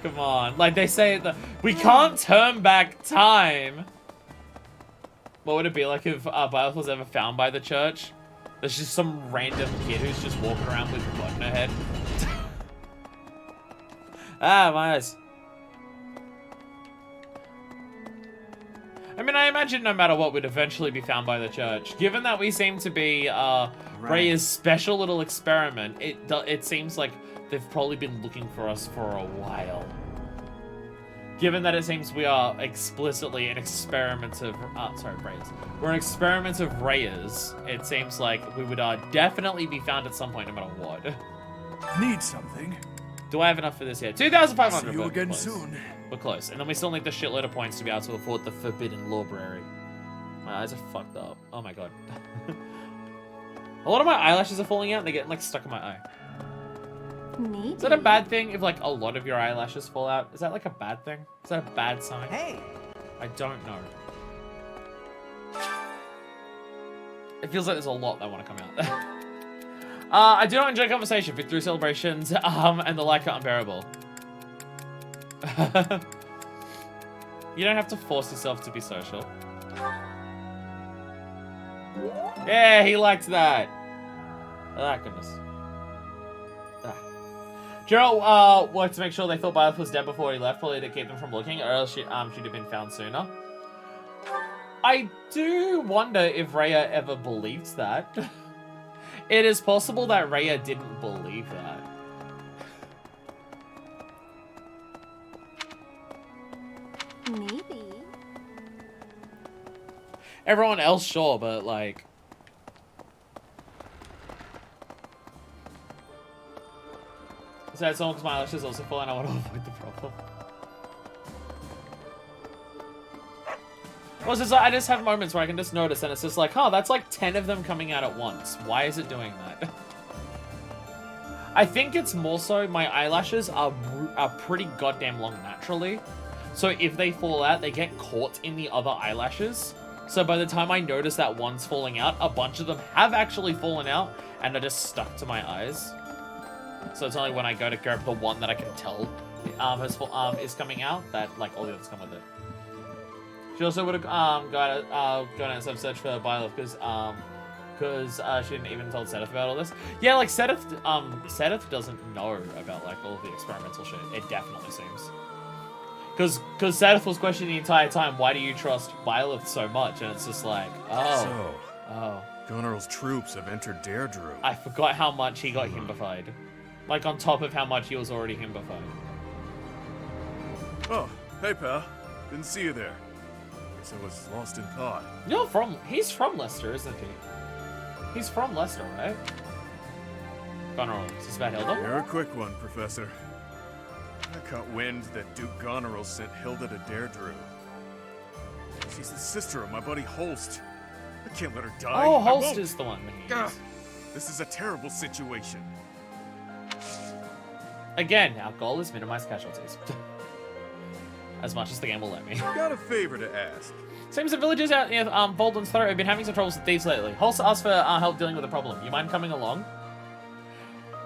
Come on. Like they say, we can't turn back time. What would it be like if Byleth was ever found by the church? There's just some random kid who's just walking around with a button in her head. Ah, my eyes. I mean, I imagine no matter what, we'd eventually be found by the church. Given that we seem to be Rhea's special little experiment, it seems like they've probably been looking for us for a while. Given that it seems we are explicitly an experiment of... sorry, Rhea's. We're an experiment of Rhea's. It seems like we would definitely be found at some point, no matter what. Need something? Do I have enough for this here? 2,500. See you again soon. We're close. And then we still need the shitload of points to be able to afford the Forbidden Library. My eyes are fucked up. Oh my god. A lot of my eyelashes are falling out and they're getting, like, stuck in my eye. Maybe. Is that a bad thing if, like, a lot of your eyelashes fall out? Is that, like, a bad thing? Is that a bad sign? Hey! I don't know. It feels like there's a lot that want to come out. I do not enjoy conversation. Victory celebrations, and the like are unbearable. You don't have to force yourself to be social. Yeah, he liked that. Oh, goodness. Gerald worked to make sure they thought Byleth was dead before he left, probably to keep them from looking, or else she'd have been found sooner. I do wonder if Rhea ever believed that. It is possible that Rhea didn't believe that. Maybe. Everyone else, sure, but like... So it's almost my eyelashes also full and I want to avoid the problem. Well, it's just like, I just have moments where I can just notice and it's just like, oh, that's like 10 of them coming out at once. Why is it doing that? I think it's more so my eyelashes are pretty goddamn long naturally. So if they fall out, they get caught in the other eyelashes. So by the time I notice that one's falling out, a bunch of them have actually fallen out and are just stuck to my eyes. So it's only when I go to grab the one that I can tell is coming out that like all the others come with it. She also would have gone out and search for Byleth because she didn't even tell Sedith about all this. Yeah, like Sedith doesn't know about like all the experimental shit. It definitely seems. Because Sedith was questioning the entire time, why do you trust Byleth so much? And it's just like, Gunneral's troops have entered Deirdre. I forgot how much he got himbified. Like on top of how much he was already himbified. Oh, hey pal. Didn't see you there. Guess I was lost in thought. He's from Leicester, isn't he? He's from Leicester, right? Gunneral, is this about Hilda? You're a quick one, Professor. I caught wind that Duke Gunneral sent Hilda to Deirdre. She's the sister of my buddy Holst. I can't let her die. Oh, Holst is the one. This is a terrible situation. Again, our goal is minimize casualties. As much as the game will let me. Got a favor to ask. Seems the villagers out near Baldwin's Throat have been having some troubles with thieves lately. Holst asked for help dealing with the problem. You mind coming along?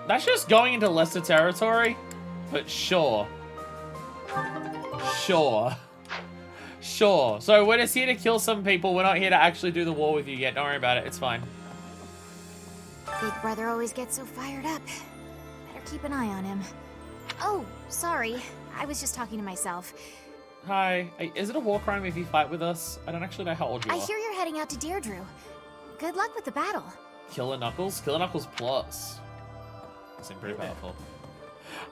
That's just going into Leicester territory, but sure. Sure. So we're just here to kill some people. We're not here to actually do the war with you yet. Don't worry about it. It's fine. Big brother always gets so fired up. Better keep an eye on him. Oh, sorry. I was just talking to myself. Hi. Is it a war crime if you fight with us? I don't actually know how old you are. I hear you're heading out to Deirdre. Good luck with the battle. Killer Knuckles? Killer Knuckles Plus. Seem pretty powerful.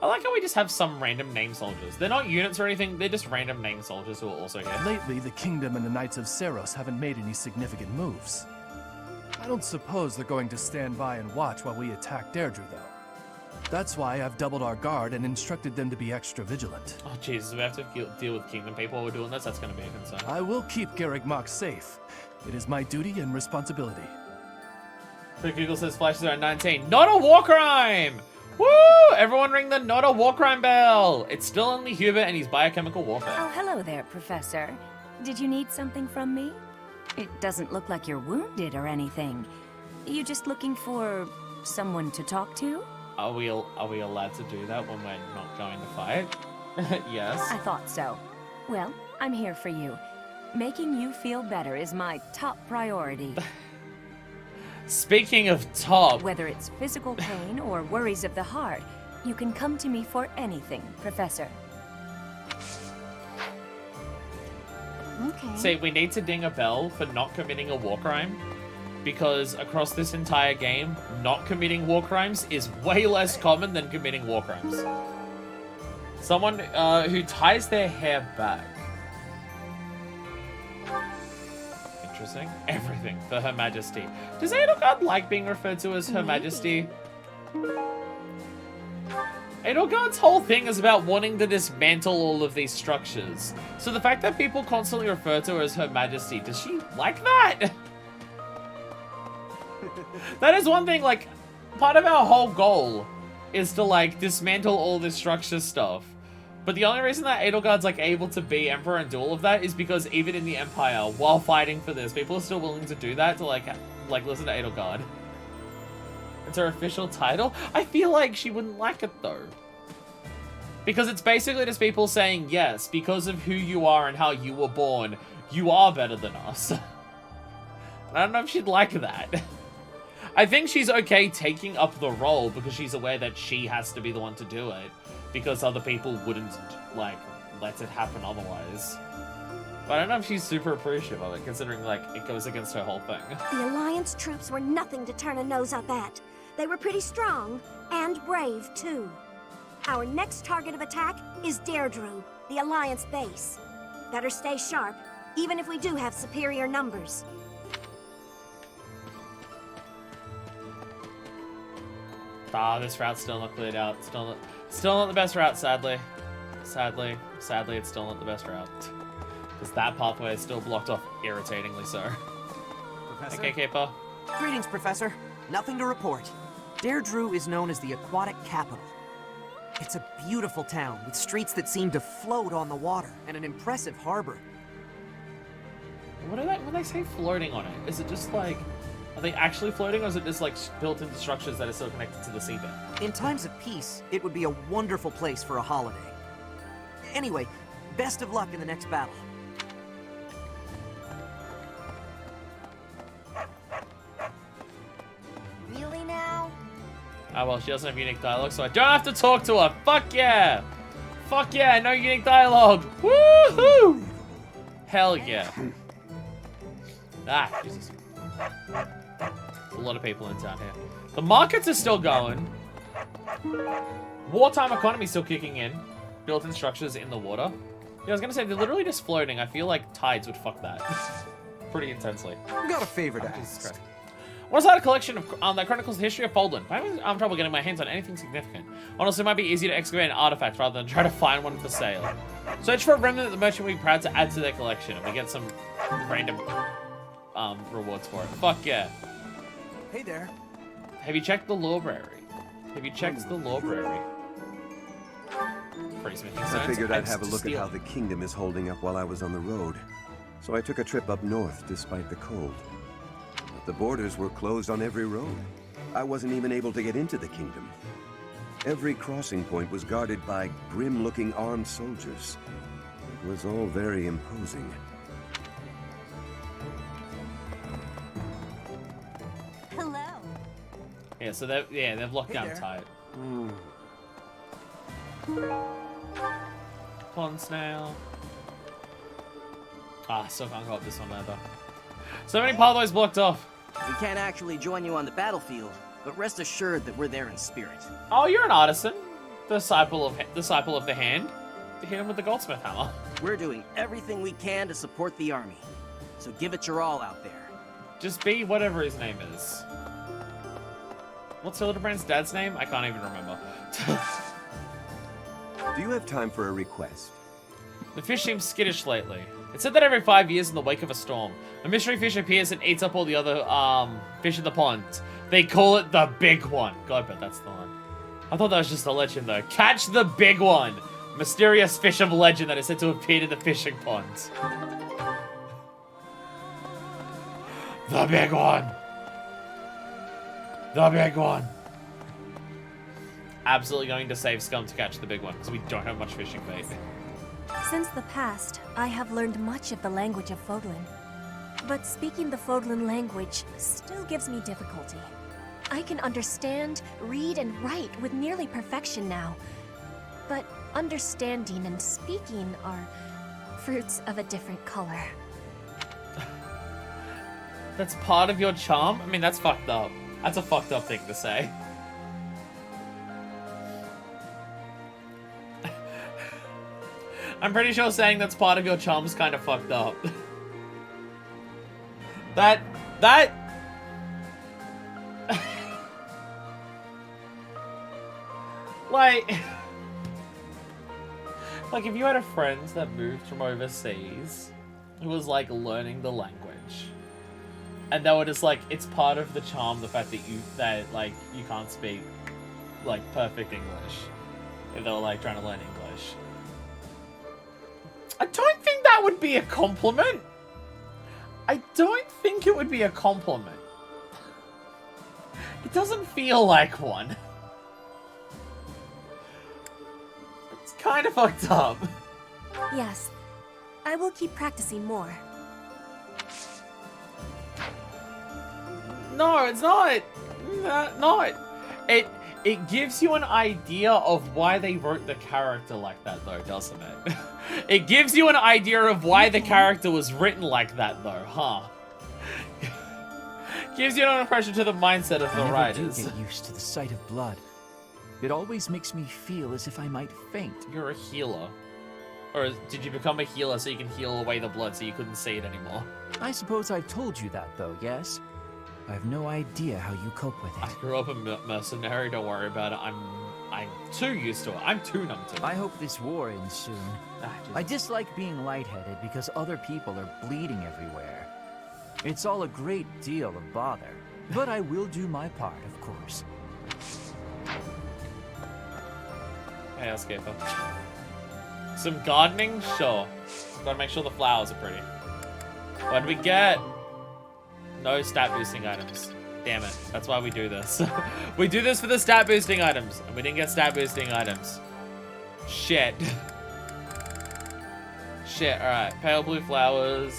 I like how we just have some random name soldiers. They're not units or anything, they're just random name soldiers who are also here. Lately, the Kingdom and the Knights of Seros haven't made any significant moves. I don't suppose they're going to stand by and watch while we attack Deirdre, though. That's why I've doubled our guard and instructed them to be extra vigilant. Oh, Jesus, we have to deal with Kingdom people while we're doing this? That's going to be a concern. I will keep Garrick Mock safe. It is my duty and responsibility. Quick Google says flashes around 19. Not a war crime! Woo! Everyone ring the not a war crime bell! It's still only Hubert and his biochemical warfare. Oh, hello there, Professor. Did you need something from me? It doesn't look like you're wounded or anything. You just looking for someone to talk to? Are we allowed to do that when we're not going to fight? Yes. I thought so. Well, I'm here for you. Making you feel better is my top priority. Speaking of top... Whether it's physical pain or worries of the heart, you can come to me for anything, Professor. Okay. See, we need to ding a bell for not committing a war crime, because across this entire game, not committing war crimes is way less common than committing war crimes. Someone who ties their hair back. Interesting. Everything for Her Majesty. Does Edelgard like being referred to as Her Majesty? Edelgard's whole thing is about wanting to dismantle all of these structures. So the fact that people constantly refer to her as Her Majesty, does she like that? That is one thing, like, part of our whole goal is to, like, dismantle all this structure stuff. But the only reason that Edelgard's, like, able to be Emperor and do all of that is because even in the Empire, while fighting for this, people are still willing to do that to, like listen to Edelgard. It's her official title? I feel like she wouldn't like it, though. Because it's basically just people saying, yes, because of who you are and how you were born, you are better than us. I don't know if she'd like that. I think she's okay taking up the role because she's aware that she has to be the one to do it. Because other people wouldn't, like, let it happen otherwise. But I don't know if she's super appreciative of it, considering, like, it goes against her whole thing. The Alliance troops were nothing to turn a nose up at. They were pretty strong, and brave, too. Our next target of attack is Deirdre, the Alliance base. Better stay sharp, even if we do have superior numbers. Ah, this route's still not cleared out. Still not the best route, sadly. Sadly, it's still not the best route. Because that pathway is still blocked off irritatingly so. Professor? Okay, Keeper. Greetings, Professor. Nothing to report. Deirdre is known as the aquatic capital. It's a beautiful town with streets that seem to float on the water and an impressive harbor. What do they say floating on it? Is it just like, are they actually floating, or is it just like built into structures that are still connected to the seabed? In times of peace, it would be a wonderful place for a holiday. Anyway, best of luck in the next battle. Really now? Ah, well, she doesn't have unique dialogue, so I don't have to talk to her. Fuck yeah! Fuck yeah, no unique dialogue! Woohoo! Hell yeah. Ah, Jesus. A lot of people in town here. The markets are still going. Wartime economy still kicking in. Built-in structures in the water. Yeah, I was gonna say, they're literally just floating. I feel like tides would fuck that. Pretty intensely. Got a favor to ask. What is that a collection of that chronicles the history of Poland? I'm having trouble getting my hands on anything significant. Honestly, it might be easier to excavate an artifact rather than try to find one for sale. Search for a remnant that the merchant will be proud to add to their collection, and we get some random rewards for it. Fuck yeah. Hey there. Have you checked the library? Have you checked the library? Pretty smithing stones. I figured I'd have a to look at steal. how the kingdom is holding up while I was on the road. So I took a trip up north despite the cold. But the borders were closed on every road. I wasn't even able to get into the kingdom. Every crossing point was guarded by grim-looking armed soldiers. It was all very imposing. Hello. Yeah, so they've locked down tight. Pond snail. Ah, still can't go up this one either. So many pathways blocked off. We can't actually join you on the battlefield, but rest assured that we're there in spirit. Oh, you're an artisan. Disciple of the hand. Hit him with the goldsmith hammer. We're doing everything we can to support the army, so give it your all out there. Just be whatever his name is. What's Hildebrand's dad's name? I can't even remember. Do you have time for a request? The fish seems skittish lately. It's said that every 5 years in the wake of a storm, a mystery fish appears and eats up all the other fish in the pond. They call it the big one. God, I bet that's the one. I thought that was just a legend though. Catch the big one! Mysterious fish of legend that is said to appear in the fishing pond. The big one! The big one! Absolutely going to save Scum to catch the big one, because we don't have much fishing bait. Since the past, I have learned much of the language of Fodlan. But speaking the Fodlan language still gives me difficulty. I can understand, read, and write with nearly perfection now. But understanding and speaking are fruits of a different color. That's part of your charm? I mean, that's fucked up. That's a fucked up thing to say. I'm pretty sure saying that's part of your charm is kind of fucked up. That... Like if you had a friend that moved from overseas who was, like, learning the language, and they were just like, it's part of the charm, the fact that you can't speak, like, perfect English, if they were, like, trying to learn English. I don't think that would be a compliment. I don't think it would be a compliment. It doesn't feel like one. It's kind of fucked up. Yes, I will keep practicing more. No, it's not. Not. It gives you an idea of why they wrote the character like that, though, doesn't it? It gives you an idea of why the character was written like that, though, huh? Gives you an impression to the mindset of the writers. I never do get used to the sight of blood. It always makes me feel as if I might faint. You're a healer. Or did you become a healer so you can heal away the blood so you couldn't see it anymore? I suppose I've told you that, though, yes? I have no idea how you cope with it. I grew up a mercenary, don't worry about it. I'm too used to it. I'm too numb to it. I hope this war ends soon. I dislike being lightheaded because other people are bleeding everywhere. It's all a great deal of bother, but I will do my part, of course. Hey, housekeeper. Some gardening? Sure. Gotta make sure the flowers are pretty. What did we get? No stat boosting items. Damn it. That's why we do this. We do this for the stat boosting items, and we didn't get stat boosting items. Shit. Shit, alright. Pale blue flowers.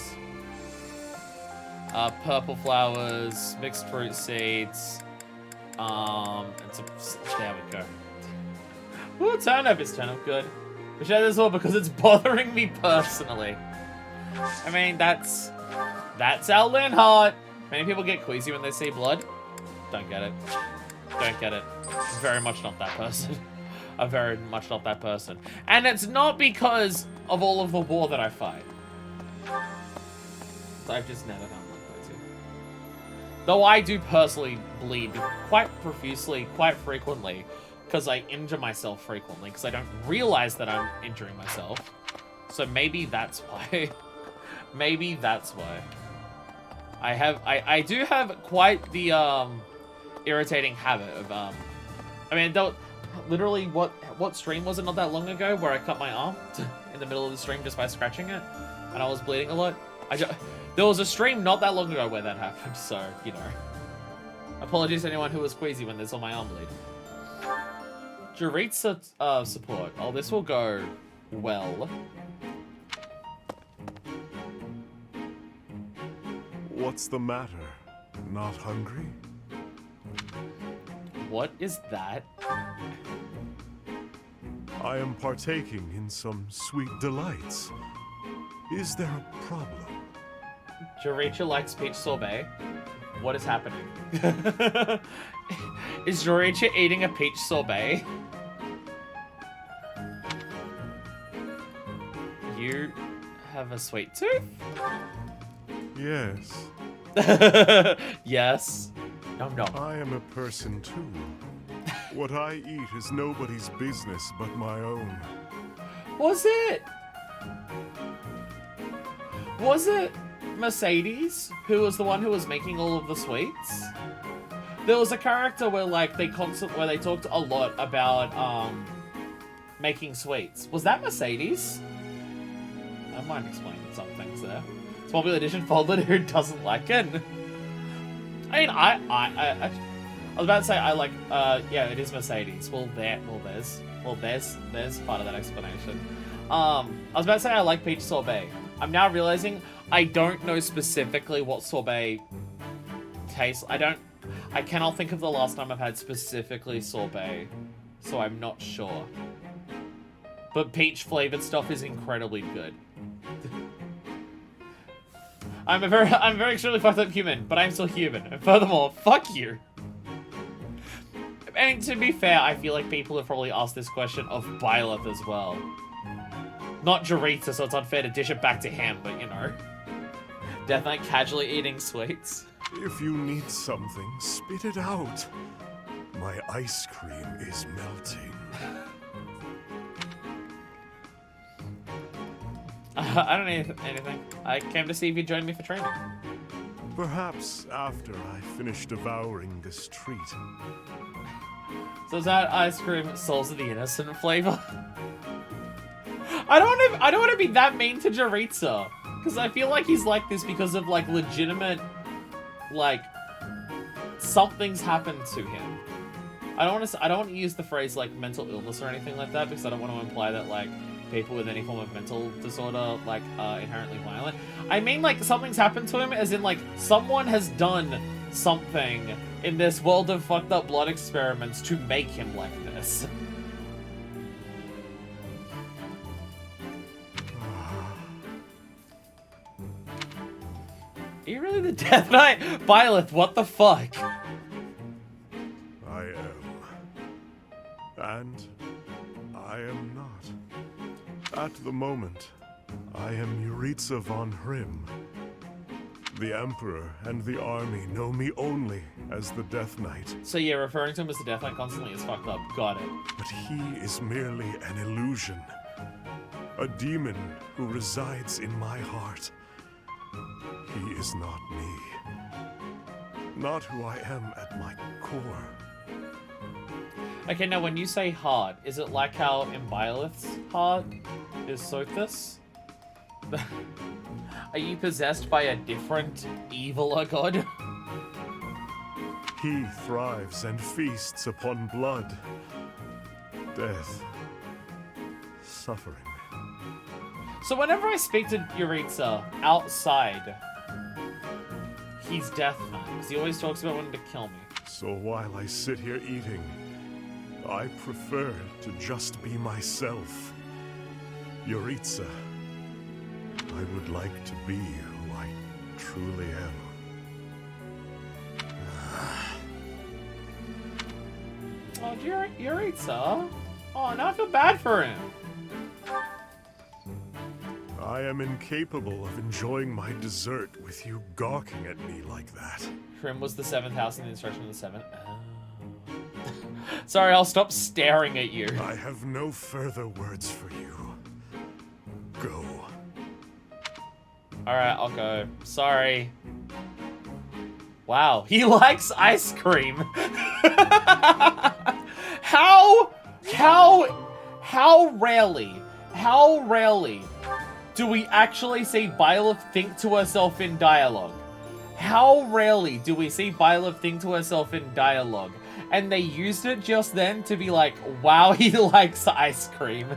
Purple flowers. Mixed fruit seeds. And some... There we go. Ooh, turnip is turnip good. We share this all because it's bothering me personally. I mean, that's our Linhardt. Many people get queasy when they see blood. Don't get it. Don't get it. I'm very much not that person. I'm very much not that person. And it's not because of all of the war that I fight. I've just never done blood queasy. Though I do personally bleed quite profusely, quite frequently, because I injure myself frequently, because I don't realize that I'm injuring myself. So maybe that's why. Maybe that's why. I do have quite the irritating habit of I mean, literally what stream was it not that long ago where I cut my arm in the middle of the stream just by scratching it, and I was bleeding a lot. There was a stream not that long ago where that happened, so you know. Apologies to anyone who was queasy when they saw my arm bleed. Jaritza support. Oh, this will go well. What's the matter? Not hungry? What is that? I am partaking in some sweet delights. Is there a problem? Jaritza likes peach sorbet. What is happening? Is Jaritza eating a peach sorbet? You have a sweet tooth? Yes. Yes. Nom nom. I am a person too. What I eat is nobody's business but my own. Was it Mercedes who was the one who was making all of the sweets? There was a character where like they talked a lot about making sweets. Was that Mercedes? I might explain some things there. It's Mobile Edition folded who doesn't like it. I mean, I was about to say I like. Yeah, it is Mercedes. Well, there's part of that explanation. I was about to say I like peach sorbet. I'm now realizing I don't know specifically what sorbet tastes. I cannot think of the last time I've had specifically sorbet, so I'm not sure. But peach flavored stuff is incredibly good. I'm a very extremely fucked up human, but I'm still human. And furthermore, fuck you. And to be fair, I feel like people have probably asked this question of Byleth as well. Not Jaritza, so it's unfair to dish it back to him, but you know. Death Knight casually eating sweets. If you need something, spit it out. My ice cream is melting. I don't need anything. I came to see if you'd join me for training. Perhaps after I finish devouring this treat. So is that ice cream Souls of the Innocent flavor? I don't want to be that mean to Jaritza, because I feel like he's like this because of like legitimate, like something's happened to him. I don't want to use the phrase like mental illness or anything like that, because I don't want to imply that like people with any form of mental disorder like are inherently violent. I mean like something's happened to him as in like someone has done something in this world of fucked up blood experiments to make him like this. Are you really the Death Knight? Byleth, what the fuck? I am. And I am not. At the moment, I am Jaritza von Hrim. The Emperor and the army know me only as the Death Knight. So yeah, referring to him as the Death Knight constantly is fucked up. Got it. But he is merely an illusion. A demon who resides in my heart. He is not me. Not who I am at my core. Okay, now when you say heart, is it like how in Byleth's heart is Sothis? Are you possessed by a different eviler god? He thrives and feasts upon blood, death, suffering. So whenever I speak to Yuritsa outside, he's death man, because he always talks about wanting to kill me. So while I sit here eating, I prefer to just be myself. Yuritsa, I would like to be who I truly am. Oh, Yuritsa? Oh, now I feel bad for him. I am incapable of enjoying my dessert with you gawking at me like that. Trim was the 7th house in the instruction of the 7th. Oh. Sorry, I'll stop staring at you. I have no further words for you. Go. Alright, I'll go. Sorry. Wow, he likes ice cream. How rarely do we actually see Byleth think to herself in dialogue? How rarely do we see Byleth think to herself in dialogue? And they used it just then to be like, wow, he likes ice cream.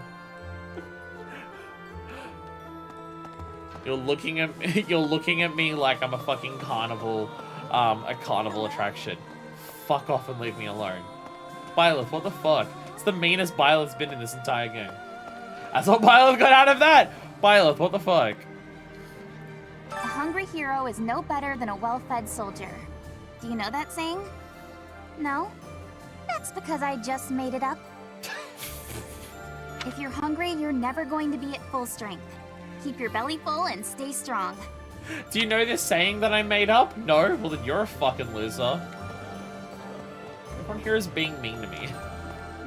You're looking at me like I'm a fucking carnival, a carnival attraction. Fuck off and leave me alone. Byleth, what the fuck? It's the meanest Byleth's been in this entire game. That's what Byleth got out of that! Byleth, what the fuck? A hungry hero is no better than a well-fed soldier. Do you know that saying? No? That's because I just made it up. If you're hungry, you're never going to be at full strength. Keep your belly full and stay strong. Do you know this saying that I made up? No? Well then you're a fucking loser. Everyone here is being mean to me.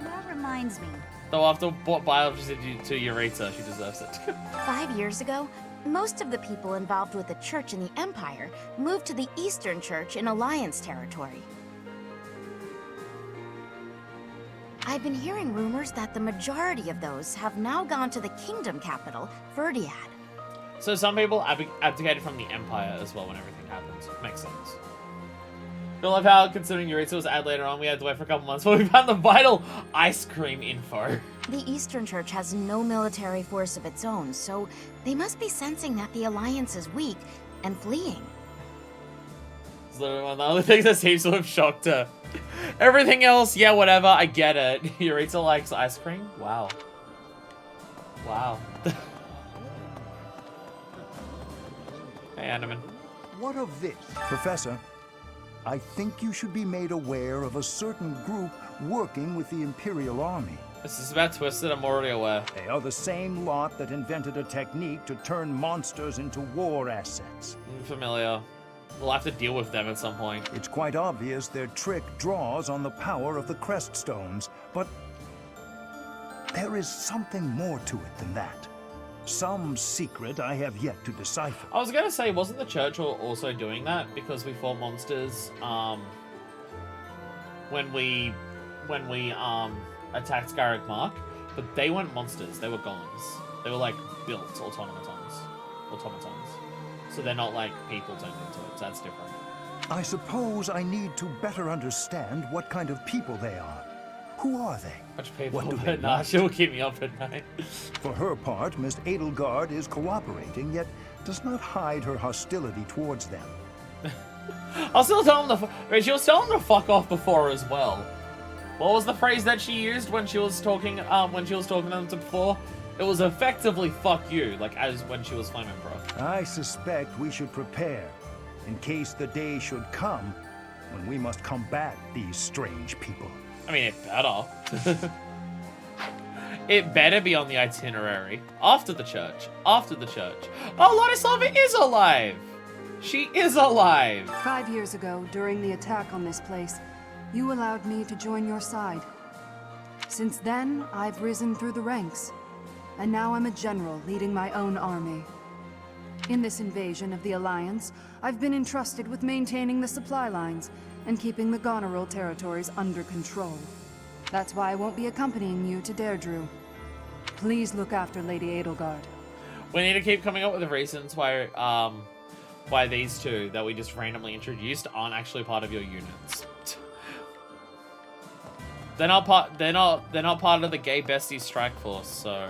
That reminds me. Though after what Byleth did to Yuritsa, she deserves it. 5 years ago, most of the people involved with the church in the Empire moved to the Eastern Church in Alliance territory. I've been hearing rumors that the majority of those have now gone to the kingdom capital, Verdiad. So some people abdicated from the Empire as well when everything happens. Makes sense. I love how, considering Yuritsa was added later on, we had to wait for a couple months before we found the vital ice cream info. The Eastern Church has no military force of its own, so they must be sensing that the Alliance is weak and fleeing. It's literally one of the only things that seems to have shocked her. Everything else, yeah, whatever, I get it. Yuritsa likes ice cream? Wow. Wow. Hey, Andaman. What of this? Professor, I think you should be made aware of a certain group working with the Imperial Army. This is about Twisted, I'm already aware. They are the same lot that invented a technique to turn monsters into war assets. Familiar. We'll have to deal with them at some point. It's quite obvious their trick draws on the power of the Crest Stones, but there is something more to it than that. Some secret I have yet to decipher. I was gonna say, wasn't the church also doing that? Because we fought monsters, when we attacked Scarrick Mark, but they weren't monsters, they were golems. They were like built automatons. So they're not like people turned into it, so that's different. I suppose I need to better understand what kind of people they are. Who are they? Bunch of people, What do but they nah, want? she'll keep me up at night. For her part, Miss Edelgard is cooperating, yet does not hide her hostility towards them. I'll still tell them she was telling them to fuck off before as well. What was the phrase that she used when she was talking to them before? It was effectively "fuck you," like as when she was Flame Emperor. I suspect we should prepare, in case the day should come when we must combat these strange people. I mean, it better. It better be on the itinerary. After the church. After the church. Oh, Ladislava is alive! She is alive! 5 years ago, during the attack on this place, you allowed me to join your side. Since then, I've risen through the ranks, and now I'm a general leading my own army. In this invasion of the Alliance, I've been entrusted with maintaining the supply lines and keeping the Goneril territories under control. That's why I won't be accompanying you to Deirdre. Please look after Lady Edelgard. We need to keep coming up with the reasons why these two that we just randomly introduced aren't actually part of your units. They're not part of the Gay Besties Strike Force, so.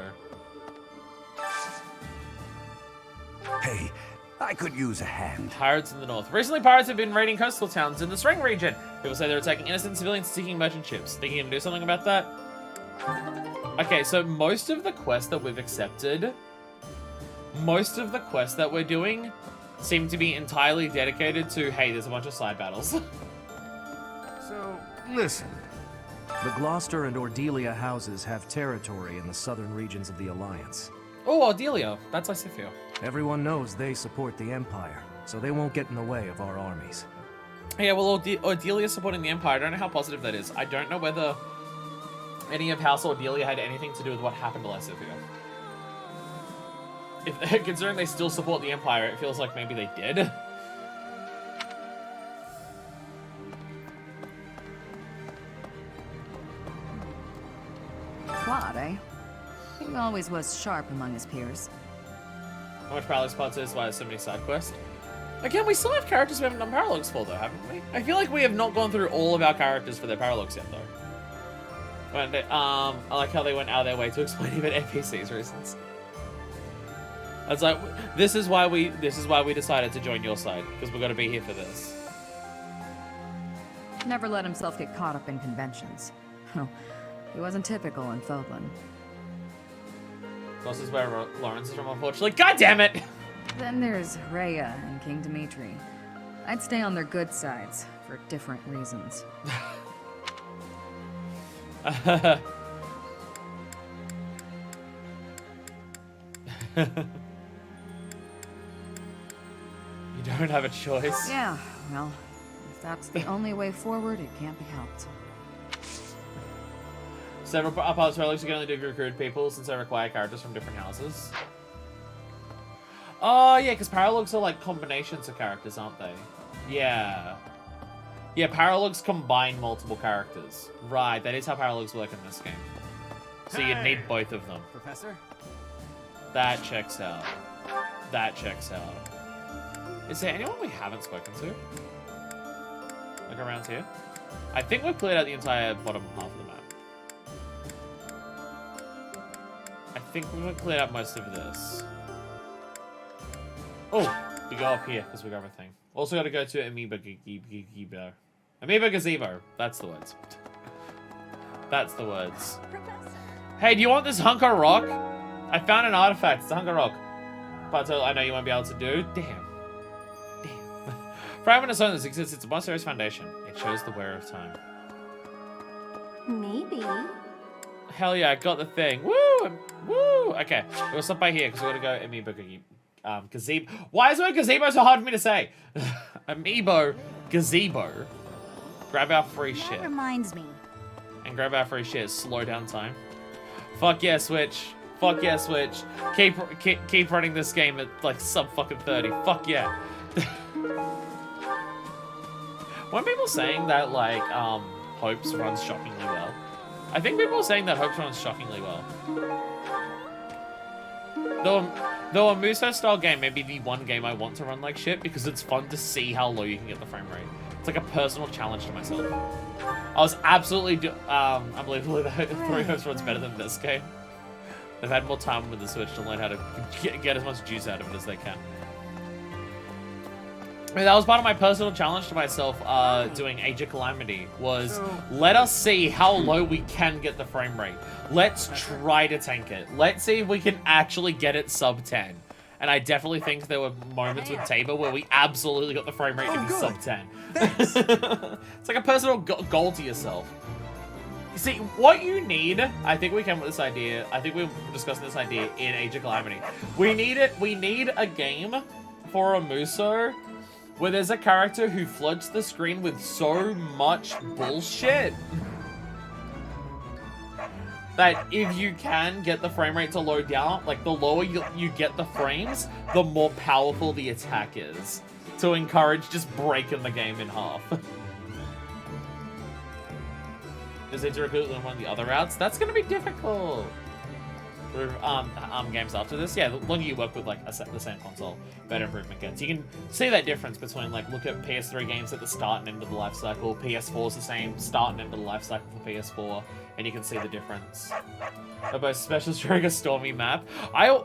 Hey, I could use a hand. Pirates in the north. Recently, pirates have been raiding coastal towns in the String region. People say they're attacking innocent civilians seeking merchant ships. Think you can do something about that? Okay, so most of the quests that we've accepted, most of the quests that we're doing seem to be entirely dedicated to, hey, there's a bunch of side battles. So, listen. The Gloucester and Ordelia houses have territory in the southern regions of the Alliance. Oh, Ordelia. That's Lysithia. Everyone knows they support the Empire, so they won't get in the way of our armies. Yeah, well, Ordelia supporting the Empire, I don't know how positive that is. I don't know whether any of House Ordelia had anything to do with what happened to Lysithia. Considering they still support the Empire, it feels like maybe they did. Claude, eh? He always was sharp among his peers. How much Parallax Pods is, why there's so many side quests? Again, we still have characters we haven't done Parallax for, though, haven't we? I feel like we have not gone through all of our characters for their Parallax yet, though. When they, I like how they went out of their way to explain even NPCs' reasons. It's like, this is why we decided to join your side, because we're gonna be here for this. Never let himself get caught up in conventions. He wasn't typical in Fodlan. This is where Lawrence is from, unfortunately. God damn it! Then there's Rhea and King Dimitri. I'd stay on their good sides, for different reasons. You don't have a choice. Yeah, well, if that's the only way forward, it can't be helped. Several pilots relics can only do recruit people since they require characters from different houses. Oh, yeah, because Paralogs are like combinations of characters, aren't they? Yeah. Yeah, Paralogs combine multiple characters. Right, that is how Paralogs work in this game. So you'd need both of them. Professor? That checks out. That checks out. Is there anyone we haven't spoken to? Like around here? I think we've cleared out the entire bottom half of the map. I think we've cleared out most of this. Oh, we go up here because we got everything. Also got to go to Amoeba Gazebo. Amoeba Gazebo. That's the words. That's the words. Hey, do you want this hunk of rock? I found an artifact. It's a hunk of rock. But I know you won't be able to do. Damn. Fragment of Stone exists. It's a monstrous foundation. It shows the wear of time. Maybe. Hell yeah, I got the thing. Woo! Woo! Okay, we'll stop by here because we're gonna go Amoeba Gazebo. Why is the word gazebo so hard for me to say? Amiibo Gazebo. Grab our free shit. That reminds me. And grab our free shit. Slow down time. Fuck yeah, Switch. Fuck yeah, Switch. Keep running this game at like sub fucking 30. Fuck yeah. Weren't people saying that like Hopes runs shockingly well? I think people are saying that Hopes runs shockingly well. Though a Muso-style game may be the one game I want to run like shit because it's fun to see how low you can get the frame rate. It's like a personal challenge to myself. I was absolutely unbelievably that 3 Hopes runs better than this game. They've had more time with the Switch to learn how to get as much juice out of it as they can. I mean, that was part of my personal challenge to myself doing Age of Calamity, was let us see how low we can get the frame rate. Let's try to tank it. Let's see if we can actually get it sub 10. And I definitely think there were moments with Tabor where we absolutely got the frame rate to be sub 10. It's like a personal goal to yourself. You see, what you need, I think we came with this idea, I think we were discussing this idea in Age of Calamity. We need a game for a Muso where there's a character who floods the screen with so much bullshit that if you can get the frame rate to load down, like the lower you get the frames, the more powerful the attack is to encourage just breaking the game in half. Is it to recruit one of the other routes? That's gonna be difficult. games after this, yeah, the longer you work with like the same console, better improvement gets. You can see that difference between like look at PS3 games at the start and end of the life cycle. PS4 is the same start and end of the life cycle for PS4, and you can see the difference. They're both specials during a stormy map.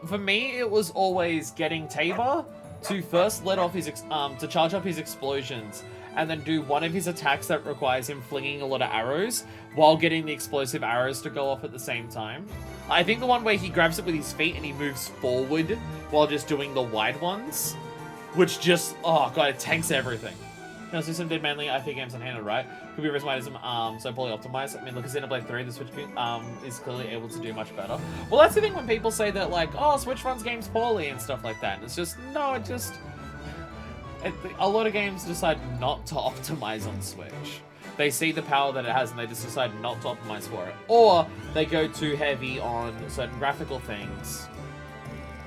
For me, it was always getting Tabor to first let off his to charge up his explosions, and then do one of his attacks that requires him flinging a lot of arrows while getting the explosive arrows to go off at the same time. I think the one where he grabs it with his feet and he moves forward while just doing the wide ones, which just, oh god, it tanks everything. You know, system did mainly IP games on handheld, right? Could be a reason why it isn't so poorly optimized. I mean, look at Xenoblade 3, the Switch is clearly able to do much better. Well, that's the thing when people say that, like, oh, Switch runs games poorly and stuff like that. It's just, no, it just... a lot of games decide not to optimize on Switch. They see the power that it has and they just decide not to optimize for it. Or they go too heavy on certain graphical things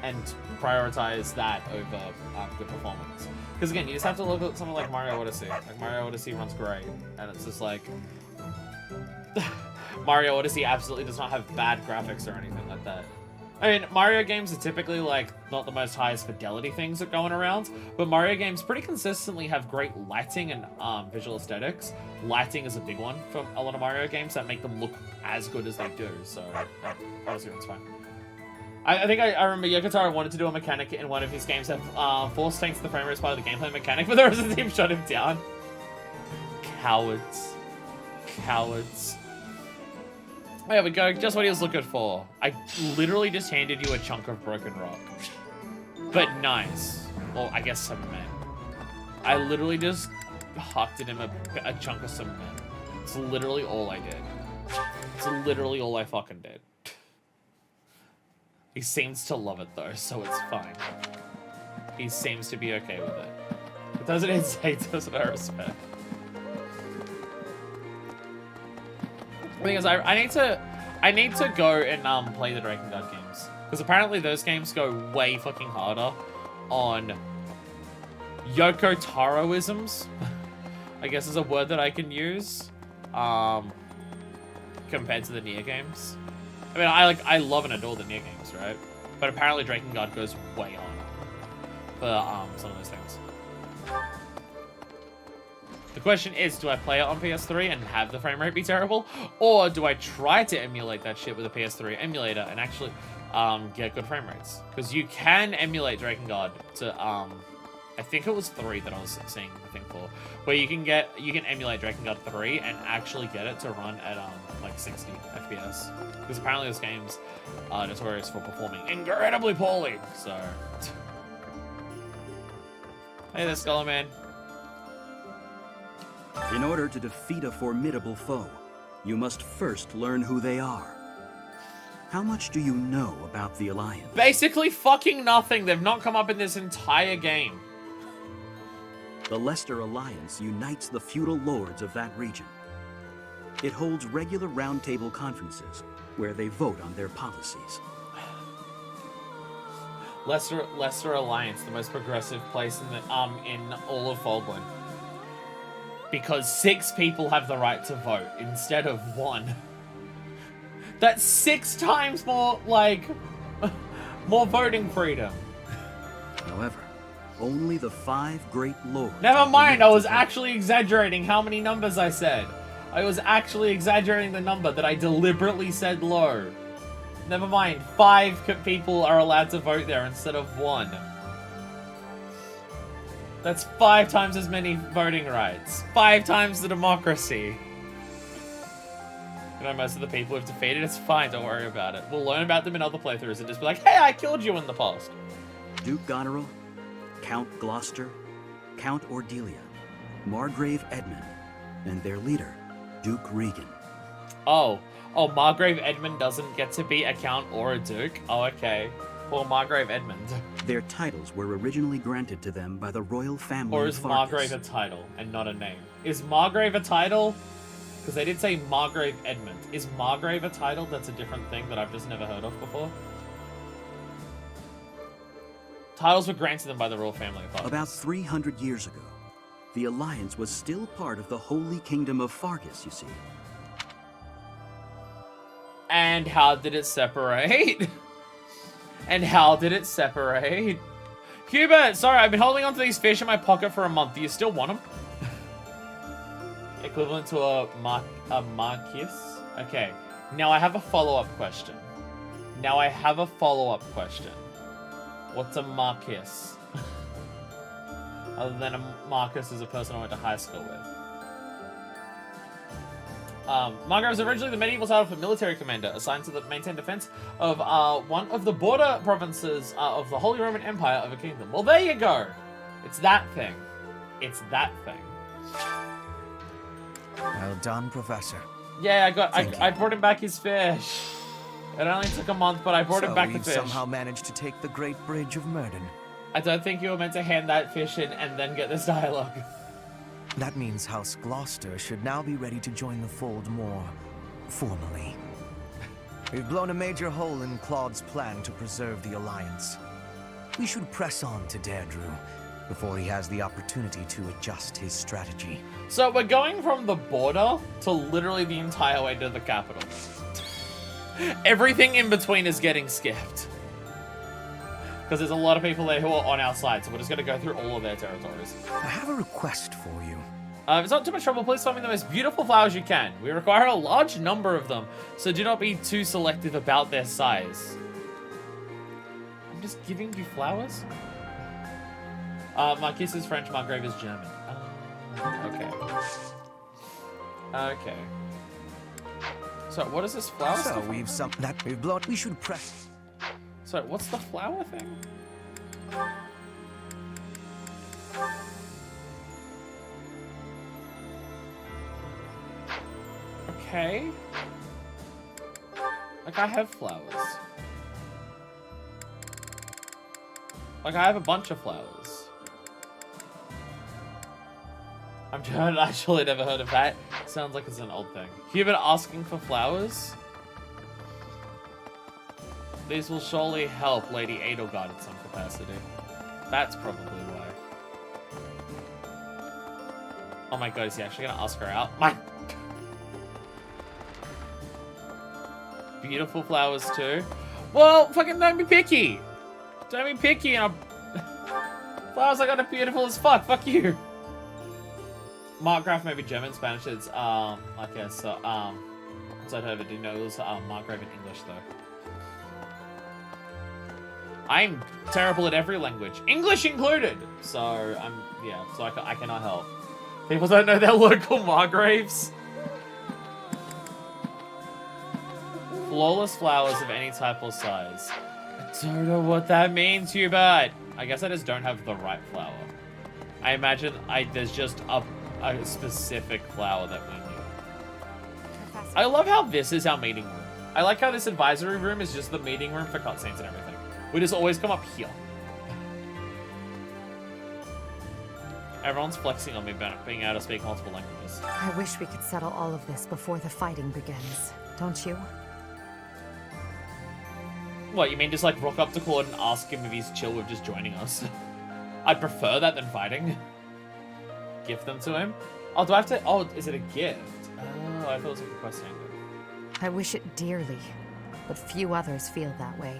and prioritize that over good performance. Because again, you just have to look at something like Mario Odyssey. Like, Mario Odyssey runs great, and it's just like... Mario Odyssey absolutely does not have bad graphics or anything like that. I mean, Mario games are typically, like, not the most highest fidelity things that are going around, but Mario games pretty consistently have great lighting and visual aesthetics. Lighting is a big one for a lot of Mario games that make them look as good as they do, so obviously it's fine. I think I remember Yokotaro wanted to do a mechanic in one of his games that force tanks the frame rate as part of the gameplay mechanic, but the rest of the team shut him down. Cowards. Cowards. There we go, just what he was looking for. I literally just handed you a chunk of broken rock. But nice. Well, I guess cement. I literally just hucked at him a chunk of cement. It's literally all I did. It's literally all I fucking did. He seems to love it though, so it's fine. He seems to be okay with it. It doesn't say doesn't I respect. The thing is, I need to go and play the Drakengard games, because apparently those games go way fucking harder on Yoko Taroisms. I guess is a word that I can use compared to the Nier games. I mean, I love and adore the Nier games, right? But apparently Drakengard goes way on for some of those things. The question is, do I play it on PS3 and have the frame rate be terrible? Or do I try to emulate that shit with a PS3 emulator and actually get good frame rates? Because you can emulate Drakengard to, I think it was 3 that I was seeing the thing for, where you can emulate Drakengard 3 and actually get it to run at like 60 FPS. Because apparently this game's notorious for performing incredibly poorly, so... Hey there, Scholar Man. In order to defeat a formidable foe, you must first learn who they are. How much do you know about the Alliance? Basically fucking nothing. They've not come up in this entire game. The Leicester Alliance unites the feudal lords of that region. It holds regular roundtable conferences where they vote on their policies. Leicester Alliance, the most progressive place in all of Foldwood. Because 6 people have the right to vote instead of 1. That's 6 times more, like, more voting freedom. However, only the 5 great lords... Never mind, I was actually exaggerating how many numbers I said. I was actually exaggerating the number that I deliberately said low. Never mind, 5 people are allowed to vote there instead of 1. That's 5 times as many voting rights. 5 times the democracy. You know, most of the people we've defeated, it's fine, don't worry about it. We'll learn about them in other playthroughs and just be like, hey, I killed you in the past. Duke Goneril, Count Gloucester, Count Ordelia, Margrave Edmund, and their leader, Duke Regan. Oh, Margrave Edmund doesn't get to be a count or a duke? Oh, okay. Well, Margrave Edmund. Their titles were originally granted to them by the royal family Or of is Farkas. Margrave a title and not a name? Is Margrave a title? Because they did say Margrave Edmund. Is Margrave a title? That's a different thing that I've just never heard of before. Titles were granted them by the royal family of Farkas. About 300 years ago, the Alliance was still part of the Holy Kingdom of Farkas, you see. And how did it separate? And how did it separate? Hubert, sorry, I've been holding on to these fish in my pocket for a month. Do you still want them? Equivalent to a marquis? Okay. Now I have a follow-up question. What's a marquis? Other than a Marcus is a person I went to high school with. Margrave was originally the medieval title for military commander, assigned to the maintain defense of one of the border provinces of the Holy Roman Empire of a kingdom. Well, there you go. It's that thing. Well done, Professor. Yeah, I brought him back his fish. It only took a month, but I brought him back the we've fish. somehow managed to take the Great Bridge of Murden. I don't think you were meant to hand that fish in and then get this dialogue. That means House Gloucester should now be ready to join the fold more formally. We've blown a major hole in Claude's plan to preserve the Alliance. We should press on to Deirdre before he has the opportunity to adjust his strategy. So we're going from the border to literally the entire way to the capital. Everything in between is getting skipped. Because there's a lot of people there who are on our side, so we're just going to go through all of their territories. I have a request for you. If it's not too much trouble, please find me the most beautiful flowers you can. We require a large number of them, so do not be too selective about their size. I'm just giving you flowers? Marquis is French, Margrave is German. Okay. Okay. So, what is this flower So stuff? we've blown. We should press. So, what's the flower thing? Okay. Like, I have flowers. Like, I have a bunch of flowers. I've actually never heard of that. Sounds like it's an old thing. Hubert asking for flowers? These will surely help Lady Edelgard in some capacity. That's probably why. Oh my god, is he actually gonna ask her out? My... Beautiful flowers too. Well, fucking don't be picky. Don't be picky. Flowers I got are beautiful as fuck. Fuck you. Markgraf may be German, Spanish is I guess so outside over do know it was Markgrave in English though. I'm terrible at every language, English included. So so I cannot help. People don't know their local Margraves. Flawless flowers of any type or size. I don't know what that means, Hubert. I guess I just don't have the right flower. I imagine there's just a specific flower that we need. I love how this is our meeting room. I like how this advisory room is just the meeting room for cutscenes and everything. We just always come up here. Everyone's flexing on me about being able to speak multiple languages. I wish we could settle all of this before the fighting begins, don't you? What, you mean just like rock up to Claude and ask him if he's chill with just joining us? I'd prefer that than fighting. Gift them to him? Oh, do I have to? Oh, is it a gift? Oh, I thought it was like a quest handle. I wish it dearly, but few others feel that way.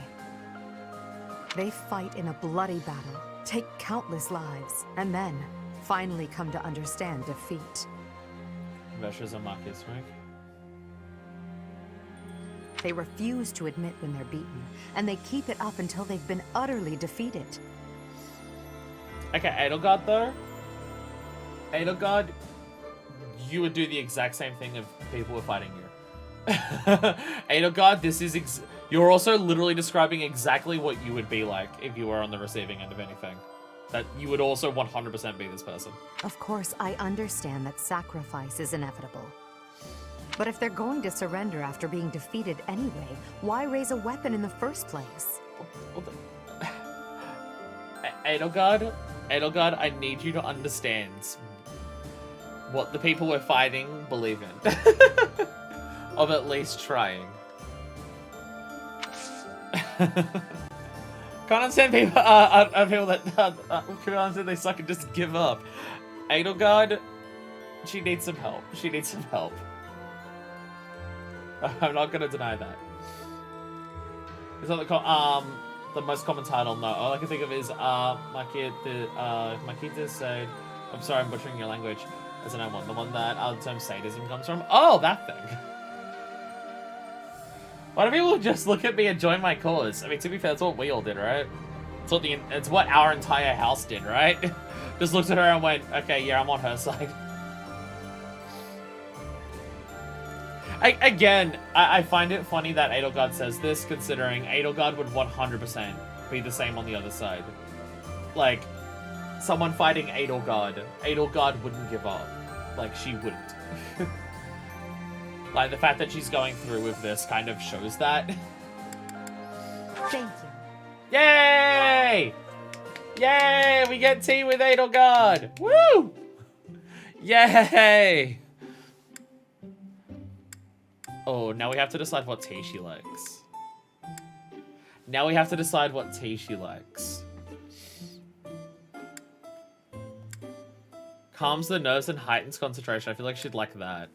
They fight in a bloody battle, take countless lives, and then finally come to understand defeat. Vesha's a Marquis rank. They refuse to admit when they're beaten, and they keep it up until they've been utterly defeated. Okay, Edelgard though. Edelgard, you would do the exact same thing if people were fighting you. Edelgard, this is you're also literally describing exactly what you would be like if you were on the receiving end of anything. That you would also 100% be this person. Of course, I understand that sacrifice is inevitable. But if they're going to surrender after being defeated anyway, why raise a weapon in the first place? Edelgard, I need you to understand what the people we're fighting believe in. Of at least trying. Can't understand people, people that can't understand they suck and just give up. Edelgard, she needs some help. She needs some help. I'm not gonna deny that. It's not the The most common title, no. All I can think of is my kid said, I'm sorry, I'm butchering your language. As an one, the one that the term sadism comes from. Oh, that thing. Why do people just look at me and join my cause? I mean, to be fair, that's what we all did, right? It's what our entire house did, right? Just looked at her and went, okay, yeah, I'm on her side. I find it funny that Edelgard says this, considering Edelgard would 100% be the same on the other side. Like, someone fighting Edelgard wouldn't give up. Like, she wouldn't. Like, the fact that she's going through with this kind of shows that. Thank you. Yay! Yay! We get tea with Edelgard! Woo! Yay! Oh, now we have to decide what tea she likes. Now we have to decide what tea she likes. Calms the nerves and heightens concentration. I feel like she'd like that.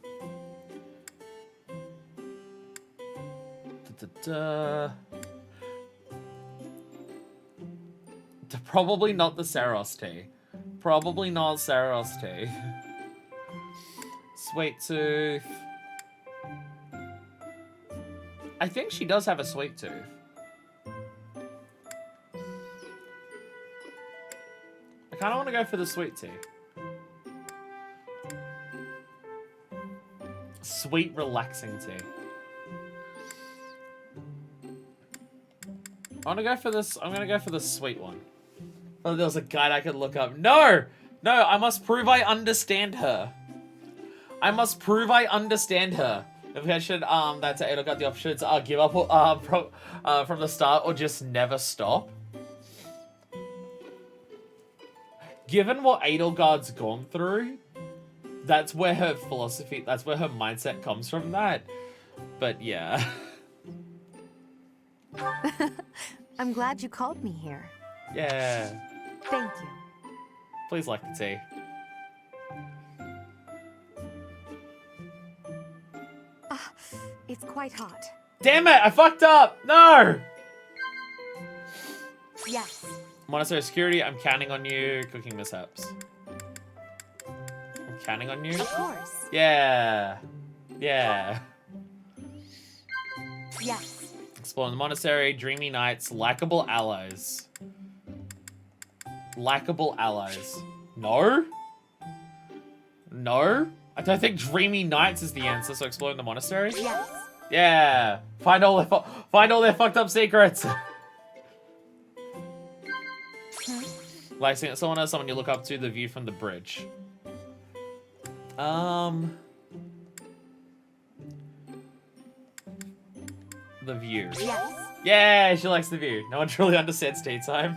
Probably not the Saros tea. Probably not Saros tea. Sweet tooth. I think she does have a sweet tooth. I kind of want to go for the sweet tea. Sweet, relaxing tea. I want to go for this. I'm going to go for the sweet one. Oh, there was a guide I could look up. No! No, I must prove I understand her. I must prove I understand her. If we should, that's it. I got the options. Give up from the start or just never stop. Given what Edelgard's gone through, that's where her philosophy, that's where her mindset comes from that. But yeah. I'm glad you called me here. Yeah. Thank you. Please like the tea. It's quite hot. Damn it! I fucked up! No! Yes. Monastery security, I'm counting on you. Cooking mishaps. I'm counting on you. Of course. Yeah. Yeah. Yes. Exploring the monastery, dreamy nights, likable allies. Likable allies. No? No? I don't think dreamy nights is the answer, so exploring the monastery? Yes. Yeah. Find all their fucked up secrets. Like seeing someone else, someone you look up to, the view from the bridge. The view. Yes. Yeah, she likes the view. No one truly understands tea time.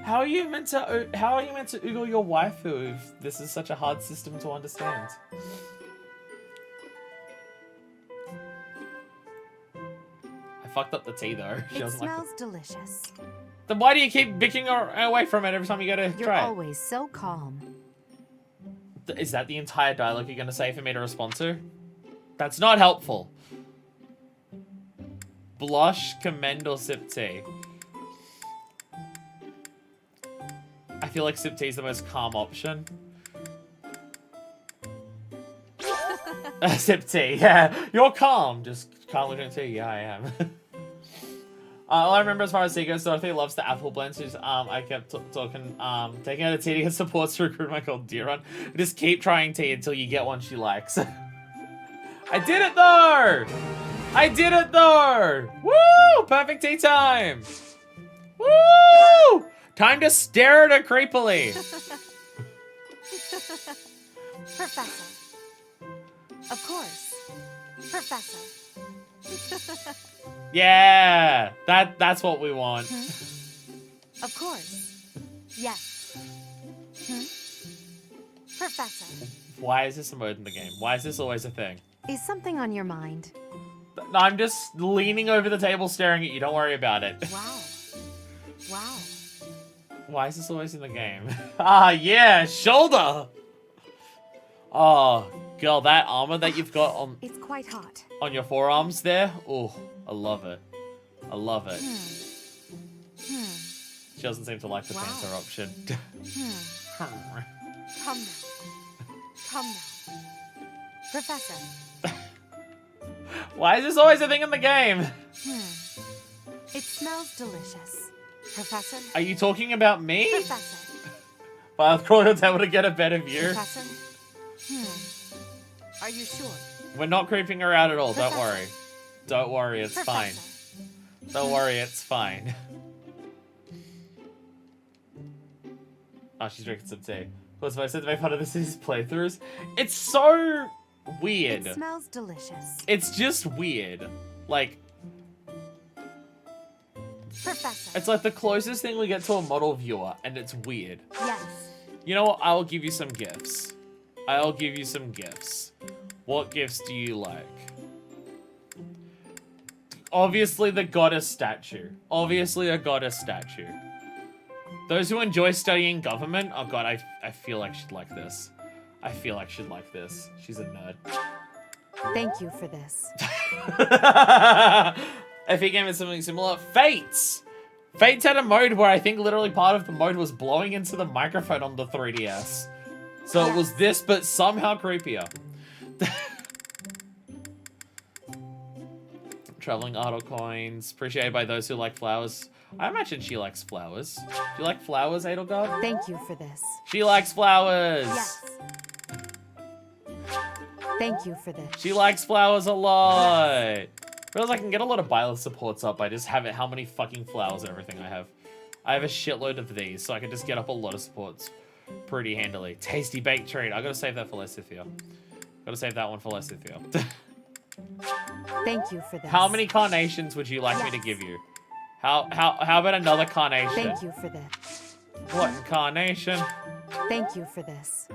How are you meant to oogle your waifu if this is such a hard system to understand? I fucked up the tea though. It smells delicious. Then why do you keep bicking away from it every time you go to You're try it? always so calm. Is that the entire dialogue you're going to say for me to respond to? That's not helpful. Blush, commend, or sip tea? I feel like sip tea is the most calm option. Sip tea, yeah. You're calm. Just calm looking tea. Yeah, I am. All I remember as far as tea goes, Dorothy loves the apple blends. I kept taking out a tea to get supports to recruit my called Deer Run. Just keep trying tea until you get one she likes. I did it though! I did it though! Woo! Perfect tea time! Woo! Time to stare at her creepily. Professor. Of course. Professor. Yeah! That's what we want. Of course. Yes. Professor. Why is this a mode in the game? Why is this always a thing? Is something on your mind? No, I'm just leaning over the table staring at you. Don't worry about it. Wow. Wow. Why is this always in the game? Ah, yeah, shoulder! Oh, girl, that armor that you've got on... It's quite hot. On your forearms there? Oh, I love it. I love it. She doesn't seem to like the Panther option. Come now. Come now. Professor. Why is this always a thing in the game? It smells delicious. Professor? Are you talking about me? Professor. But I was probably able to get a better view. Professor? Are you sure? We're not creeping her out at all, don't worry. Don't worry, it's fine. Don't worry, it's fine. Oh, she's drinking some tea. Plus, I said to make fun of this is playthroughs. It's so weird. It smells delicious. It's just weird. Like, Professor. it's like the closest thing we get to a model viewer, and it's weird. Yes. You know what? I will give you some gifts. I'll give you some gifts. What gifts do you like? Obviously the goddess statue. Obviously a goddess statue. Those who enjoy studying government, oh god, I feel like she'd like this. I feel like she'd like this. She's a nerd. Thank you for this. FE game is something similar. Fates! Fates had a mode where I think literally part of the mode was blowing into the microphone on the 3DS. So it was this, but somehow creepier. Traveling idle coins. Appreciated by those who like flowers. I imagine she likes flowers. Do you like flowers, Edelgard? Thank you for this. She likes flowers. Yes. Thank you for this. She likes flowers a lot. Realize I can get a lot of Byleth supports up by just having how many fucking flowers and everything I have. I have a shitload of these, so I can just get up a lot of supports pretty handily. Tasty baked treat. I gotta save that for Lessithia. Gotta save that one for Lessithia. Thank you for this. How many carnations would you like me to give you? How about another carnation? Thank you for this. What incarnation? Thank you for this.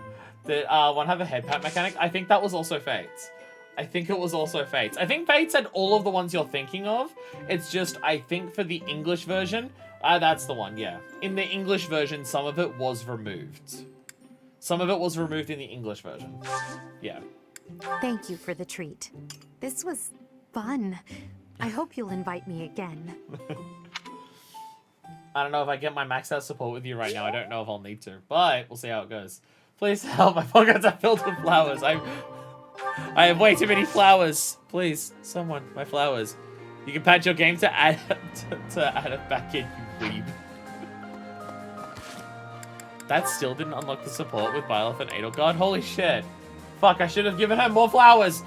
Did one have a head pat mechanic? I think that was also Fates. I think it was also Fates. I think Fates had all of the ones you're thinking of. It's just, I think for the English version, that's the one, yeah. In the English version, some of it was removed. Some of it was removed in the English version. Yeah. Thank you for the treat. This was fun. I hope you'll invite me again. I don't know if I get my maxed out support with you right now. I don't know if I'll need to, but we'll see how it goes. Please help. My pockets are filled with flowers. I have way too many flowers. Please, someone, my flowers. You can patch your game to add it back in, you weeb. That still didn't unlock the support with Byleth and Edelgard. Holy shit. Fuck, I should have given her more flowers.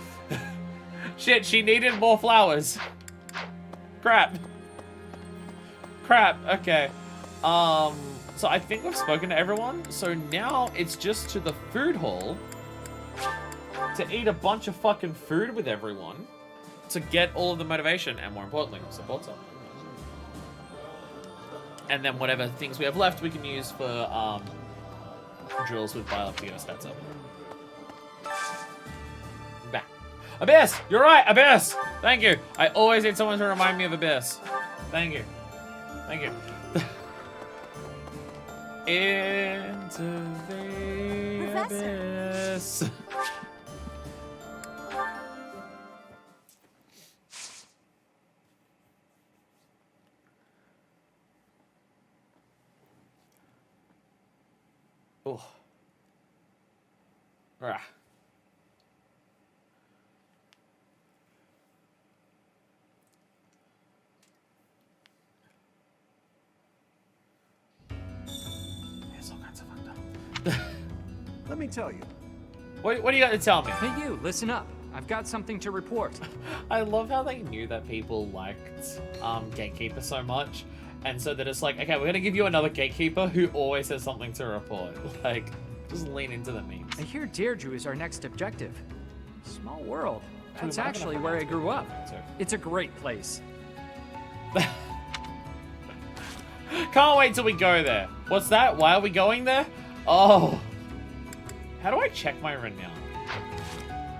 Shit, she needed more flowers. Crap. Crap, okay. So I think we've spoken to everyone. So now it's just to the food hall to eat a bunch of fucking food with everyone to get all of the motivation and, more importantly, support up. And then whatever things we have left we can use for drills with Byleth to get our stats up. Back. Abyss! You're right, Abyss! Thank you. I always need someone to remind me of Abyss. Thank you. Thank you. Into the abyss. Oh. Rah. Let me tell you. What do you got to tell me? Hey you, listen up. I've got something to report. I love how they knew that people liked Gatekeeper so much. And so they're just like, okay, we're going to give you another Gatekeeper who always has something to report. Like, just lean into the memes. I hear Deirdre is our next objective. Small world. That's actually where I grew up. It's a great place. Can't wait till we go there. What's that? Why are we going there? Oh. How do I check my renown?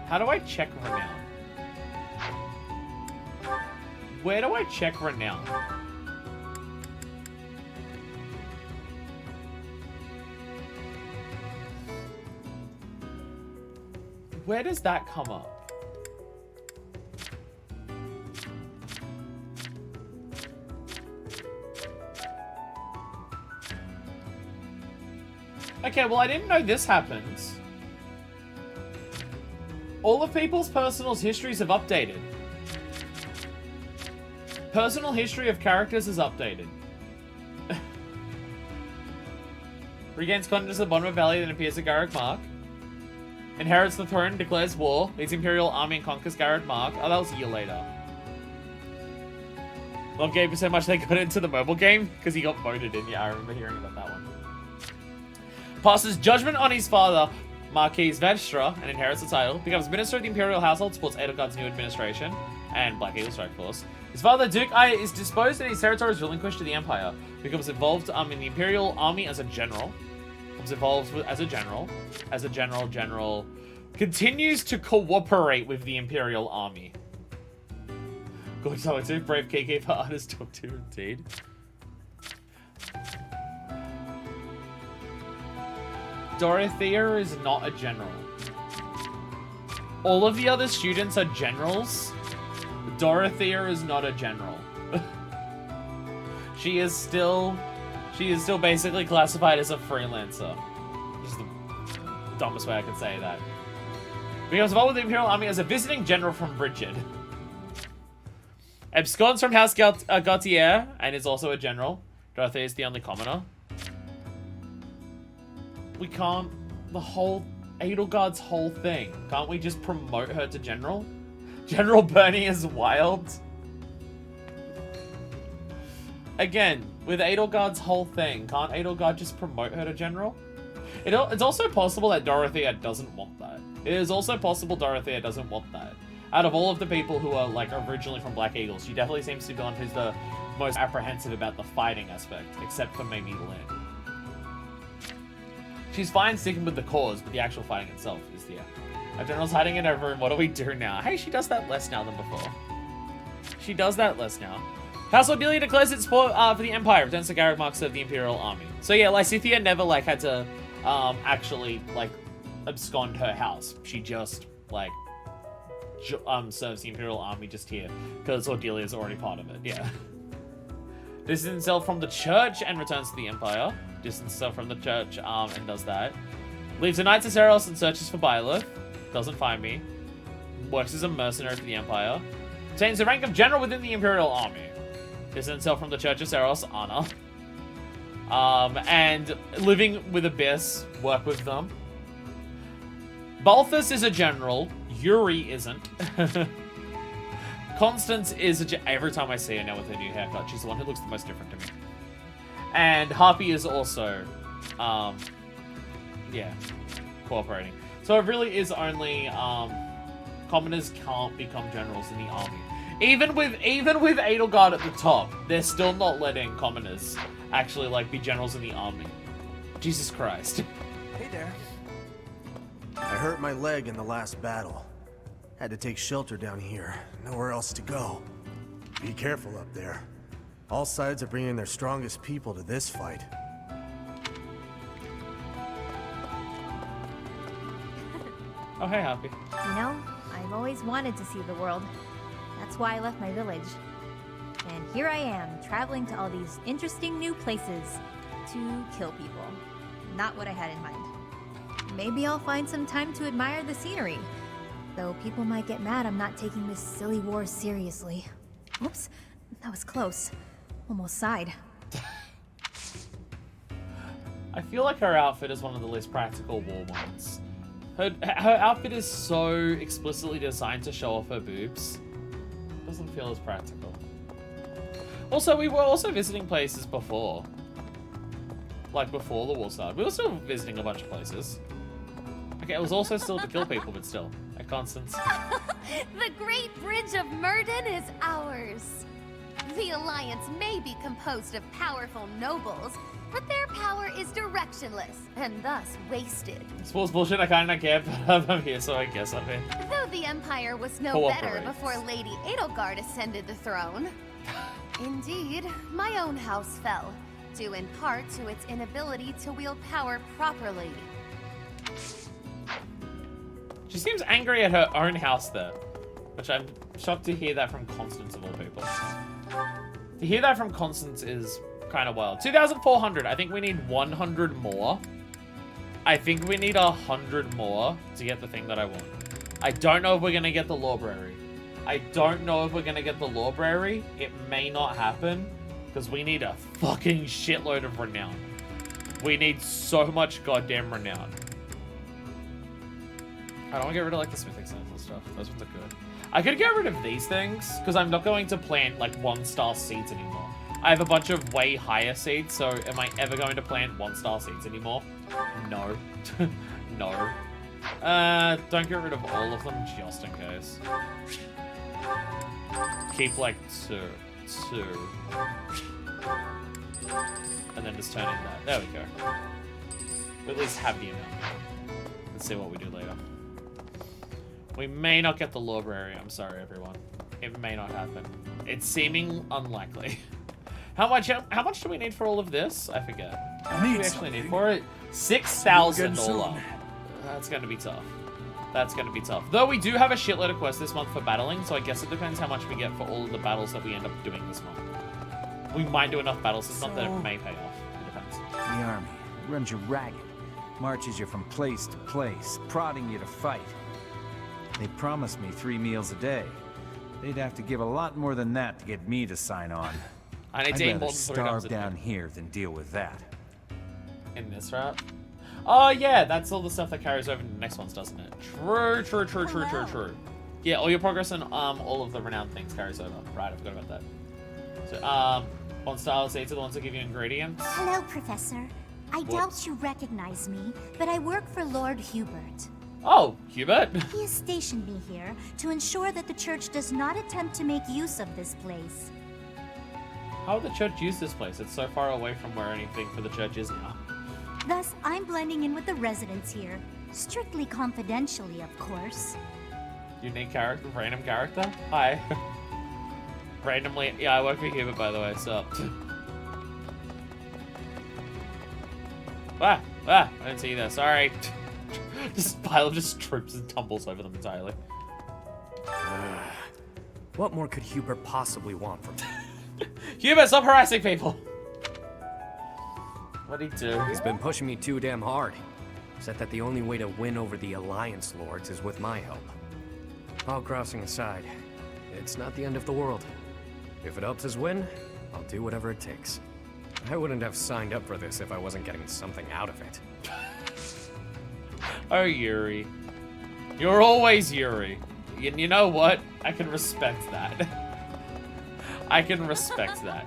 How do I check renown? Where do I check renown? Where does that come up? Okay, well, I didn't know this happens. All of people's personal histories have updated. Personal history of characters is updated. Regains confidence at the bottom of Valley, then appears at Garreg Mark. Inherits the throne, declares war, leads Imperial army and conquers Garreg Mark. Oh, that was a year later. Love game so much they got into the mobile game because he got voted in. Yeah, I remember hearing about that one. Passes judgment on his father, Marquis Vestra, and inherits the title. Becomes Minister of the Imperial Household, supports Edelgard's new administration, and Black Eagle Strike Force. His father, Duke Ai, is disposed and his territory is relinquished to the Empire. Becomes involved in the Imperial Army as a general. Becomes involved as a general. Continues to cooperate with the Imperial Army. Gorgeous Hollow 2, brave keykeeper, artist top 2 indeed. Dorothea is not a general. All of the other students are generals. Dorothea is not a general. She is still basically classified as a freelancer. Which is the dumbest way I could say that. Becomes involved with the Imperial Army as a visiting general from Bridget. Absconds from House Gautier and is also a general. Dorothea is the only commoner. We can't... The whole... Edelgard's whole thing. Can't we just promote her to general? General Bernie is wild. Again, with Edelgard's whole thing, can't Edelgard just promote her to general? It's also possible that Dorothea doesn't want that. It is also possible Dorothea doesn't want that. Out of all of the people who are, like, originally from Black Eagles, she definitely seems to be one who's the most apprehensive about the fighting aspect, except for maybe Lynn. She's fine sticking with the cause, but the actual fighting itself is the... Our general's hiding in her room. What do we do now? Hey, she does that less now than before. She does that less now. House Cordelia declares its support for the Empire. Returns to Garreg Mark of the Imperial Army. So yeah, Lysithea never, like, had to actually, like, abscond her house. She just, like... serves the Imperial Army just here because Cordelia is already part of it. Yeah. Distances himself from the church and returns to the Empire. Distances himself from the church and does that. Leaves the Knights of Seros and searches for Byleth. Doesn't find me. Works as a mercenary for the Empire. Obtains the rank of general within the Imperial Army. Distances himself from the Church of Seros, Anna. And living with Abyss, work with them. Balthus is a general. Yuri isn't. Constance is every time I see her now with her new haircut, she's the one who looks the most different to me. And Harpy is also, yeah, cooperating. So it really is only, commoners can't become generals in the army. Even with Edelgard at the top, they're still not letting commoners actually, like, be generals in the army. Jesus Christ. Hey there. I hurt my leg in the last battle. Had to take shelter down here. Nowhere else to go. Be careful up there. All sides are bringing their strongest people to this fight. Oh, hey, Happy. You know, I've always wanted to see the world. That's why I left my village. And here I am, traveling to all these interesting new places to kill people. Not what I had in mind. Maybe I'll find some time to admire the scenery. Though people might get mad I'm not taking this silly war seriously. Oops, that was close. Almost sighed. I feel like her outfit is one of the least practical war ones. Her outfit is so explicitly designed to show off her boobs. Doesn't feel as practical. Also, we were also visiting places before. Like, before the war started. We were still visiting a bunch of places. Okay, it was also still to kill people, but still. At Constance. The Great Bridge of Myrden is ours. The Alliance may be composed of powerful nobles, but their power is directionless, and thus wasted. I suppose bullshit, I kinda care, but I'm here, so I guess I'm in. Though the Empire was no better before Lady Edelgard ascended the throne. Indeed, my own house fell, due in part to its inability to wield power properly. She seems angry at her own house there, which I'm shocked to hear that from Constance of all people. To hear that from Constance is kind of wild. 2,400. I think we need 100 more I think we need 100 more to get the thing that I want. I don't know if we're gonna get the library. I don't know if we're gonna get the library. It may not happen because we need a fucking shitload of renown. We need so much goddamn renown. I don't want to get rid of like the smithing stones and stuff. Those ones are good. I could get rid of these things because I'm not going to plant like 1-star seeds anymore. I have a bunch of way higher seeds, so am I ever going to plant 1-star seeds anymore? No. No. Don't get rid of all of them just in case. Keep like 2. And then just turn in that. There we go. We at least have the amount. Let's see what we do later. We may not get the library. I'm sorry, everyone. It may not happen. It's seeming unlikely. How much do we need for all of this? I forget. How much do we actually need for it? $6,000. That's going to be tough. That's going to be tough. Though we do have a shitload of quests this month for battling, so I guess it depends how much we get for all of the battles that we end up doing this month. We might do enough battles this month that it may pay off. It depends. The army runs you ragged, marches you from place to place, prodding you to fight. They promised me 3 meals a day. They'd have to give a lot more than that to get me to sign on. I need to eat more than 3 times starve a day. down here than deal with that. In this route? Oh yeah, that's all the stuff that carries over to the next ones, doesn't it? True. Yeah, all your progress and all of the renowned things carries over. Right, I forgot about that. So, 1-star seeds are the ones that give you ingredients. Hello, Professor. I doubt you recognize me, but I work for Lord Hubert. Oh, Hubert. He has stationed me here to ensure that the church does not attempt to make use of this place. How would the church use this place? It's so far away from where anything for the church is now. Thus, I'm blending in with the residents here. Strictly confidentially, of course. Unique character, random character? Hi. Randomly, yeah, I work for Hubert, by the way, so. I didn't see you there, sorry. This pile just trips and tumbles over them entirely. What more could Hubert possibly want from me? Hubert, stop harassing people! What'd he do? He's been pushing me too damn hard. Said that the only way to win over the Alliance Lords is with my help. All crossing aside, it's not the end of the world. If it helps us win, I'll do whatever it takes. I wouldn't have signed up for this if I wasn't getting something out of it. Oh, Yuri. You're always Yuri. You know what? I can respect that. I can respect that.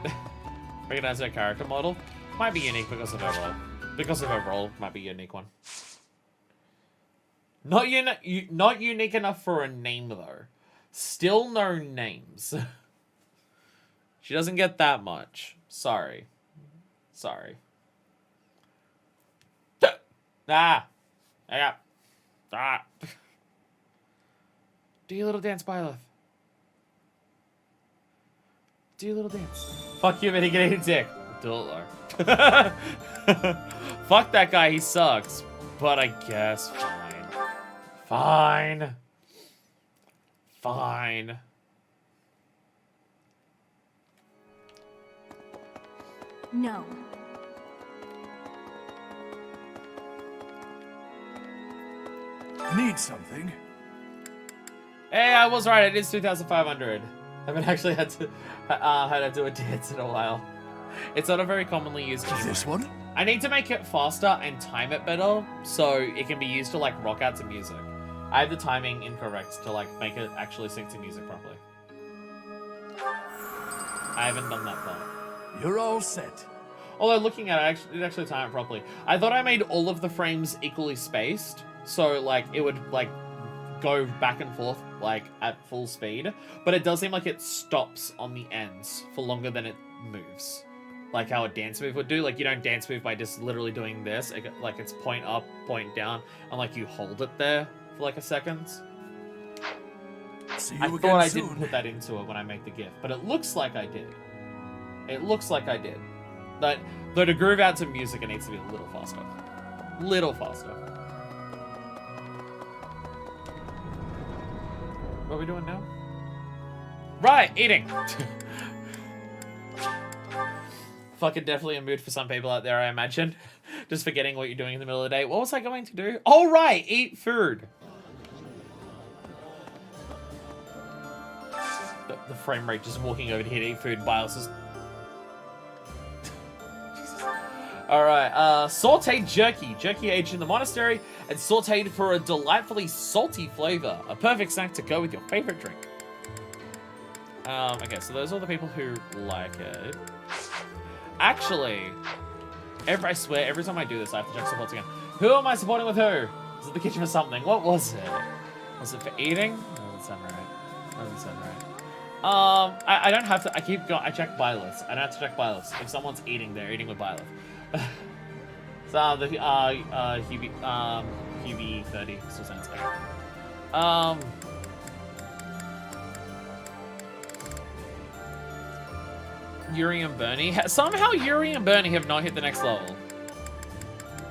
Recognize that character model. Might be unique because of her role. Because of her role, might be a unique one. Not unique enough for a name, though. Still no names. She doesn't get that much. Sorry. Sorry. Ah! Do your little dance, Byleth. Do your little dance. Fuck you, man, he can eat a dick. Do it, though. Fuck that guy, he sucks. But I guess fine. Fine. No. Need something? Hey, I was right. It is 2,500. I haven't actually had to do a dance in a while. It's not a very commonly used emote. This one? I need to make it faster and time it better so it can be used to like rock out to music. I have the timing incorrect to like make it actually sync to music properly. I haven't done that part. You're all set. Although looking at it, it actually time it properly. I thought I made all of the frames equally spaced, so like it would like go back and forth like at full speed, but it does seem like it stops on the ends for longer than it moves. Like how a dance move would do. Like you don't dance move by just literally doing this. Like it's point up, point down, and like you hold it there for like a second. See you I again thought I soon. didn't put that into it when I made the GIF, but it looks like I did. It looks like I did. But though to groove out to music, it needs to be a little faster. Little faster. What are we doing now? Right, eating. Fucking definitely a mood for some people out there, I imagine. Just forgetting what you're doing in the middle of the day. What was I going to do? Oh, right. Eat food. The frame rate just walking over here to eat food. Biles is... Alright, sauteed jerky. Jerky aged in the monastery and sauteed for a delightfully salty flavor. A perfect snack to go with your favorite drink. Okay, so those are the people who like it. Actually, I swear, every time I do this, I have to check supports again. Who am I supporting with who? Is it the kitchen for something? What was it? Was it for eating? No, that sound right. That doesn't sound right. I don't have to, I keep going, I check buy lists. I don't have to check buy lists. If someone's eating, they're eating with buy list. So, the, Hubie 30 still sounds good. Yuri and Bernie. Somehow Yuri and Bernie have not hit the next level.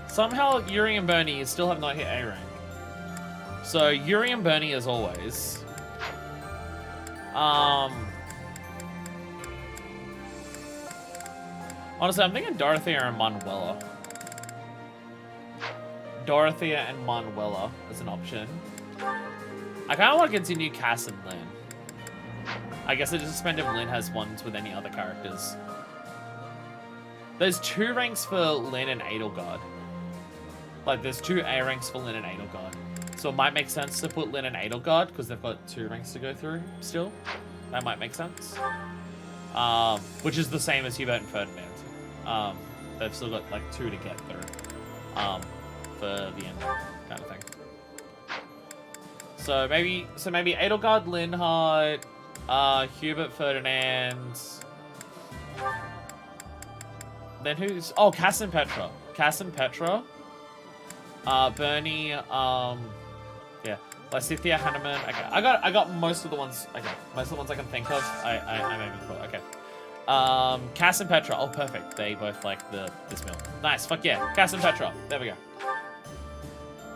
Somehow Yuri and Bernie still have not hit A rank. So Yuri and Bernie as always. Honestly, I'm thinking Dorothea and Manuela. Dorothea and Manuela as an option. I kind of want to continue Cass and Lynn. I guess it just depends if Lynn has ones with any other characters. There's 2 ranks for Lynn and Edelgard. Like, there's 2 A ranks for Lynn and Edelgard. So it might make sense to put Lynn and Edelgard, because they've got 2 ranks to go through still. That might make sense. Which is the same as Hubert and Ferdinand. They've still got, like, 2 to get through. For the end kind of thing. So maybe Edelgard, Linhardt, Hubert, Ferdinand. Then who's... Oh, Cass and Petra. Cass and Petra. Bernie, yeah. Lysithia, Hanneman. Okay, I got most of the ones. Okay, most of the ones I can think of. I'm aiming for. Okay. Cass and Petra. Oh, perfect. They both like this meal. Nice. Fuck yeah. Cass and Petra. There we go.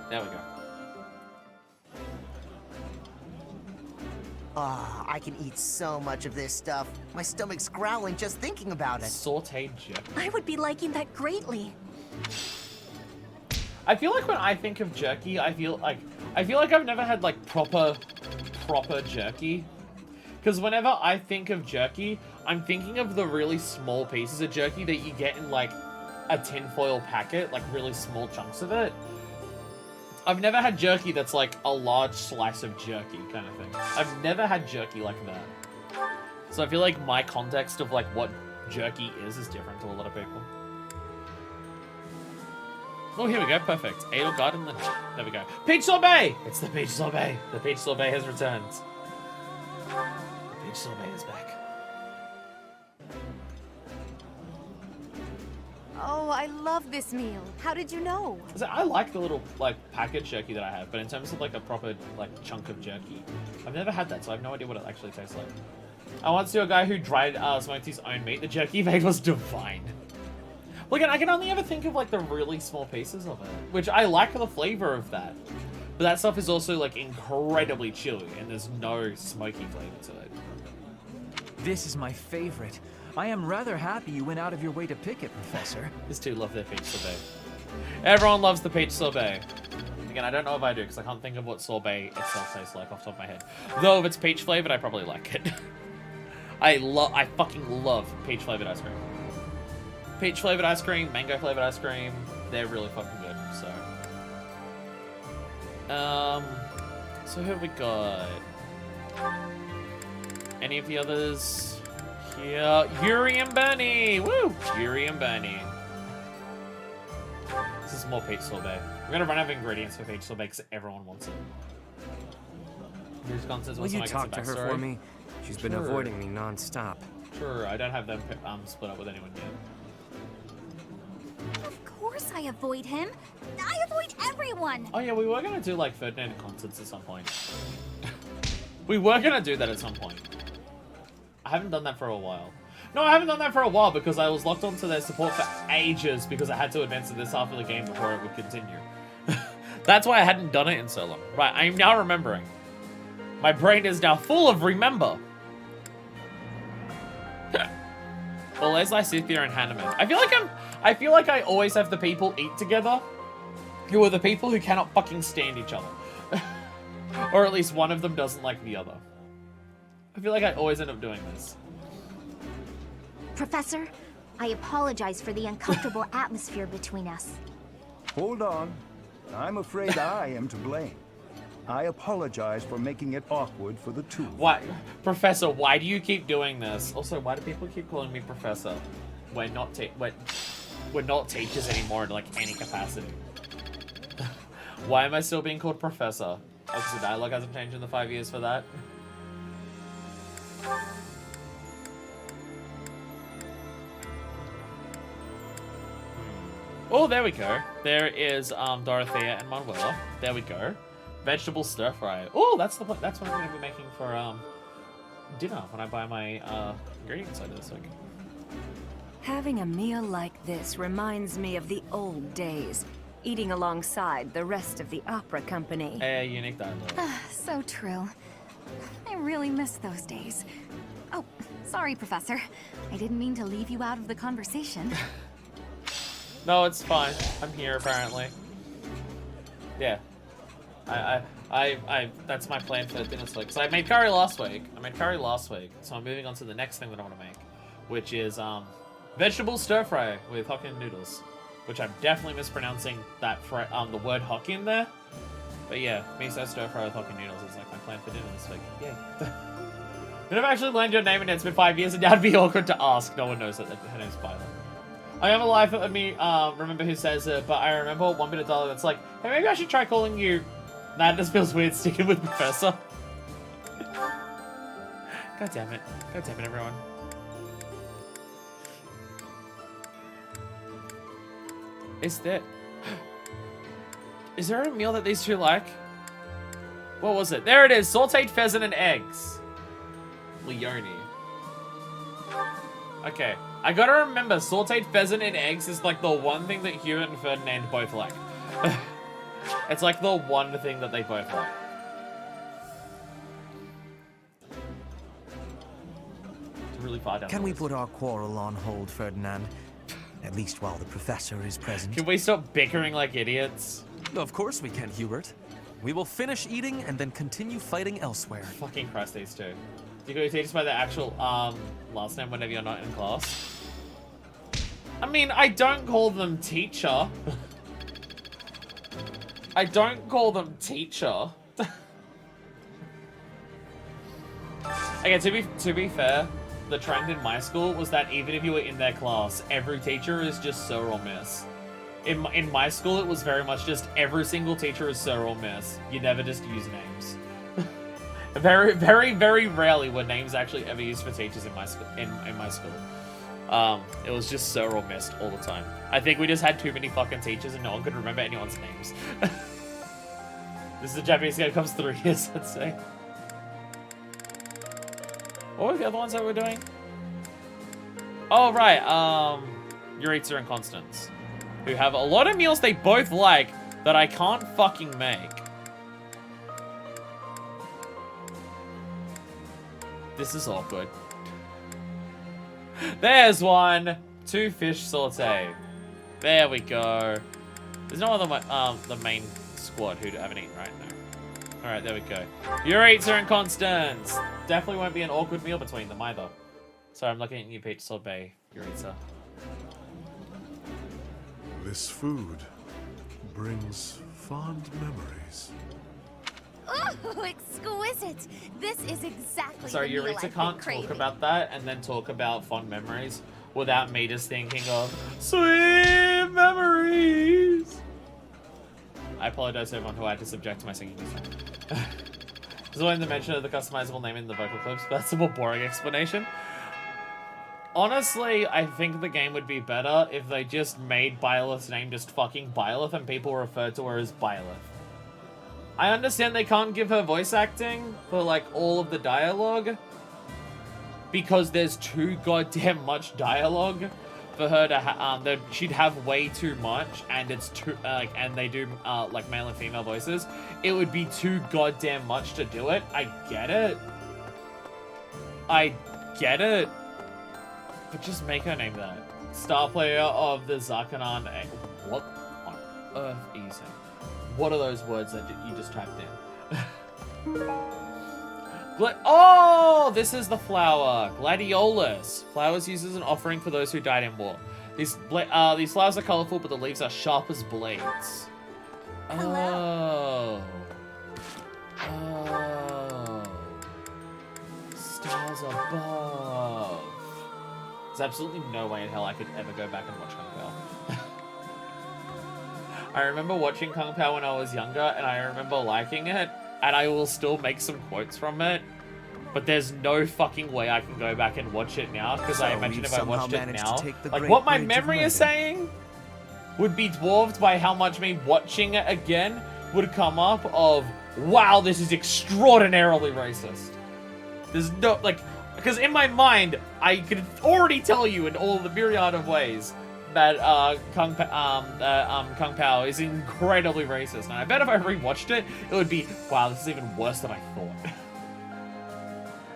There we go. Ah, I can eat so much of this stuff. My stomach's growling just thinking about it. Sauteed jerky. I would be liking that greatly. I feel like when I think of jerky, I feel like I've never had like proper jerky. Because whenever I think of jerky, I'm thinking of the really small pieces of jerky that you get in like a tinfoil packet, like really small chunks of it. I've never had jerky that's like a large slice of jerky kind of thing. I've never had jerky like that. So I feel like my context of like what jerky is different to a lot of people. Oh, here we go. Perfect. Edelgard and Lynch. There we go. Peach sorbet! It's the peach sorbet. The peach sorbet has returned. The peach sorbet is back. Oh, I love this meal. How did you know? I like the little like packet jerky that I have, but in terms of like a proper like chunk of jerky, I've never had that, so I have no idea what it actually tastes like. I once knew a guy who smoked his own meat. The jerky he made was divine. Well, again, I can only ever think of like the really small pieces of it, which I like the flavor of that. But that stuff is also like incredibly chilly, and there's no smoky flavor to it. This is my favorite. I am rather happy you went out of your way to pick it, Professor. These two love their peach sorbet. Everyone loves the peach sorbet. Again, I don't know if I do, because I can't think of what sorbet itself tastes like off the top of my head. Though if it's peach flavored, I probably like it. I fucking love peach flavored ice cream. Peach flavored ice cream, mango flavored ice cream, they're really fucking good, so. So who have we got? Any of the others? Yeah, Yuri and Bernie! Woo! Yuri and Bernie. This is more peach sorbet. We're gonna run out of ingredients for peach sorbet because everyone wants it. Will you talk to her for me? She's been avoiding me non-stop. Sure, I don't have them split up with anyone yet. Of course I avoid him. I avoid everyone. Oh yeah, we were gonna do like Ferdinand concerts at some point. We were gonna do that at some point. I haven't done that for a while. No, I haven't done that for a while because I was locked onto their support for ages because I had to advance to this half of the game before it would continue. That's why I hadn't done it in so long. Right, I'm now remembering. My brain is now full of remember. Well, there's Lysithia and Hanneman. I feel like I always have the people eat together who are the people who cannot fucking stand each other. Or at least one of them doesn't like the other. I feel like I always end up doing this. Professor, I apologize for the uncomfortable atmosphere between us. Hold on. I'm afraid I am to blame. I apologize for making it awkward for the two. Why, Professor, why do you keep doing this? Also, why do people keep calling me Professor? We're not teachers anymore in like any capacity. Why am I still being called Professor? Because the dialogue hasn't changed in the 5 years for that. Oh, there we go. There is Dorothea and Manuela. There we go. Vegetable stir fry. Oh, that's what I'm going to be making for dinner when I buy my ingredients later this week. Having a meal like this reminds me of the old days, eating alongside the rest of the opera company. Unique dialogue. So true. I really miss those days. Oh, sorry, Professor. I didn't mean to leave you out of the conversation. No, it's fine. I'm here apparently. Yeah. That's my plan for dinner this week. So I made curry last week. So I'm moving on to the next thing that I want to make, which is vegetable stir fry with Hokkien noodles, which I'm definitely mispronouncing that the word Hokkien there. But yeah, miso stir fry with Hokkien noodles is like my plan for dinner this week. Yeah. I've actually learned your name and it's been 5 years and that'd be awkward to ask. No one knows that her name's Violet. I am alive, let me remember who says it, but I remember one bit of dialogue that's like, hey, maybe I should try calling you... Nah, it just feels weird sticking with Professor. God damn it, everyone. Is there a meal that these two like? What was it? There it is, sauteed pheasant and eggs. Leone. Okay. I gotta remember, sauteed pheasant and eggs is like the one thing that Hugh and Ferdinand both like. It's like the one thing that they both like. It's really far down. Can we put our quarrel on hold, Ferdinand? At least while the professor is present. Can we stop bickering like idiots? Of course we can, Hubert. We will finish eating and then continue fighting elsewhere. Fucking Christ, these two. You can teach us by the actual last name whenever you're not in class. I mean, I don't call them teacher. I don't call them teacher. Okay, to be fair, the trend in my school was that even if you were in their class, every teacher is just sir or miss. In my school, it was very much just every single teacher is sir or miss. You never just use names. Very, very, very rarely were names actually ever used for teachers in my school. In my school, it was just sir or missed all the time. I think we just had too many fucking teachers and no one could remember anyone's names. This is a Japanese game that comes 3 years, let's say. What were the other ones that we're doing? Oh, right, Yuritsa and Constance, who have a lot of meals they both like that I can't fucking make. This is awkward. There's one. 2 fish saute. There we go. There's no other the main squad who haven't eaten, right? No. Alright, there we go. Yuritsa and Constance. Definitely won't be an awkward meal between them either. Sorry, I'm looking at you, Peach Sorbet, Yuritsa. This food brings fond memories. Ooh, exquisite! This is exactly Sorry, the meal Yuritsa I've can't been craving. talk about that and then talk about fond memories without me just thinking of sweet memories. I apologize to everyone who I had to subject to my singing this time. There's only the mention of the customizable name in the vocal clips, but that's a more boring explanation. Honestly, I think the game would be better if they just made Byleth's name just fucking Byleth and people referred to her as Byleth. I understand they can't give her voice acting for, like, all of the dialogue, because there's too goddamn much dialogue for her to she'd have way too much, and it's too, and they do, like, male and female voices. It would be too goddamn much to do it. I get it. But just make her name that. Star player of the Zakanan. What on earth are you saying? What are those words that you just typed in? Oh, this is the flower. Gladiolus. Flowers used as an offering for those who died in war. These flowers are colorful, but the leaves are sharp as blades. Oh. Oh. Stars above. There's absolutely no way in hell I could ever go back and watch Kung Pao. I remember watching Kung Pao when I was younger, and I remember liking it, and I will still make some quotes from it. But there's no fucking way I can go back and watch it now, because I imagine if I watched it now, like what my memory is saying would be dwarfed by how much me watching it again would come up of, wow, this is extraordinarily racist. There's no, like, because in my mind, I could already tell you in all the myriad of ways that Kung Pao is incredibly racist. And I bet if I rewatched it, it would be, wow, this is even worse than I thought.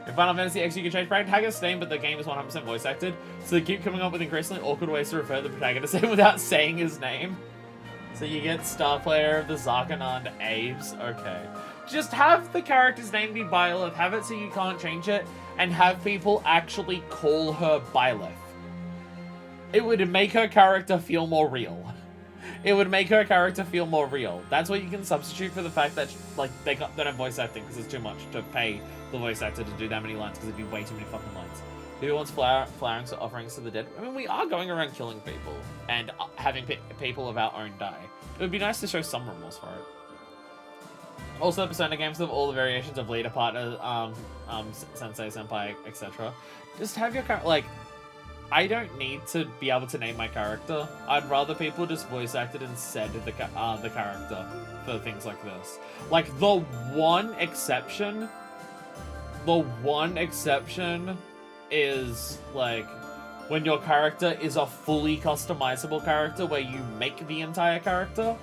In Final Fantasy X, you can change protagonist's name, but the game is 100% voice acted, so they keep coming up with increasingly awkward ways to refer to the protagonist's name without saying his name. So you get Star Player of the Zarkanand Abes. Okay. Just have the character's name be Byleth, have it so you can't change it, and have people actually call her Byleth. It would make her character feel more real. It would make her character feel more real. That's what you can substitute for the fact that, like, they don't have voice acting because it's too much to pay the voice actor to do that many lines because it'd be way too many fucking lines. Who wants flowerings or offerings to the dead? I mean, we are going around killing people and having people of our own die. It would be nice to show some remorse for it. Also, Persona games have all the variations of leader, partner, sensei, senpai, etc. Just have your character, like, I don't need to be able to name my character. I'd rather people just voice acted and said the character for things like this. Like, the one exception is, like, when your character is a fully customizable character where you make the entire character.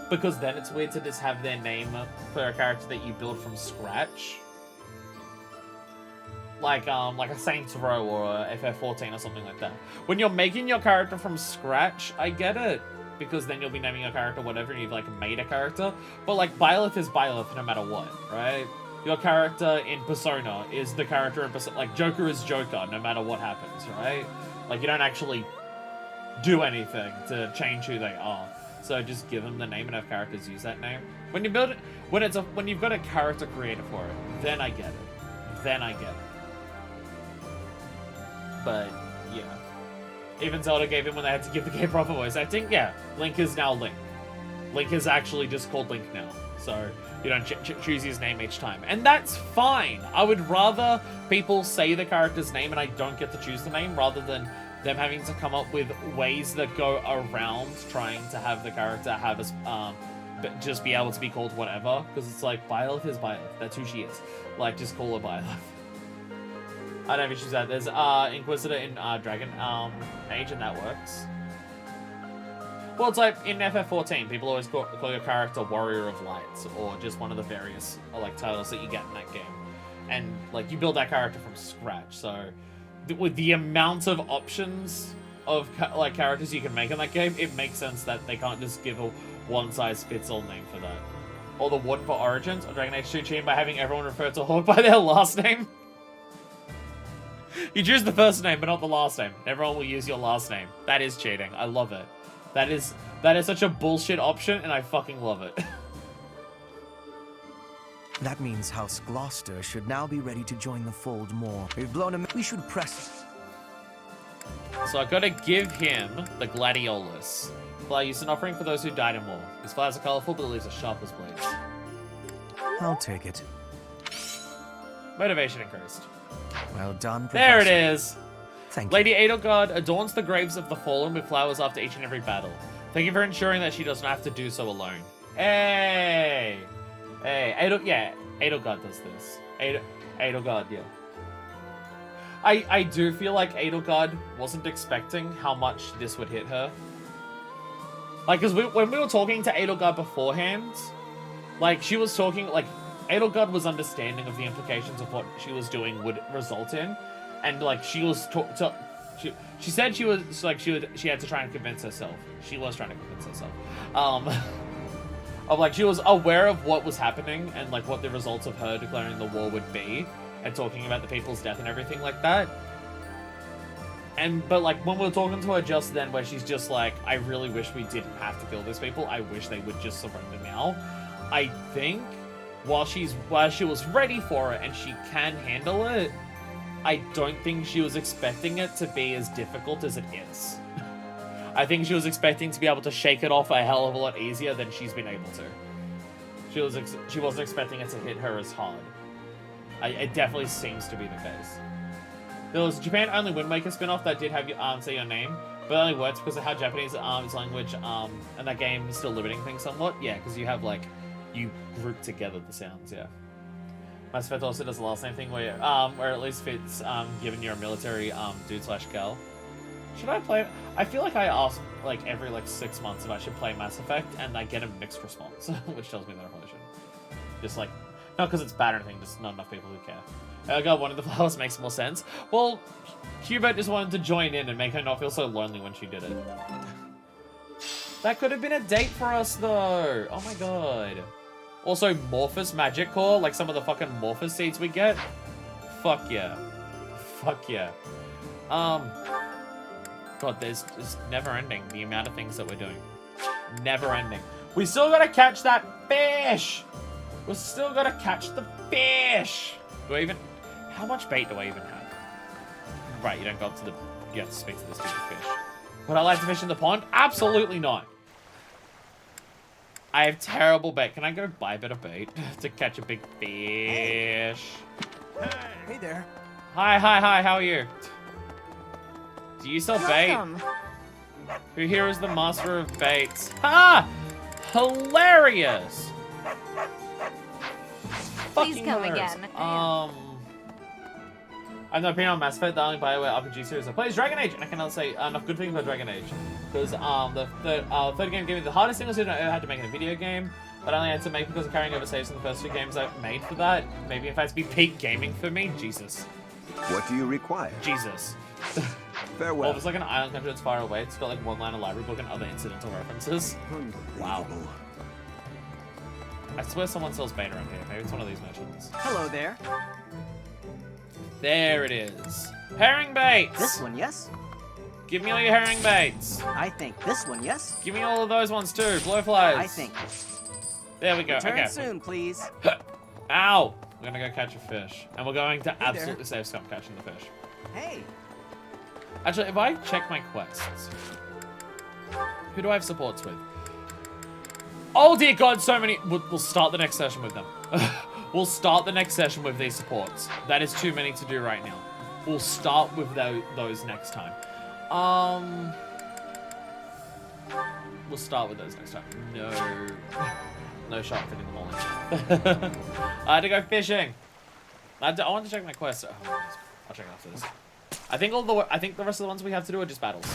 Because then it's weird to just have their name for a character that you build from scratch. Like a Saints Row or a FF14 or something like that. When you're making your character from scratch, I get it. Because then you'll be naming your character whatever and you've, like, made a character. But, like, Byleth is Byleth no matter what, right? Your character in Persona is the character in Persona. Like, Joker is Joker no matter what happens, right? Like, you don't actually do anything to change who they are. So just give them the name and have characters use that name. When you build it, when you've got a character creator for it, then I get it. Then I get it. But, yeah. Even Zelda gave in when they had to give the game proper voice acting. Yeah, Link is now Link. Link is actually just called Link now. So you don't choose his name each time. And that's fine. I would rather people say the character's name and I don't get to choose the name rather than them having to come up with ways that go around trying to have the character have a, just be able to be called whatever. Because it's like, Byleth is Byleth. That's who she is. Like, just call her Byleth. I don't know if she's that. There's Inquisitor in Dragon Age, and that works. Well, it's like in FF14, people always call your character Warrior of Lights, or just one of the various like titles that you get in that game. And like you build that character from scratch. So with the amount of options of like characters you can make in that game, it makes sense that they can't just give a one-size-fits-all name for that. Or the one for Origins or Dragon Age 2 cheating by having everyone refer to Horde by their last name. You choose the first name, but not the last name. Everyone will use your last name. That is cheating. I love it. That is such a bullshit option, and I fucking love it. That means House Gloucester should now be ready to join the fold more. We've blown him. We should press. So I gotta give him the Gladiolus. Flower used an offering for those who died in war. His flowers are colorful, but the leaves are sharp as blades. I'll take it. Motivation increased. Well done, Professor. There it is. Thank Lady Edelgard adorns the graves of the fallen with flowers after each and every battle. Thank you for ensuring that she doesn't have to do so alone. Hey! Hey, Edelgard does this. Edelgard, yeah. I do feel like Edelgard wasn't expecting how much this would hit her. Like, because when we were talking to Edelgard beforehand, like, she was talking, like, Edelgard was understanding of the implications of what she was doing would result in. And, like, she was she said she was like she had to try and convince herself. She was trying to convince herself. Of like she was aware of what was happening and like what the results of her declaring the war would be and talking about the people's death and everything like that. But like when we were talking to her just then, where she's just like, I really wish we didn't have to kill these people. I wish they would just surrender now. I think while she was ready for it and she can handle it, I don't think she was expecting it to be as difficult as it is. I think she was expecting to be able to shake it off a hell of a lot easier than she's been able to. She wasn't expecting it to hit her as hard. It definitely seems to be the case. There was a Japan-only Wind Waker spin-off that did have you say your name, but it only works because of how Japanese is language, and that game is still limiting things somewhat. Yeah, because you have like, you group together the sounds, yeah. Mass Effect also does the last name thing where at least fits given you're a military dude/gal. Should I play? I feel like I ask like every like 6 months if I should play Mass Effect, and I get a mixed response, which tells me that I probably shouldn't. Just like, not because it's bad or anything, just not enough people who care. God, one of the flowers makes more sense. Well, Hubert just wanted to join in and make her not feel so lonely when she did it. That could have been a date for us, though. Oh my god. Also, Morphous Magic Core, like some of the fucking Morphous seeds we get. Fuck yeah. Fuck yeah. God, there's just never ending the amount of things that we're doing. Never ending. We still gotta catch that fish! We still gotta catch the fish! Do I even... How much bait do I even have? Right, you don't go up to the... You have to speak to this stupid fish. Would I like to fish in the pond? Absolutely not. I have terrible bait. Can I go buy a bit of bait to catch a big fish? Hey there. Hi, how are you? Do you sell bait? Who here is the master of baits? Ha! Hilarious! Please Fucking come hilarious. again. I have no opinion on Mass Effect, the only BioWare RPG series I play is Dragon Age, and I cannot say enough good things about Dragon Age. Because the third game gave me the hardest single decision I ever had to make in a video game, but I only had to make because of carrying over saves in the first two games I've made for that. Maybe if it has to be peak gaming for me, Jesus. What do you require? Jesus. Farewell. Well, if it's like an island country that's far away, it's got like one line of library book and other incidental references. Wow. I swear someone sells bait around here. Maybe it's one of these merchants. Hello there. There it is. Herring baits! This one, yes? Give me all your herring baits. I think this one, yes? Give me all of those ones too. Blowflies. I think. There we go. Return okay. soon, please. Ow! We're gonna go catch a fish. And we're going to Hey absolutely there. save Scum catching the fish. Hey. Actually, if I check my quests, who do I have supports with? Oh dear God, so many. We'll start the next session with them. We'll start the next session with these supports. That is too many to do right now. We'll start with those next time. We'll start with those next time. No shark fitting them all in. I had to go fishing. I want to check my quest. Oh, I'll check after this. I think the rest of the ones we have to do are just battles.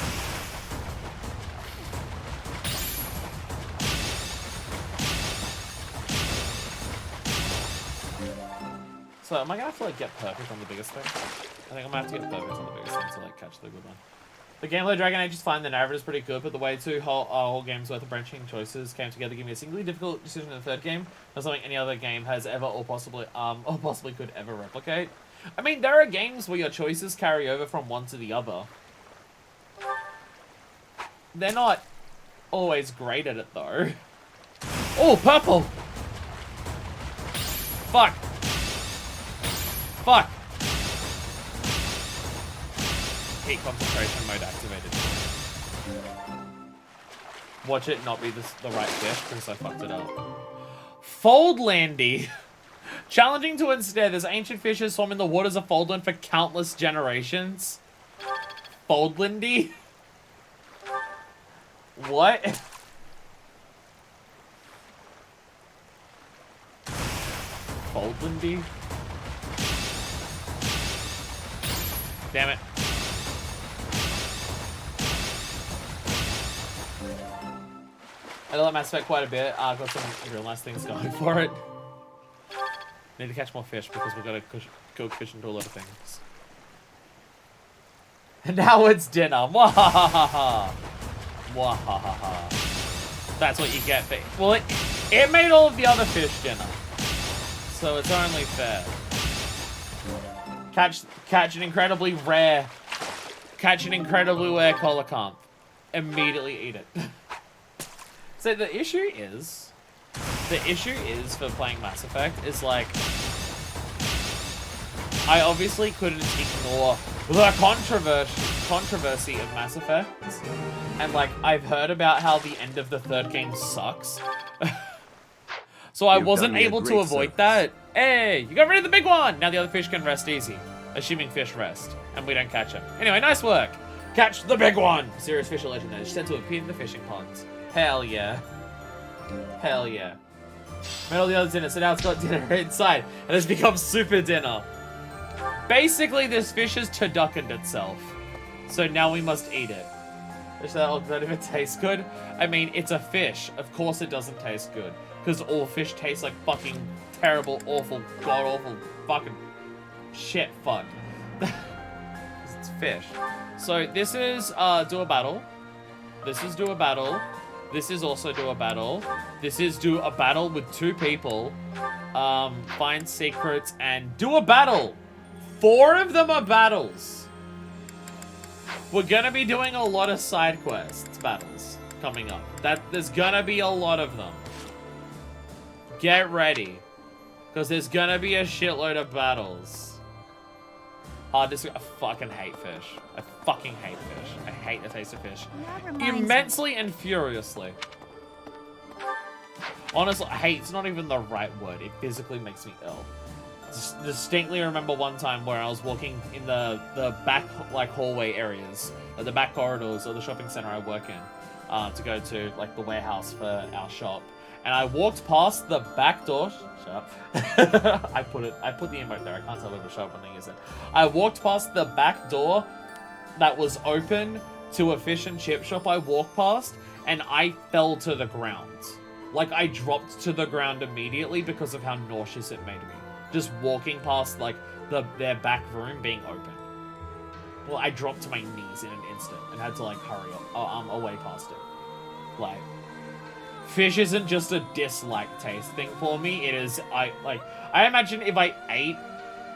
So am I gonna have to like get perfect on the biggest thing? I think I'm gonna have to get perfect on the biggest thing to like catch the good one. The gameplay of Dragon Age is fine, the narrative is pretty good, but the way two whole games worth of branching choices came together gave me a singly difficult decision in the third game. Not something any other game has ever or possibly could ever replicate. I mean, there are games where your choices carry over from one to the other. They're not always great at it though. Oh, purple! Fuck! Fuck! Heat concentration mode activated. Watch it not be the right fish because I fucked it up. Foldlandy! Challenging to ensnare, this ancient fish has swum in the waters of Foldland for countless generations. Foldlandy? What? Foldlandy? Damn it. I like Mass Effect quite a bit. I've got some real nice things going for it. Need to catch more fish because we've got to cook fish into a lot of things. Now it's dinner. Mwahaha. Mwahaha. That's what you get. Well, it made all of the other fish dinner. So it's only fair. Catch an incredibly rare Coelacanth. Immediately eat it. So the issue is for playing Mass Effect is like, I obviously couldn't ignore the controversy of Mass Effect, and like I've heard about how the end of the third game sucks. So I wasn't able to avoid that. Hey, you got rid of the big one! Now the other fish can rest easy. Assuming fish rest, and we don't catch them. Anyway, nice work! Catch the big one! Serious fish are legendary. Sent to appear in the fishing ponds. Hell yeah. Hell yeah. Made all the other dinner, so now it's got dinner inside, and it's become super dinner. Basically, this fish has turduckened itself. So now we must eat it. Does that even taste good? I mean, it's a fish. Of course it doesn't taste good. Because all fish taste like fucking terrible, awful, god-awful, fucking shit fuck. It's fish. So this is do a battle. This is do a battle. This is also do a battle. This is do a battle with 2 people. Find secrets and do a battle. 4 of them are battles. We're gonna be doing a lot of side quests battles coming up. There's gonna be a lot of them. Get ready, because there's gonna be a shitload of battles. I fucking hate fish. I fucking hate fish. I hate the taste of fish. Immensely and furiously. Honestly, hate's not even the right word. It physically makes me ill. Distinctly remember one time where I was walking in the back like hallway areas, the back corridors of the shopping center I work in, to go to like the warehouse for our shop. And I walked past the back door. Shut up. I put the emote there. I can't tell if the shop thing isn't. I walked past the back door that was open to a fish and chip shop I walked past, and I fell to the ground. Like, I dropped to the ground immediately because of how nauseous it made me. Just walking past, like, their back room being open. Well, I dropped to my knees in an instant and had to, like, hurry up, away past it. Like, fish isn't just a dislike taste thing for me. It is, I imagine if I ate,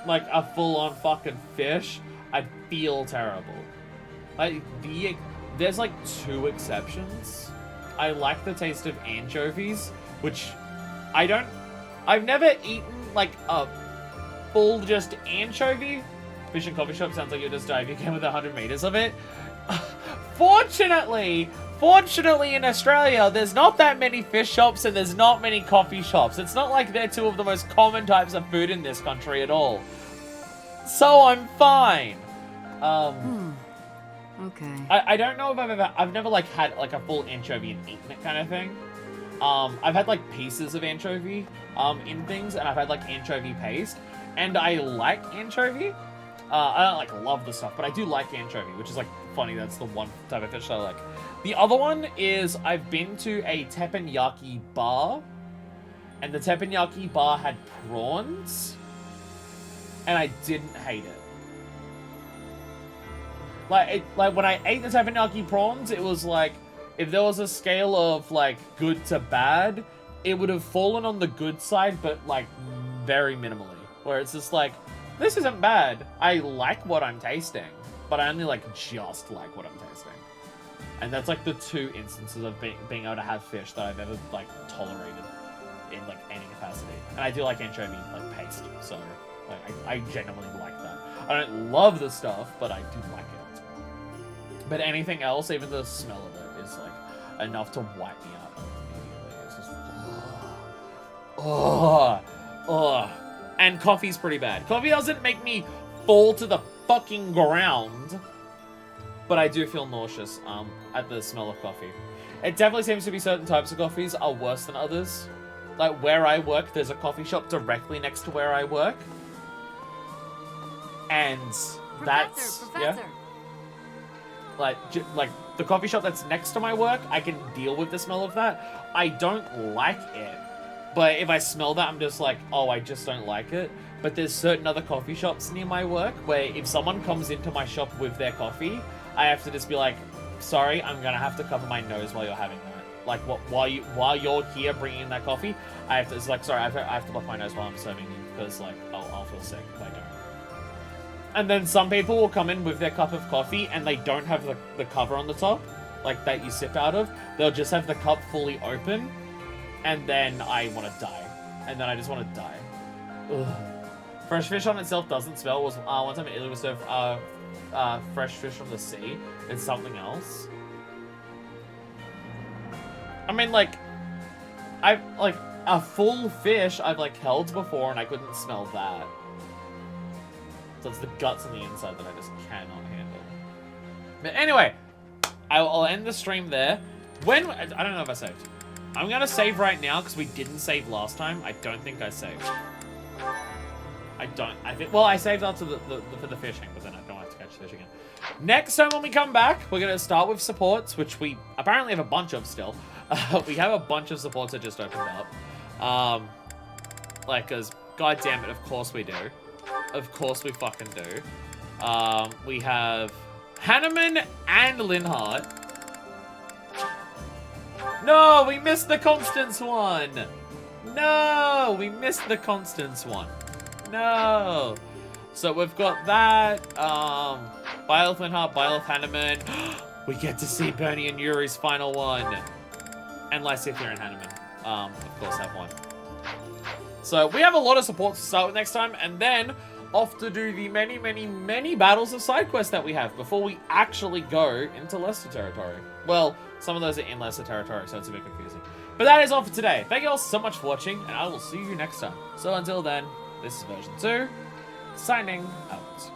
like, a full-on fucking fish, I'd feel terrible. Like, there's, like, 2 exceptions. I like the taste of anchovies, which I've never eaten, like, a full just anchovy. Fish and coffee shop sounds like you'll just die if you came with 100 meters of it. Fortunately, in Australia, there's not that many fish shops and there's not many coffee shops. It's not like they're 2 of the most common types of food in this country at all. So I'm fine. Okay. I don't know if I've never like had like a full anchovy and eaten it kind of thing. I've had like pieces of anchovy in things, and I've had like anchovy paste, and I like anchovy. I don't like love the stuff, but I do like anchovy, which is like funny. That's the one type of fish that I like. The other one is I've been to a teppanyaki bar, and the teppanyaki bar had prawns, and I didn't hate it. Like when I ate the teppanyaki prawns, it was like, if there was a scale of like good to bad, it would have fallen on the good side, but like very minimally. Where it's just like, this isn't bad. I like what I'm tasting, but I only like just like what I'm tasting. And that's like the 2 instances of being able to have fish that I've ever like tolerated in like any capacity. And I do like anchovy like paste, so like I genuinely like that. I don't love the stuff, but I do like it. But anything else, even the smell of it is like enough to wipe me out immediately. It's just And coffee's pretty bad. Coffee doesn't make me fall to the fucking ground, but I do feel nauseous at the smell of coffee. It definitely seems to be certain types of coffees are worse than others. Like where I work, there's a coffee shop directly next to where I work, and that's yeah. Like the coffee shop that's next to my work, I can deal with the smell of that. I don't like it, but if I smell that, I'm just like, oh, I just don't like it. but there's certain other coffee shops near my work where if someone comes into my shop with their coffee, I have to just be like, sorry, I'm gonna have to cover my nose while you're having that. Like, while you're here bringing in that coffee, I have to, it's like, sorry, I have to block my nose while I'm serving you, because, like, I'll feel sick if I don't. And then some people will come in with their cup of coffee, and they don't have the cover on the top, like, that you sip out of. They'll just have the cup fully open, and then I want to die. And then I just want to die. Ugh. Fresh fish on itself doesn't smell. One time in Italy was served fresh fish from the sea. It's something else. I mean, like, a full fish I've, like, held before, and I couldn't smell that. So it's the guts on the inside that I just cannot handle. But anyway, I'll end the stream there. I don't know if I saved. I'm going to save right now, because we didn't save last time. I don't think I saved. Well, I saved after for the fishing, but then I don't have to catch fish again. Next time when we come back, we're going to start with supports, which we apparently have a bunch of still. We have a bunch of supports that just opened up. Because, god damn it, of course we do. Of course we fucking do. We have Hanneman and Linhardt. No, we missed the Constance one. No, we missed the Constance one. No. So we've got that. Byleth Linhardt, Byleth Hanneman. We get to see Bernie and Yuri's final one. And Lysithia and Hanneman, of course, have one. So we have a lot of supports to start with next time, and then off to do the many, many, many battles of side quests that we have before we actually go into Leicester territory. Well, some of those are in Leicester territory, so it's a bit confusing. But that is all for today. Thank you all so much for watching, and I will see you next time. So until then, this is version 2, signing out.